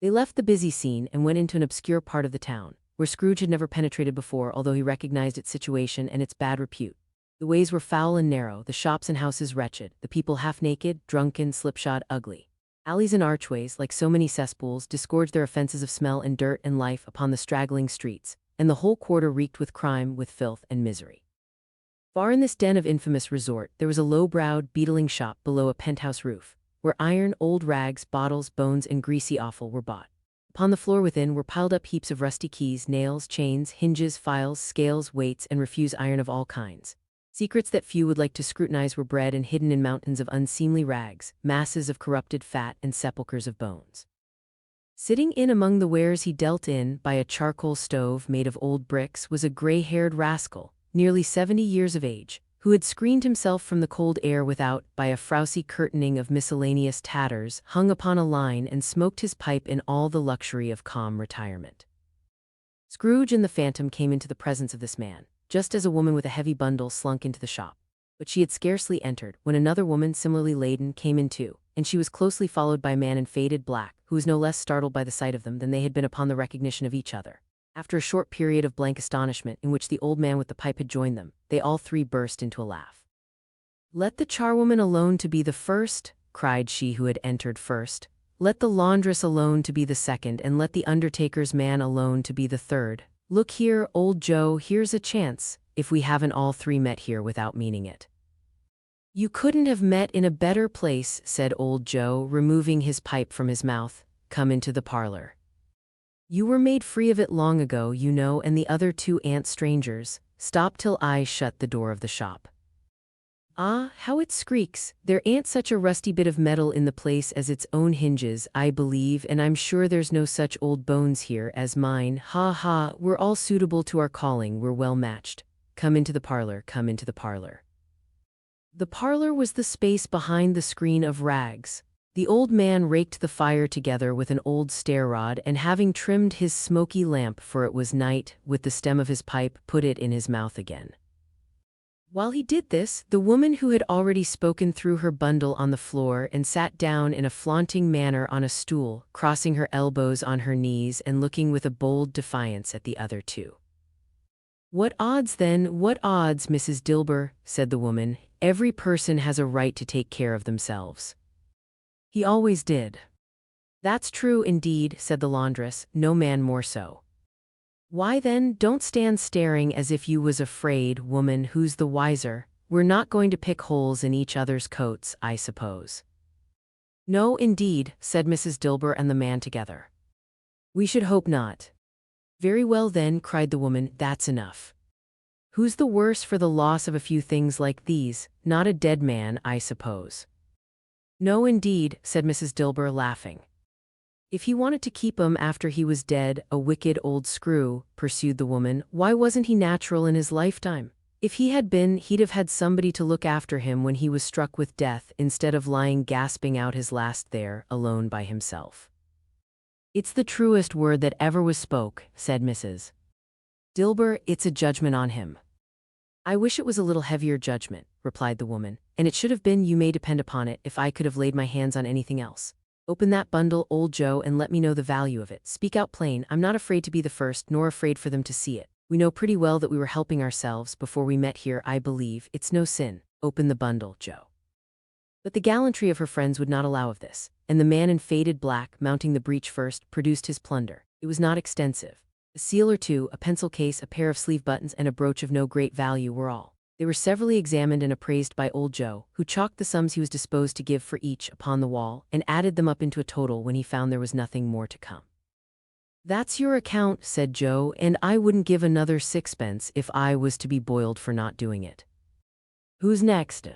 They left the busy scene and went into an obscure part of the town, where Scrooge had never penetrated before, although he recognized its situation and its bad repute. The ways were foul and narrow, the shops and houses wretched, the people half-naked, drunken, slipshod, ugly. Alleys and archways, like so many cesspools, disgorged their offenses of smell and dirt and life upon the straggling streets, and the whole quarter reeked with crime, with filth and misery. Far in this den of infamous resort, there was a low-browed, beetling shop below a penthouse roof, where iron, old rags, bottles, bones, and greasy offal were bought. Upon the floor within were piled up heaps of rusty keys, nails, chains, hinges, files, scales, weights, and refuse iron of all kinds. Secrets that few would like to scrutinize were bred and hidden in mountains of unseemly rags, masses of corrupted fat, and sepulchres of bones. Sitting in among the wares he dealt in, by a charcoal stove made of old bricks, was a gray-haired rascal, nearly 70 years of age, who had screened himself from the cold air without by a frowsy curtaining of miscellaneous tatters hung upon a line, and smoked his pipe in all the luxury of calm retirement. Scrooge and the phantom came into the presence of this man, just as a woman with a heavy bundle slunk into the shop. But she had scarcely entered, when another woman similarly laden came in too, and she was closely followed by a man in faded black, who was no less startled by the sight of them than they had been upon the recognition of each other. After a short period of blank astonishment, in which the old man with the pipe had joined them, they all three burst into a laugh. "Let the charwoman alone to be the first," cried she who had entered first. "Let the laundress alone to be the second, and let the undertaker's man alone to be the third. Look here, old Joe, here's a chance, if we haven't all three met here without meaning it." "You couldn't have met in a better place," said old Joe, removing his pipe from his mouth. "Come into the parlor. You were made free of it long ago, you know, and the other two ain't strangers. Stop till I shut the door of the shop. Ah, how it squeaks! There ain't such a rusty bit of metal in the place as its own hinges, I believe, and I'm sure there's no such old bones here as mine. Ha ha, we're all suitable to our calling, we're well matched. Come into the parlor, come into the parlor." The parlor was the space behind the screen of rags. The old man raked the fire together with an old stair-rod, and having trimmed his smoky lamp, for it was night, with the stem of his pipe, put it in his mouth again. While he did this, the woman who had already spoken threw her bundle on the floor and sat down in a flaunting manner on a stool, crossing her elbows on her knees and looking with a bold defiance at the other two. "What odds then, what odds, Mrs. Dilber," said the woman. "Every person has a right to take care of themselves." "He always did." "That's true indeed," said the laundress, "no man more so." "Why then, don't stand staring as if you was afraid, woman, who's the wiser? We're not going to pick holes in each other's coats, I suppose." "No, indeed," said Mrs. Dilber and the man together. "We should hope not." "Very well then," cried the woman, "that's enough. Who's the worse for the loss of a few things like these? Not a dead man, I suppose." "No, indeed," said Mrs. Dilber, laughing. "If he wanted to keep 'em after he was dead, a wicked old screw," pursued the woman, "why wasn't he natural in his lifetime? If he had been, he'd have had somebody to look after him when he was struck with death, instead of lying gasping out his last there, alone by himself." "It's the truest word that ever was spoke," said Mrs. Dilber. "It's a judgment on him." I wish it was a little heavier judgment, replied the woman, and it should have been, you may depend upon it, if I could have laid my hands on anything else. Open that bundle, old Joe, and let me know the value of it. Speak out plain. I'm not afraid to be the first, nor afraid for them to see it. We know pretty well that we were helping ourselves before we met here, I believe. It's no sin. Open the bundle, Joe. But the gallantry of her friends would not allow of this, and the man in faded black, mounting the breech first, produced his plunder. It was not extensive. A seal or two, a pencil case, a pair of sleeve buttons, and a brooch of no great value were all. They were severally examined and appraised by old Joe, who chalked the sums he was disposed to give for each upon the wall, and added them up into a total when he found there was nothing more to come. That's your account, said Joe, and I wouldn't give another sixpence if I was to be boiled for not doing it. Who's next?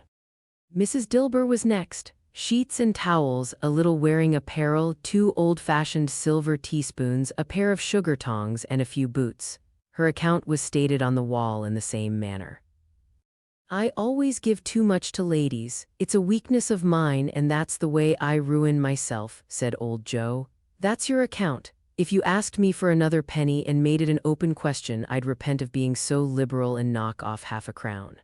Mrs. Dilber was next. Sheets and towels, a little wearing apparel, 2 old-fashioned silver teaspoons, a pair of sugar tongs, and a few boots. Her account was stated on the wall in the same manner. I always give too much to ladies. It's a weakness of mine, and that's the way I ruin myself, said old Joe. That's your account. If you asked me for another penny and made it an open question, I'd repent of being so liberal and knock off half a crown.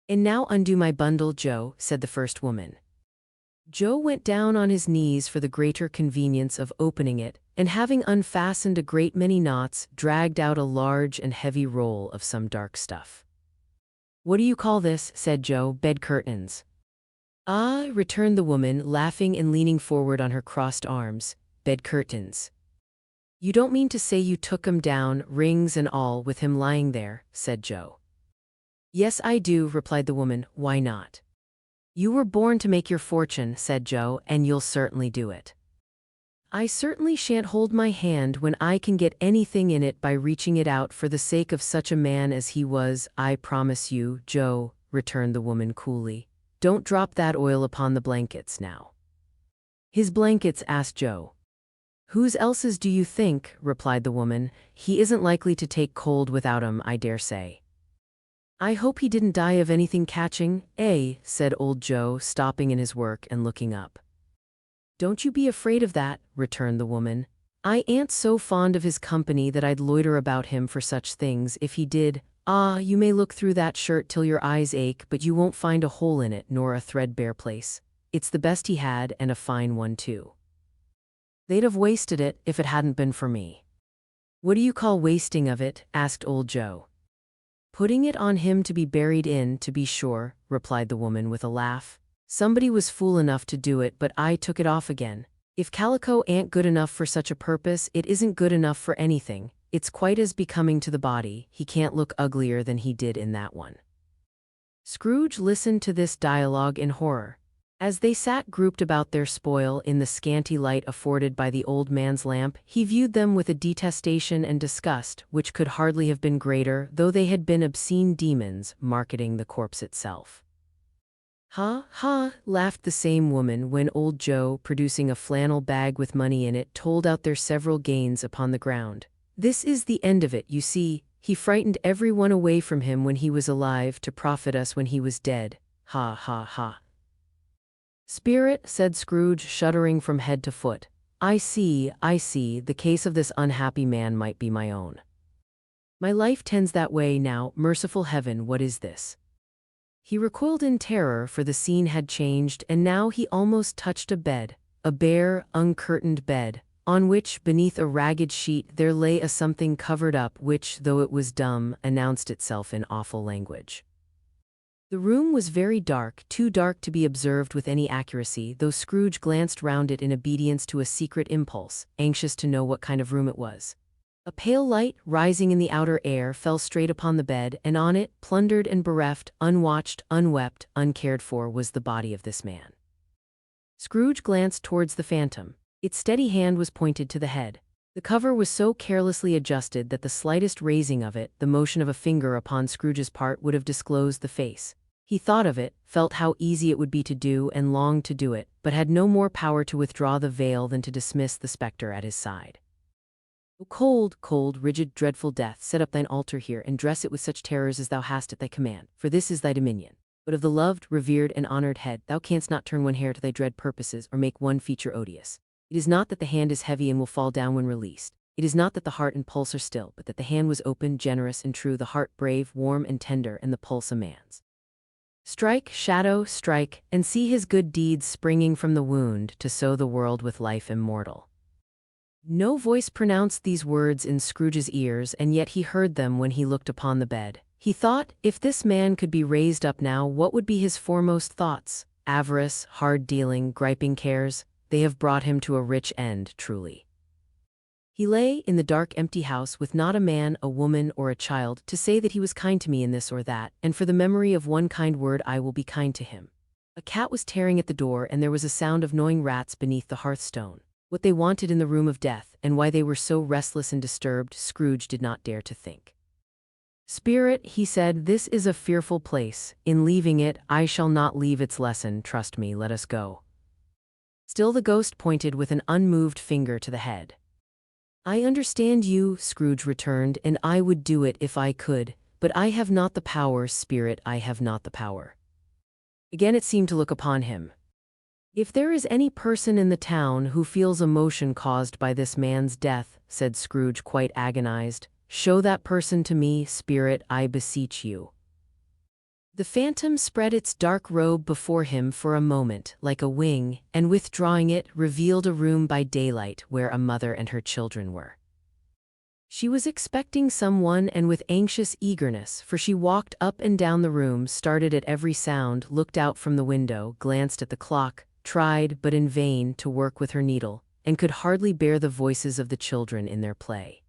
And now undo my bundle, Joe, said the first woman. Joe went down on his knees for the greater convenience of opening it, and having unfastened a great many knots, dragged out a large and heavy roll of some dark stuff. What do you call this? Said Joe. Bed curtains. Ah, returned the woman, laughing and leaning forward on her crossed arms. Bed curtains. You don't mean to say you took 'em down, rings and all, with him lying there, said Joe. Yes, I do, replied the woman. Why not? You were born to make your fortune, said Joe, and you'll certainly do it. I certainly shan't hold my hand when I can get anything in it by reaching it out for the sake of such a man as he was, I promise you, Joe, returned the woman coolly. Don't drop that oil upon the blankets now. His blankets? Asked Joe. Whose else's do you think? Replied the woman. He isn't likely to take cold without 'em, I dare say. I hope he didn't die of anything catching, said old Joe, stopping in his work and looking up. Don't you be afraid of that, returned the woman. I ain't so fond of his company that I'd loiter about him for such things if he did. Ah, you may look through that shirt till your eyes ache, but you won't find a hole in it nor a threadbare place. It's the best he had, and a fine one too. They'd have wasted it if it hadn't been for me. What do you call wasting of it? Asked old Joe. Putting it on him to be buried in, to be sure, replied the woman with a laugh. Somebody was fool enough to do it, but I took it off again. If calico ain't good enough for such a purpose, it isn't good enough for anything. It's quite as becoming to the body. He can't look uglier than he did in that one. Scrooge listened to this dialogue in horror. As they sat grouped about their spoil in the scanty light afforded by the old man's lamp, he viewed them with a detestation and disgust which could hardly have been greater, though they had been obscene demons marketing the corpse itself. Ha, ha, laughed the same woman when old Joe, producing a flannel bag with money in it, told out their several gains upon the ground. This is the end of it, you see. He frightened every one away from him when he was alive to profit us when he was dead. Ha, ha, ha. Spirit, said Scrooge, shuddering from head to foot. I see, the case of this unhappy man might be my own. My life tends that way now. Merciful heaven, what is this? He recoiled in terror, for the scene had changed, and now he almost touched a bed, a bare, uncurtained bed, on which, beneath a ragged sheet, there lay a something covered up which, though it was dumb, announced itself in awful language. The room was very dark, too dark to be observed with any accuracy, though Scrooge glanced round it in obedience to a secret impulse, anxious to know what kind of room it was. A pale light, rising in the outer air, fell straight upon the bed, and on it, plundered and bereft, unwatched, unwept, uncared for, was the body of this man. Scrooge glanced towards the phantom. Its steady hand was pointed to the head. The cover was so carelessly adjusted that the slightest raising of it, the motion of a finger upon Scrooge's part, would have disclosed the face. He thought of it, felt how easy it would be to do, and longed to do it, but had no more power to withdraw the veil than to dismiss the spectre at his side. O cold, cold, rigid, dreadful death, set up thine altar here, and dress it with such terrors as thou hast at thy command, for this is thy dominion. But of the loved, revered, and honored head, thou canst not turn one hair to thy dread purposes, or make one feature odious. It is not that the hand is heavy and will fall down when released. It is not that the heart and pulse are still, but that the hand was open, generous, and true, the heart brave, warm, and tender, and the pulse a man's. Strike, shadow, strike, and see his good deeds springing from the wound to sow the world with life immortal. No voice pronounced these words in Scrooge's ears, and yet he heard them when he looked upon the bed. He thought, if this man could be raised up now, what would be his foremost thoughts? Avarice, hard dealing, griping cares, they have brought him to a rich end, truly. He lay in the dark, empty house with not a man, a woman, or a child to say that he was kind to me in this or that, and for the memory of one kind word I will be kind to him. A cat was tearing at the door, and there was a sound of gnawing rats beneath the hearthstone. What they wanted in the room of death, and why they were so restless and disturbed, Scrooge did not dare to think. Spirit, he said, this is a fearful place. In leaving it, I shall not leave its lesson. Trust me, let us go. Still the ghost pointed with an unmoved finger to the head. I understand you, Scrooge returned, and I would do it if I could, but I have not the power, Spirit, I have not the power. Again it seemed to look upon him. If there is any person in the town who feels emotion caused by this man's death, said Scrooge, quite agonized, show that person to me, Spirit, I beseech you. The phantom spread its dark robe before him for a moment, like a wing, and withdrawing it, revealed a room by daylight where a mother and her children were. She was expecting someone, and with anxious eagerness, for she walked up and down the room, started at every sound, looked out from the window, glanced at the clock, tried, but in vain, to work with her needle, and could hardly bear the voices of the children in their play.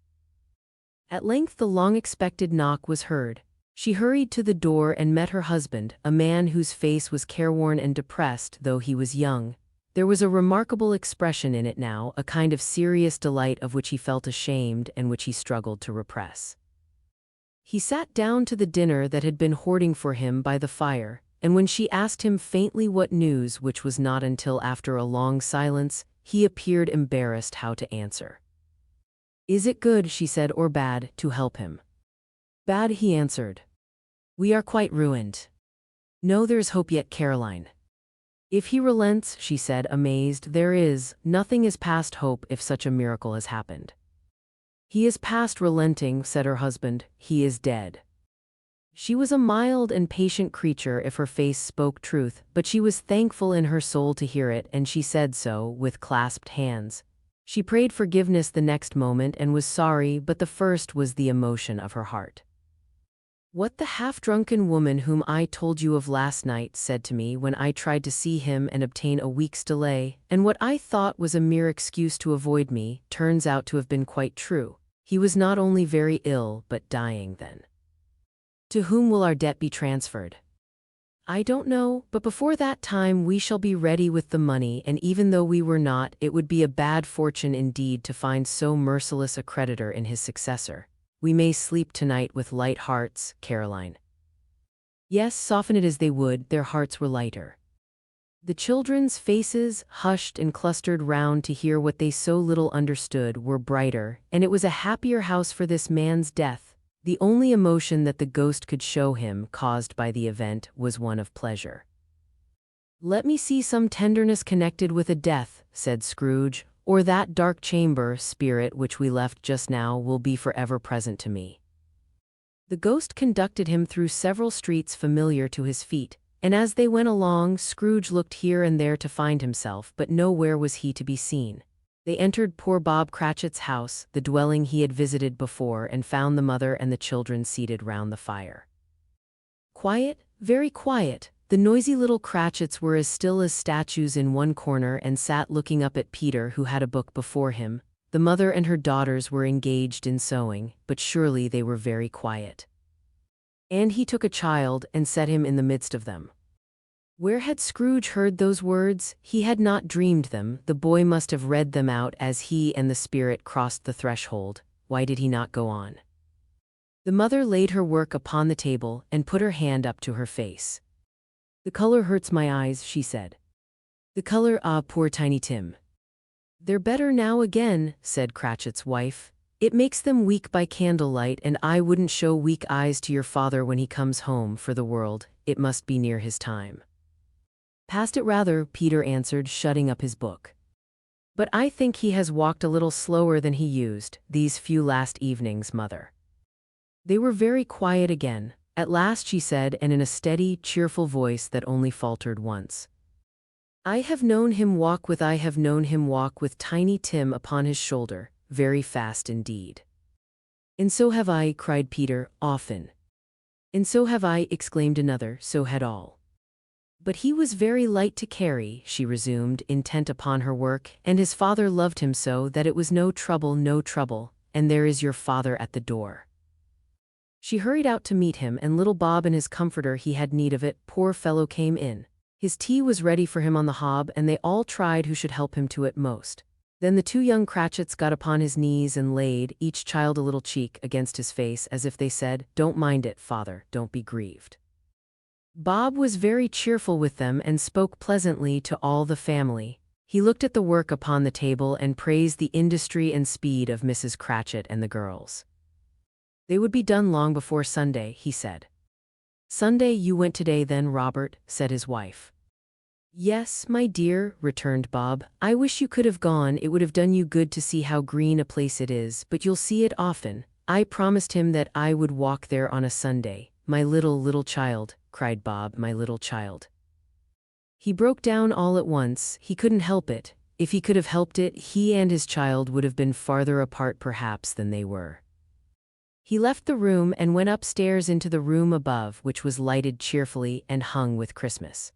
At length the long-expected knock was heard. She hurried to the door and met her husband, a man whose face was careworn and depressed, though he was young. There was a remarkable expression in it now, a kind of serious delight of which he felt ashamed and which he struggled to repress. He sat down to the dinner that had been hoarding for him by the fire, and when she asked him faintly what news, which was not until after a long silence, he appeared embarrassed how to answer. Is it good, she said, or bad, to help him? Bad, he answered. We are quite ruined. No, there's hope yet, Caroline. If he relents, she said, amazed, there is. Nothing is past hope if such a miracle has happened. He is past relenting, said her husband. He is dead. She was a mild and patient creature if her face spoke truth, but she was thankful in her soul to hear it, and she said so, with clasped hands. She prayed forgiveness the next moment and was sorry, but the first was the emotion of her heart. What the half-drunken woman whom I told you of last night said to me when I tried to see him and obtain a week's delay, and what I thought was a mere excuse to avoid me, turns out to have been quite true. He was not only very ill, but dying then. To whom will our debt be transferred? I don't know, but before that time we shall be ready with the money, and even though we were not, it would be a bad fortune indeed to find so merciless a creditor in his successor. We may sleep tonight with light hearts, Caroline. Yes, soften it as they would, their hearts were lighter. The children's faces, hushed and clustered round to hear what they so little understood, were brighter, and it was a happier house for this man's death. The only emotion that the ghost could show him, caused by the event, was one of pleasure. Let me see some tenderness connected with a death, said Scrooge, or that dark chamber, Spirit, which we left just now, will be forever present to me. The ghost conducted him through several streets familiar to his feet, and as they went along, Scrooge looked here and there to find himself, but nowhere was he to be seen. They entered poor Bob Cratchit's house, the dwelling he had visited before, and found the mother and the children seated round the fire. Quiet, very quiet. The noisy little Cratchits were as still as statues in one corner and sat looking up at Peter, who had a book before him. The mother and her daughters were engaged in sewing, but surely they were very quiet. And he took a child and set him in the midst of them. Where had Scrooge heard those words? He had not dreamed them. The boy must have read them out as he and the spirit crossed the threshold. Why did he not go on? The mother laid her work upon the table and put her hand up to her face. The color hurts my eyes, she said. The color, ah, poor Tiny Tim. They're better now again, said Cratchit's wife. It makes them weak by candlelight, and I wouldn't show weak eyes to your father when he comes home for the world. It must be near his time. Past it rather, Peter answered, shutting up his book. But I think he has walked a little slower than he used, these few last evenings, Mother." They were very quiet again. At last she said, and in a steady, cheerful voice that only faltered once, I have known him walk with Tiny Tim upon his shoulder, very fast indeed." "And so have I," cried Peter, "often." "And so have I," exclaimed another, "so had all." "But he was very light to carry," she resumed, intent upon her work, "and his father loved him so that it was no trouble, and there is your father at the door." She hurried out to meet him, and little Bob and his comforter, he had need of it, poor fellow, came in. His tea was ready for him on the hob, and they all tried who should help him to it most. Then the two young Cratchits got upon his knees and laid, each child a little cheek, against his face, as if they said, "Don't mind it, father, don't be grieved." Bob was very cheerful with them and spoke pleasantly to all the family. He looked at the work upon the table and praised the industry and speed of Mrs. Cratchit and the girls. They would be done long before Sunday, he said. "Sunday you went today then, Robert?" said his wife. "Yes, my dear," returned Bob. "I wish you could have gone, it would have done you good to see how green a place it is, but you'll see it often. I promised him that I would walk there on a Sunday. My little child," cried Bob, "my little child." He broke down all at once. He couldn't help it. If he could have helped it, he and his child would have been farther apart perhaps than they were. He left the room and went upstairs into the room above, which was lighted cheerfully and hung with Christmas.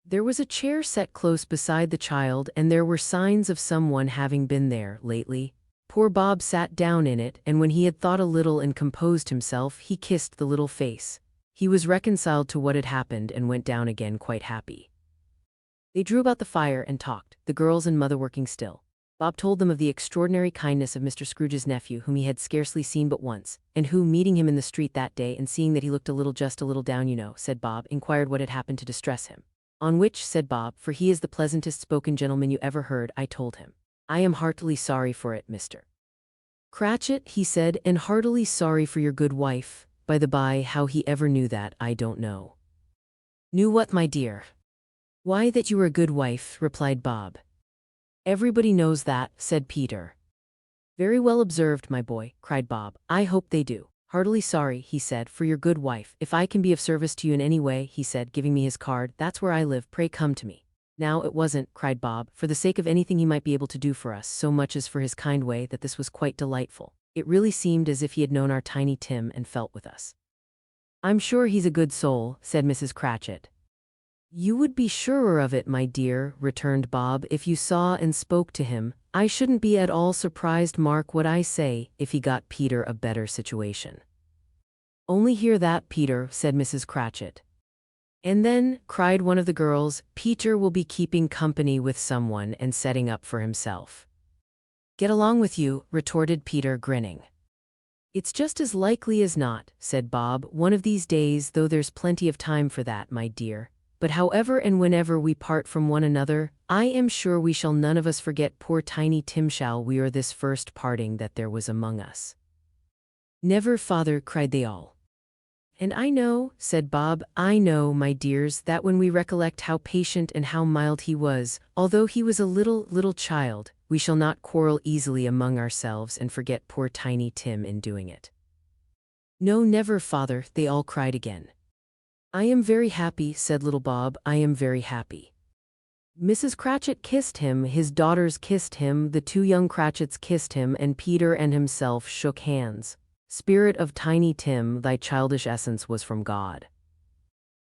There was a chair set close beside the child, and there were signs of someone having been there lately. Poor Bob sat down in it, and when he had thought a little and composed himself, he kissed the little face. He was reconciled to what had happened and went down again quite happy. They drew about the fire and talked, the girls and mother working still. Bob told them of the extraordinary kindness of Mr. Scrooge's nephew, whom he had scarcely seen but once, and who, meeting him in the street that day and seeing that he looked just a little down, said Bob, inquired what had happened to distress him. On which, said Bob, for he is the pleasantest spoken gentleman you ever heard, I told him, "I am heartily sorry for it, Mr. Cratchit," he said, "and heartily sorry for your good wife. By the by, how he ever knew that, I don't know." "Knew what, my dear?" "Why, that you were a good wife," replied Bob. "Everybody knows that," said Peter. "Very well observed, my boy," cried Bob. "I hope they do. Heartily sorry," he said, "for your good wife. If I can be of service to you in any way," he said, giving me his card, "that's where I live, pray come to me." Now it wasn't, cried Bob, for the sake of anything he might be able to do for us, so much as for his kind way, that this was quite delightful. It really seemed as if he had known our Tiny Tim and felt with us. "I'm sure he's a good soul," said Mrs. Cratchit. "You would be surer of it, my dear," returned Bob, "if you saw and spoke to him. I shouldn't be at all surprised, mark what I say, if he got Peter a better situation." "Only hear that, Peter," said Mrs. Cratchit. "And then," cried one of the girls, "Peter will be keeping company with someone and setting up for himself." "Get along with you," retorted Peter, grinning. "It's just as likely as not," said Bob, "one of these days, though there's plenty of time for that, my dear. But however and whenever we part from one another, I am sure we shall none of us forget poor Tiny Tim, shall we, or this first parting that there was among us." "Never, father," cried they all. "And I know," said Bob, "I know, my dears, that when we recollect how patient and how mild he was, although he was a little child, we shall not quarrel easily among ourselves and forget poor Tiny Tim in doing it." "No, never, father," they all cried again. "I am very happy," said little Bob, "I am very happy." Mrs. Cratchit kissed him, his daughters kissed him, the two young Cratchits kissed him, and Peter and himself shook hands. "Spirit of Tiny Tim, thy childish essence was from God."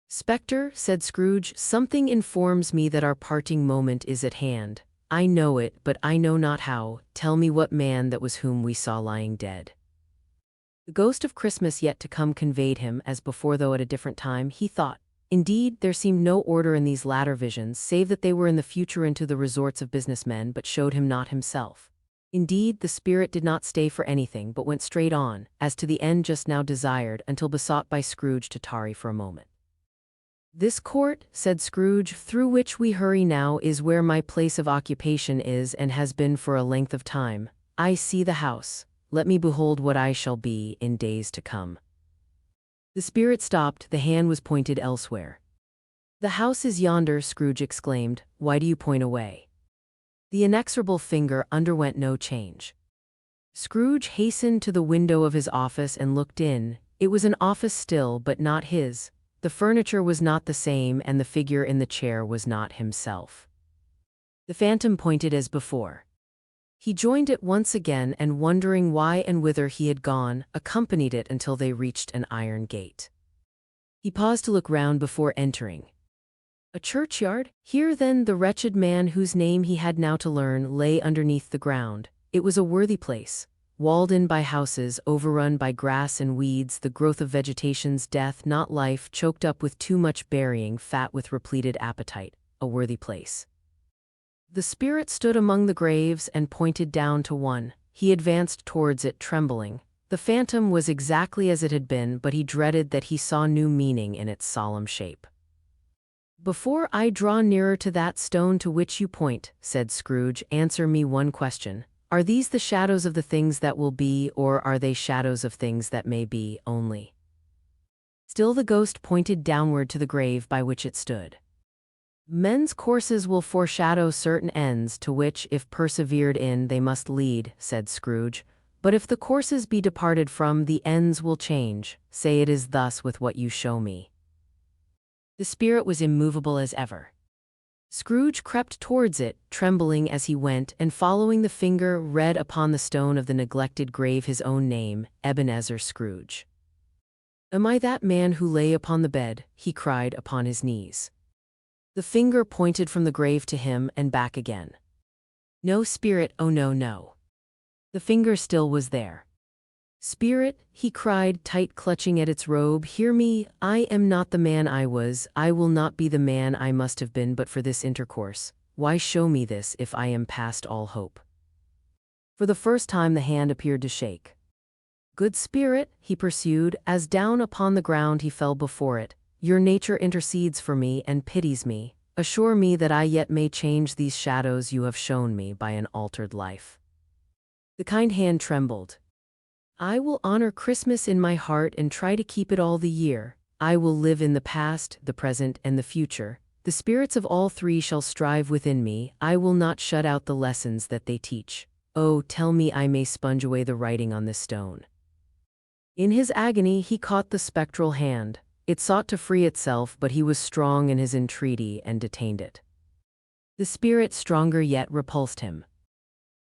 "Spectre," said Scrooge, "something informs me that our parting moment is at hand. I know it, but I know not how. Tell me what man that was whom we saw lying dead." The ghost of Christmas yet to come conveyed him, as before though at a different time, he thought. Indeed, there seemed no order in these latter visions, save that they were in the future into the resorts of business men, but showed him not himself. Indeed, the spirit did not stay for anything, but went straight on, as to the end just now desired, until besought by Scrooge to tarry for a moment. "This court," said Scrooge, "through which we hurry now, is where my place of occupation is, and has been for a length of time. I see the house. Let me behold what I shall be in days to come." The spirit stopped, the hand was pointed elsewhere. "The house is yonder," Scrooge exclaimed. "Why do you point away?" The inexorable finger underwent no change. Scrooge hastened to the window of his office and looked in. It was an office still, but not his. The furniture was not the same, and the figure in the chair was not himself. The phantom pointed as before. He joined it once again, and wondering why and whither he had gone, accompanied it until they reached an iron gate. He paused to look round before entering. A churchyard? Here then the wretched man whose name he had now to learn lay underneath the ground. It was a worthy place, walled in by houses, overrun by grass and weeds, the growth of vegetation's death, not life, choked up with too much burying, fat with repleted appetite. A worthy place. The spirit stood among the graves and pointed down to one. He advanced towards it, trembling. The phantom was exactly as it had been, but he dreaded that he saw new meaning in its solemn shape. "Before I draw nearer to that stone to which you point," said Scrooge, "answer me one question. Are these the shadows of the things that will be, or are they shadows of things that may be, only?" Still the ghost pointed downward to the grave by which it stood. "Men's courses will foreshadow certain ends, to which, if persevered in, they must lead," said Scrooge. "But if the courses be departed from, the ends will change. Say it is thus with what you show me." The spirit was immovable as ever. Scrooge crept towards it, trembling as he went, and following the finger, read upon the stone of the neglected grave his own name, Ebenezer Scrooge. "Am I that man who lay upon the bed?" he cried upon his knees. The finger pointed from the grave to him and back again. "No, spirit, oh no, no." The finger still was there. "Spirit," he cried, tight clutching at its robe, "hear me. I am not the man I was. I will not be the man I must have been but for this intercourse. Why show me this if I am past all hope?" For the first time the hand appeared to shake. "Good spirit," he pursued, as down upon the ground he fell before it, "your nature intercedes for me and pities me. Assure me that I yet may change these shadows you have shown me by an altered life." The kind hand trembled. "I will honor Christmas in my heart and try to keep it all the year. I will live in the past, the present, and the future. The spirits of all three shall strive within me. I will not shut out the lessons that they teach. Oh, tell me I may sponge away the writing on this stone." In his agony he caught the spectral hand. It sought to free itself, but he was strong in his entreaty and detained it. The spirit, stronger yet, repulsed him.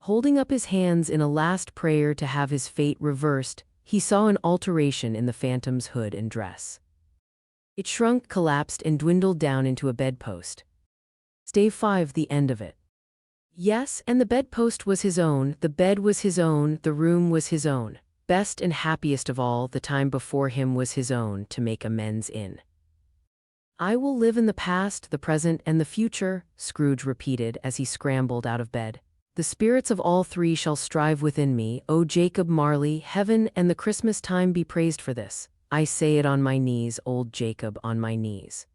Holding up his hands in a last prayer to have his fate reversed, he saw an alteration in the phantom's hood and dress. It shrunk, collapsed, and dwindled down into a bedpost. Stave 5, the end of it. Yes, and the bedpost was his own, the bed was his own, the room was his own. Best and happiest of all, the time before him was his own to make amends in. "I will live in the past, the present, and the future," Scrooge repeated as he scrambled out of bed. "The spirits of all three shall strive within me. O Jacob Marley, heaven and the Christmas time be praised for this. I say it on my knees, old Jacob, on my knees."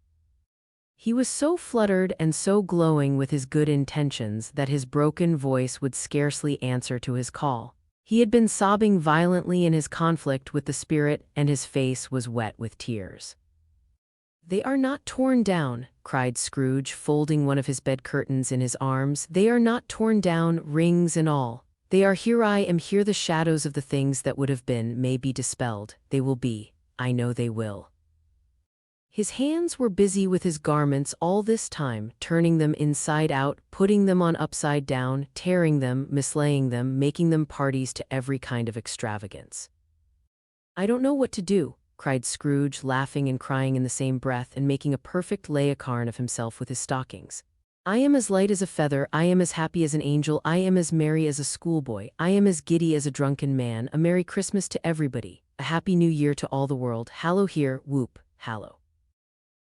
He was so fluttered and so glowing with his good intentions that his broken voice would scarcely answer to his call. He had been sobbing violently in his conflict with the spirit, and his face was wet with tears. "They are not torn down," cried Scrooge, folding one of his bed curtains in his arms. "They are not torn down, rings and all. They are here. I am here. The shadows of the things that would have been may be dispelled. They will be. I know they will." His hands were busy with his garments all this time, turning them inside out, putting them on upside down, tearing them, mislaying them, making them parties to every kind of extravagance. "I don't know what to do," cried Scrooge, laughing and crying in the same breath, and making a perfect Laocoon of himself with his stockings. "I am as light as a feather, I am as happy as an angel, I am as merry as a schoolboy, I am as giddy as a drunken man. A Merry Christmas to everybody, a Happy New Year to all the world. Hallow here, whoop, hallow."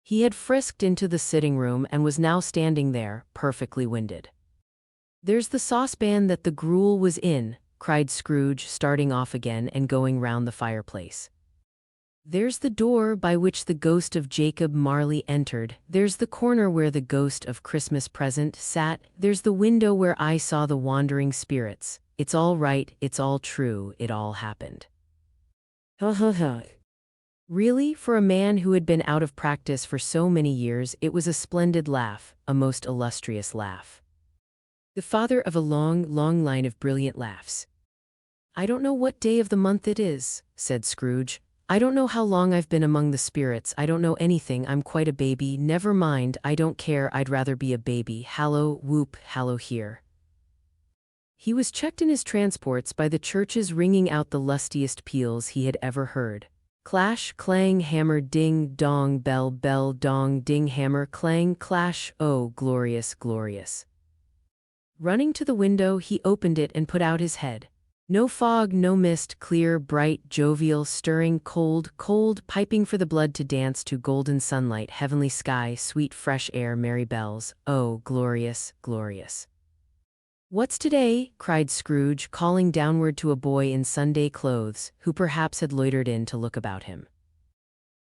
He had frisked into the sitting room and was now standing there, perfectly winded. "There's the saucepan that the gruel was in," cried Scrooge, starting off again and going round the fireplace. "There's the door by which the ghost of Jacob Marley entered. There's the corner where the ghost of Christmas Present sat. There's the window where I saw the wandering spirits. It's all right, it's all true, it all happened." Ha ha ha. Really, for a man who had been out of practice for so many years, it was a splendid laugh, a most illustrious laugh. the father of a long, long line of brilliant laughs. "I don't know what day of the month it is," said Scrooge. "I don't know how long I've been among the spirits. I don't know anything. I'm quite a baby. Never mind, I don't care. I'd rather be a baby. Hallo, whoop, hallo here." He was checked in his transports by the churches ringing out the lustiest peals he had ever heard. Clash, clang, hammer, ding, dong, bell, bell, dong, ding, hammer, clang, clash, oh, glorious, glorious. Running to the window, he opened it and put out his head. No fog, no mist, clear, bright, jovial, stirring, cold, cold, piping for the blood to dance to golden sunlight, heavenly sky, sweet fresh air, merry bells, oh, glorious, glorious. "What's today?" cried Scrooge, calling downward to a boy in Sunday clothes, who perhaps had loitered in to look about him.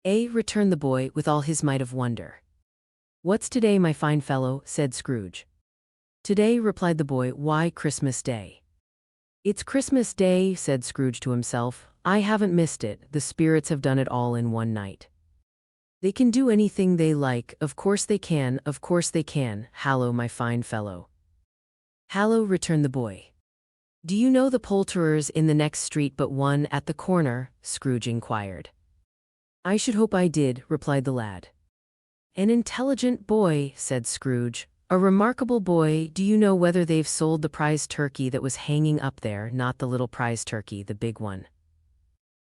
Returned the boy with all his might of wonder. "What's today, my fine fellow?" said Scrooge. "Today," replied the boy. "Why, Christmas Day." "It's Christmas Day," said Scrooge to himself. "I haven't missed it. The spirits have done it all in one night. They can do anything they like. Of course they can, of course they can. Hallo, my fine fellow." "Hallo," returned the boy. "Do you know the poulterers in the next street but one at the corner?" Scrooge inquired. "I should hope I did," replied the lad. "An intelligent boy," said Scrooge. "A remarkable boy. Do you know whether they've sold the prize turkey that was hanging up there? Not the little prize turkey, the big one."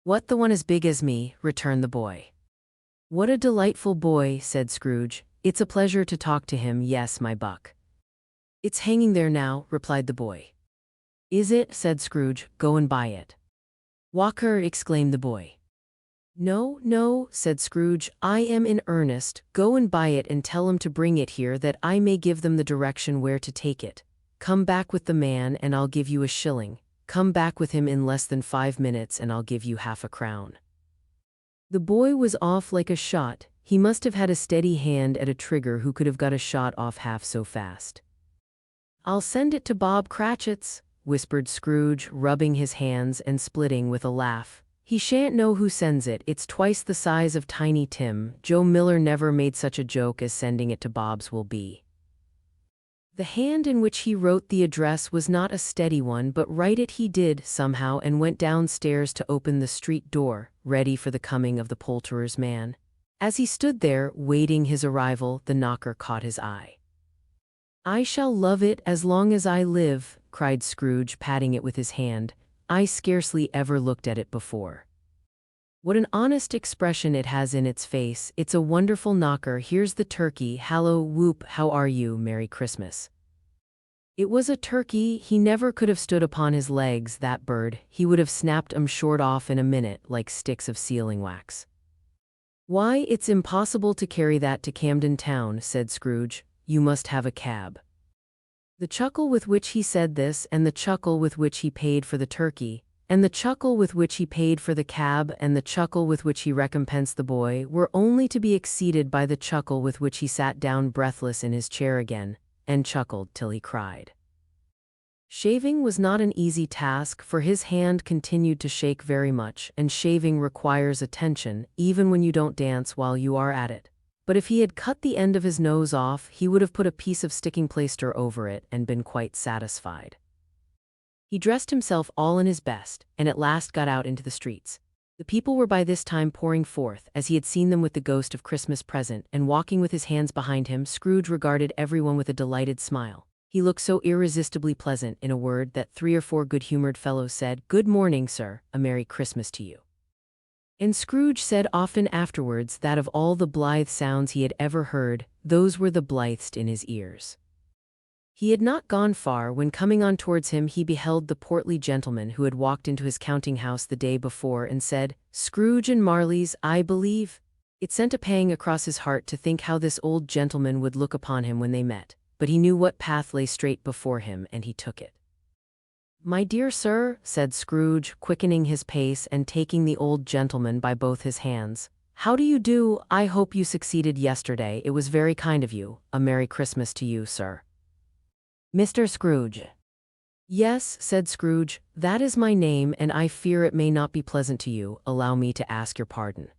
"What, the one as big as me?" returned the boy. "What a delightful boy," said Scrooge. "It's a pleasure to talk to him. Yes, my buck." "It's hanging there now," replied the boy. "Is it?" said Scrooge. "Go and buy it." "Walker," exclaimed the boy. "No, no," said Scrooge. "I am in earnest. Go and buy it and tell him to bring it here that I may give them the direction where to take it. Come back with the man and I'll give you a shilling. Come back with him in less than 5 minutes and I'll give you half a crown." The boy was off like a shot. He must have had a steady hand at a trigger who could have got a shot off half so fast. "I'll send it to Bob Cratchit's," whispered Scrooge, rubbing his hands and splitting with a laugh. "He shan't know who sends it. It's twice the size of Tiny Tim. Joe Miller never made such a joke as sending it to Bob's will be." The hand in which he wrote the address was not a steady one, but write it he did, somehow, and went downstairs to open the street door, ready for the coming of the poulterer's man. As he stood there, waiting his arrival, the knocker caught his eye. "I shall love it as long as I live," cried Scrooge, patting it with his hand. "I scarcely ever looked at it before. What an honest expression it has in its face. It's a wonderful knocker. Here's the turkey. Hallo, whoop, how are you? Merry Christmas." It was a turkey. He never could have stood upon his legs, that bird. He would have snapped 'em short off in a minute, like sticks of sealing wax. "Why, it's impossible to carry that to Camden Town," said Scrooge. "You must have a cab." The chuckle with which he said this, and the chuckle with which he paid for the turkey, and the chuckle with which he paid for the cab, and the chuckle with which he recompensed the boy, were only to be exceeded by the chuckle with which he sat down breathless in his chair again, and chuckled till he cried. Shaving was not an easy task, for his hand continued to shake very much, and shaving requires attention, even when you don't dance while you are at it. But if he had cut the end of his nose off, he would have put a piece of sticking plaster over it and been quite satisfied. He dressed himself all in his best, and at last got out into the streets. The people were by this time pouring forth, as he had seen them with the ghost of Christmas present, and walking with his hands behind him. Scrooge regarded everyone with a delighted smile. He looked so irresistibly pleasant, in a word, that 3 or 4 good-humored fellows said, "Good morning, sir, a Merry Christmas to you." And Scrooge said often afterwards that of all the blithe sounds he had ever heard, those were the blithest in his ears. He had not gone far when, coming on towards him, he beheld the portly gentleman who had walked into his counting-house the day before and said, "Scrooge and Marley's, I believe." It sent a pang across his heart to think how this old gentleman would look upon him when they met, but he knew what path lay straight before him, and he took it. "My dear sir," said Scrooge, quickening his pace and taking the old gentleman by both his hands, "how do you do? I hope you succeeded yesterday. It was very kind of you. A Merry Christmas to you, sir." "Mr. Scrooge." "Yes," said Scrooge, "that is my name, and I fear it may not be pleasant to you. Allow me to ask your pardon."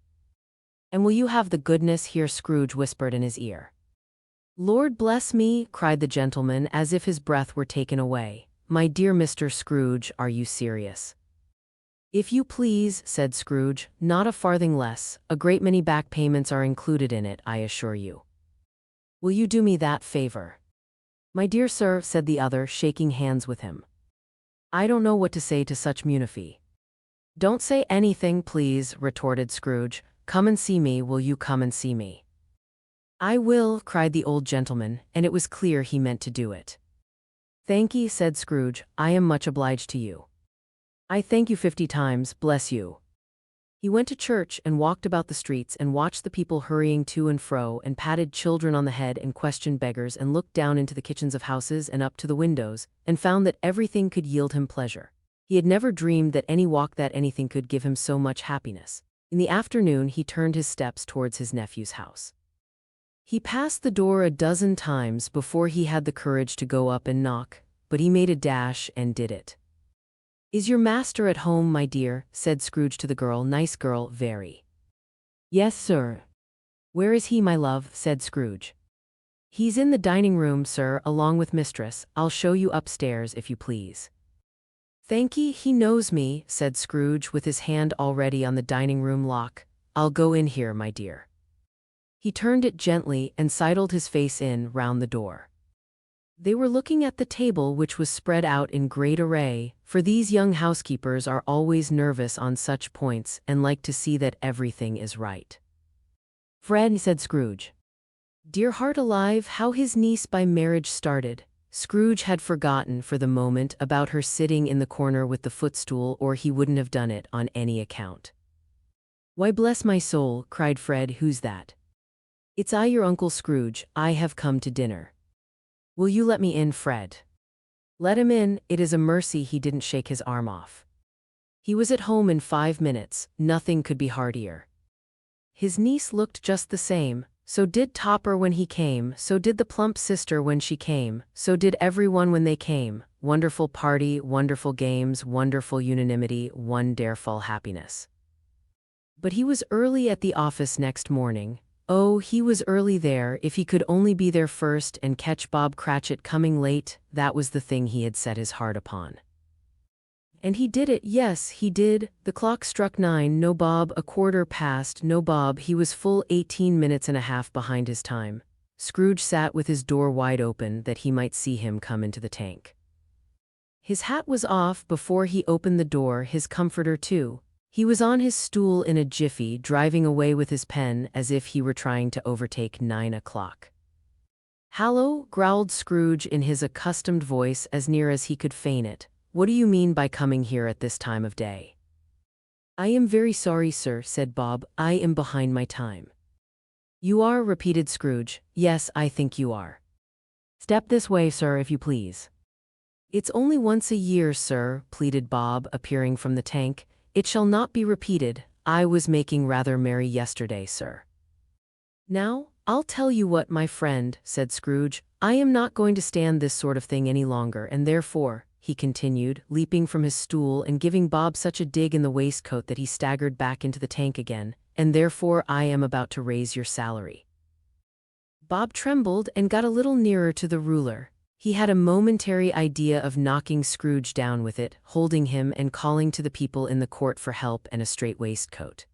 "And will you have the goodness," here Scrooge whispered in his ear, "Lord bless me," cried the gentleman as if his breath were taken away. "My dear Mr. Scrooge, are you serious?" "If you please," said Scrooge, "not a farthing less. A great many back payments are included in it, I assure you. Will you do me that favor?" "My dear sir," said the other, shaking hands with him, "I don't know what to say to such munificence." "Don't say anything, please," retorted Scrooge. "Come and see me, will you come and see me?" "I will," cried the old gentleman, and it was clear he meant to do it. "Thank'ee," said Scrooge, "I am much obliged to you." "I thank you 50 times, bless you." He went to church and walked about the streets and watched the people hurrying to and fro and patted children on the head and questioned beggars and looked down into the kitchens of houses and up to the windows and found that everything could yield him pleasure. He had never dreamed that any walk that anything could give him so much happiness. In the afternoon he turned his steps towards his nephew's house. He passed the door a dozen times before he had the courage to go up and knock, but he made a dash and did it. "Is your master at home, my dear?" said Scrooge to the girl. "Nice girl, very." "Yes, sir." "Where is he, my love?" said Scrooge. "He's in the dining room, sir, along with mistress. I'll show you upstairs, if you please." "Thank'ee, he knows me," said Scrooge, with his hand already on the dining room lock. "I'll go in here, my dear." He turned it gently and sidled his face in round the door. They were looking at the table, which was spread out in great array, for these young housekeepers are always nervous on such points and like to see that everything is right. "Fred," said Scrooge. Dear heart alive, how his niece by marriage started. Scrooge had forgotten for the moment about her sitting in the corner with the footstool, or he wouldn't have done it on any account. "Why, bless my soul," cried Fred, "who's that?" "It's I, your Uncle Scrooge. I have come to dinner." "Will you let me in, Fred?" "Let him in. It is a mercy he didn't shake his arm off. He was at home in 5 minutes. Nothing could be heartier. His niece looked just the same. So did Topper when he came. So did the plump sister when she came. So did everyone when they came. Wonderful party, wonderful games, wonderful unanimity, wonderful happiness. But he was early at the office next morning. Oh, he was early there. If he could only be there first and catch Bob Cratchit coming late, that was the thing he had set his heart upon. And he did it, yes, he did. The clock struck 9, no Bob, 1/4 past, no Bob. He was full 18 minutes and a half behind his time. Scrooge sat with his door wide open that he might see him come into the tank. His hat was off before he opened the door, his comforter too. He was on his stool in a jiffy, driving away with his pen as if he were trying to overtake 9 o'clock. "Hallo," growled Scrooge in his accustomed voice as near as he could feign it. "What do you mean by coming here at this time of day?" "I am very sorry, sir," said Bob. "I am behind my time." "You are?" repeated Scrooge. "Yes, I think you are. Step this way, sir, if you please." "It's only once a year, sir," pleaded Bob, appearing from the tank. "It shall not be repeated. I was making rather merry yesterday, sir." "Now, I'll tell you what, my friend," said Scrooge. "I am not going to stand this sort of thing any longer, and therefore," he continued, leaping from his stool and giving Bob such a dig in the waistcoat that he staggered back into the tank again, "and therefore I am about to raise your salary." Bob trembled and got a little nearer to the ruler. He had a momentary idea of knocking Scrooge down with it, holding him and calling to the people in the court for help and a straight waistcoat.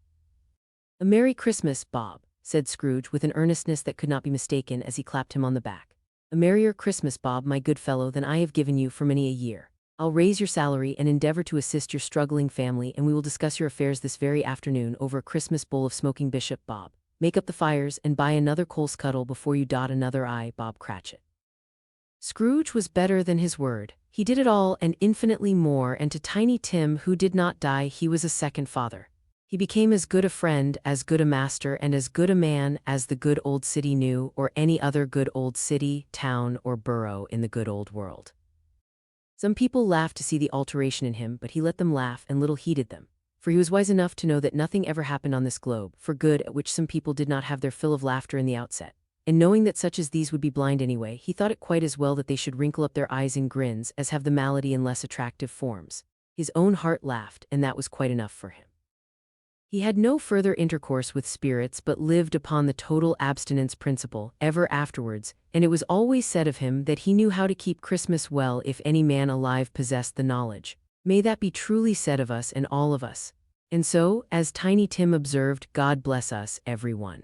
"A Merry Christmas, Bob," said Scrooge with an earnestness that could not be mistaken as he clapped him on the back. "A merrier Christmas, Bob, my good fellow, than I have given you for many a year. I'll raise your salary and endeavor to assist your struggling family, and we will discuss your affairs this very afternoon over a Christmas bowl of smoking bishop, Bob. Make up the fires and buy another coal scuttle before you dot another I, Bob Cratchit." Scrooge was better than his word. He did it all and infinitely more, and to Tiny Tim, who did not die, he was a second father. He became as good a friend, as good a master, and as good a man as the good old city knew, or any other good old city, town, or borough in the good old world. Some people laughed to see the alteration in him, but he let them laugh and little heeded them, for he was wise enough to know that nothing ever happened on this globe for good at which some people did not have their fill of laughter in the outset. And knowing that such as these would be blind anyway, he thought it quite as well that they should wrinkle up their eyes in grins as have the malady in less attractive forms. His own heart laughed, and that was quite enough for him. He had no further intercourse with spirits but lived upon the total abstinence principle ever afterwards, and it was always said of him that he knew how to keep Christmas well if any man alive possessed the knowledge. May that be truly said of us and all of us. And so, as Tiny Tim observed, God bless us, everyone.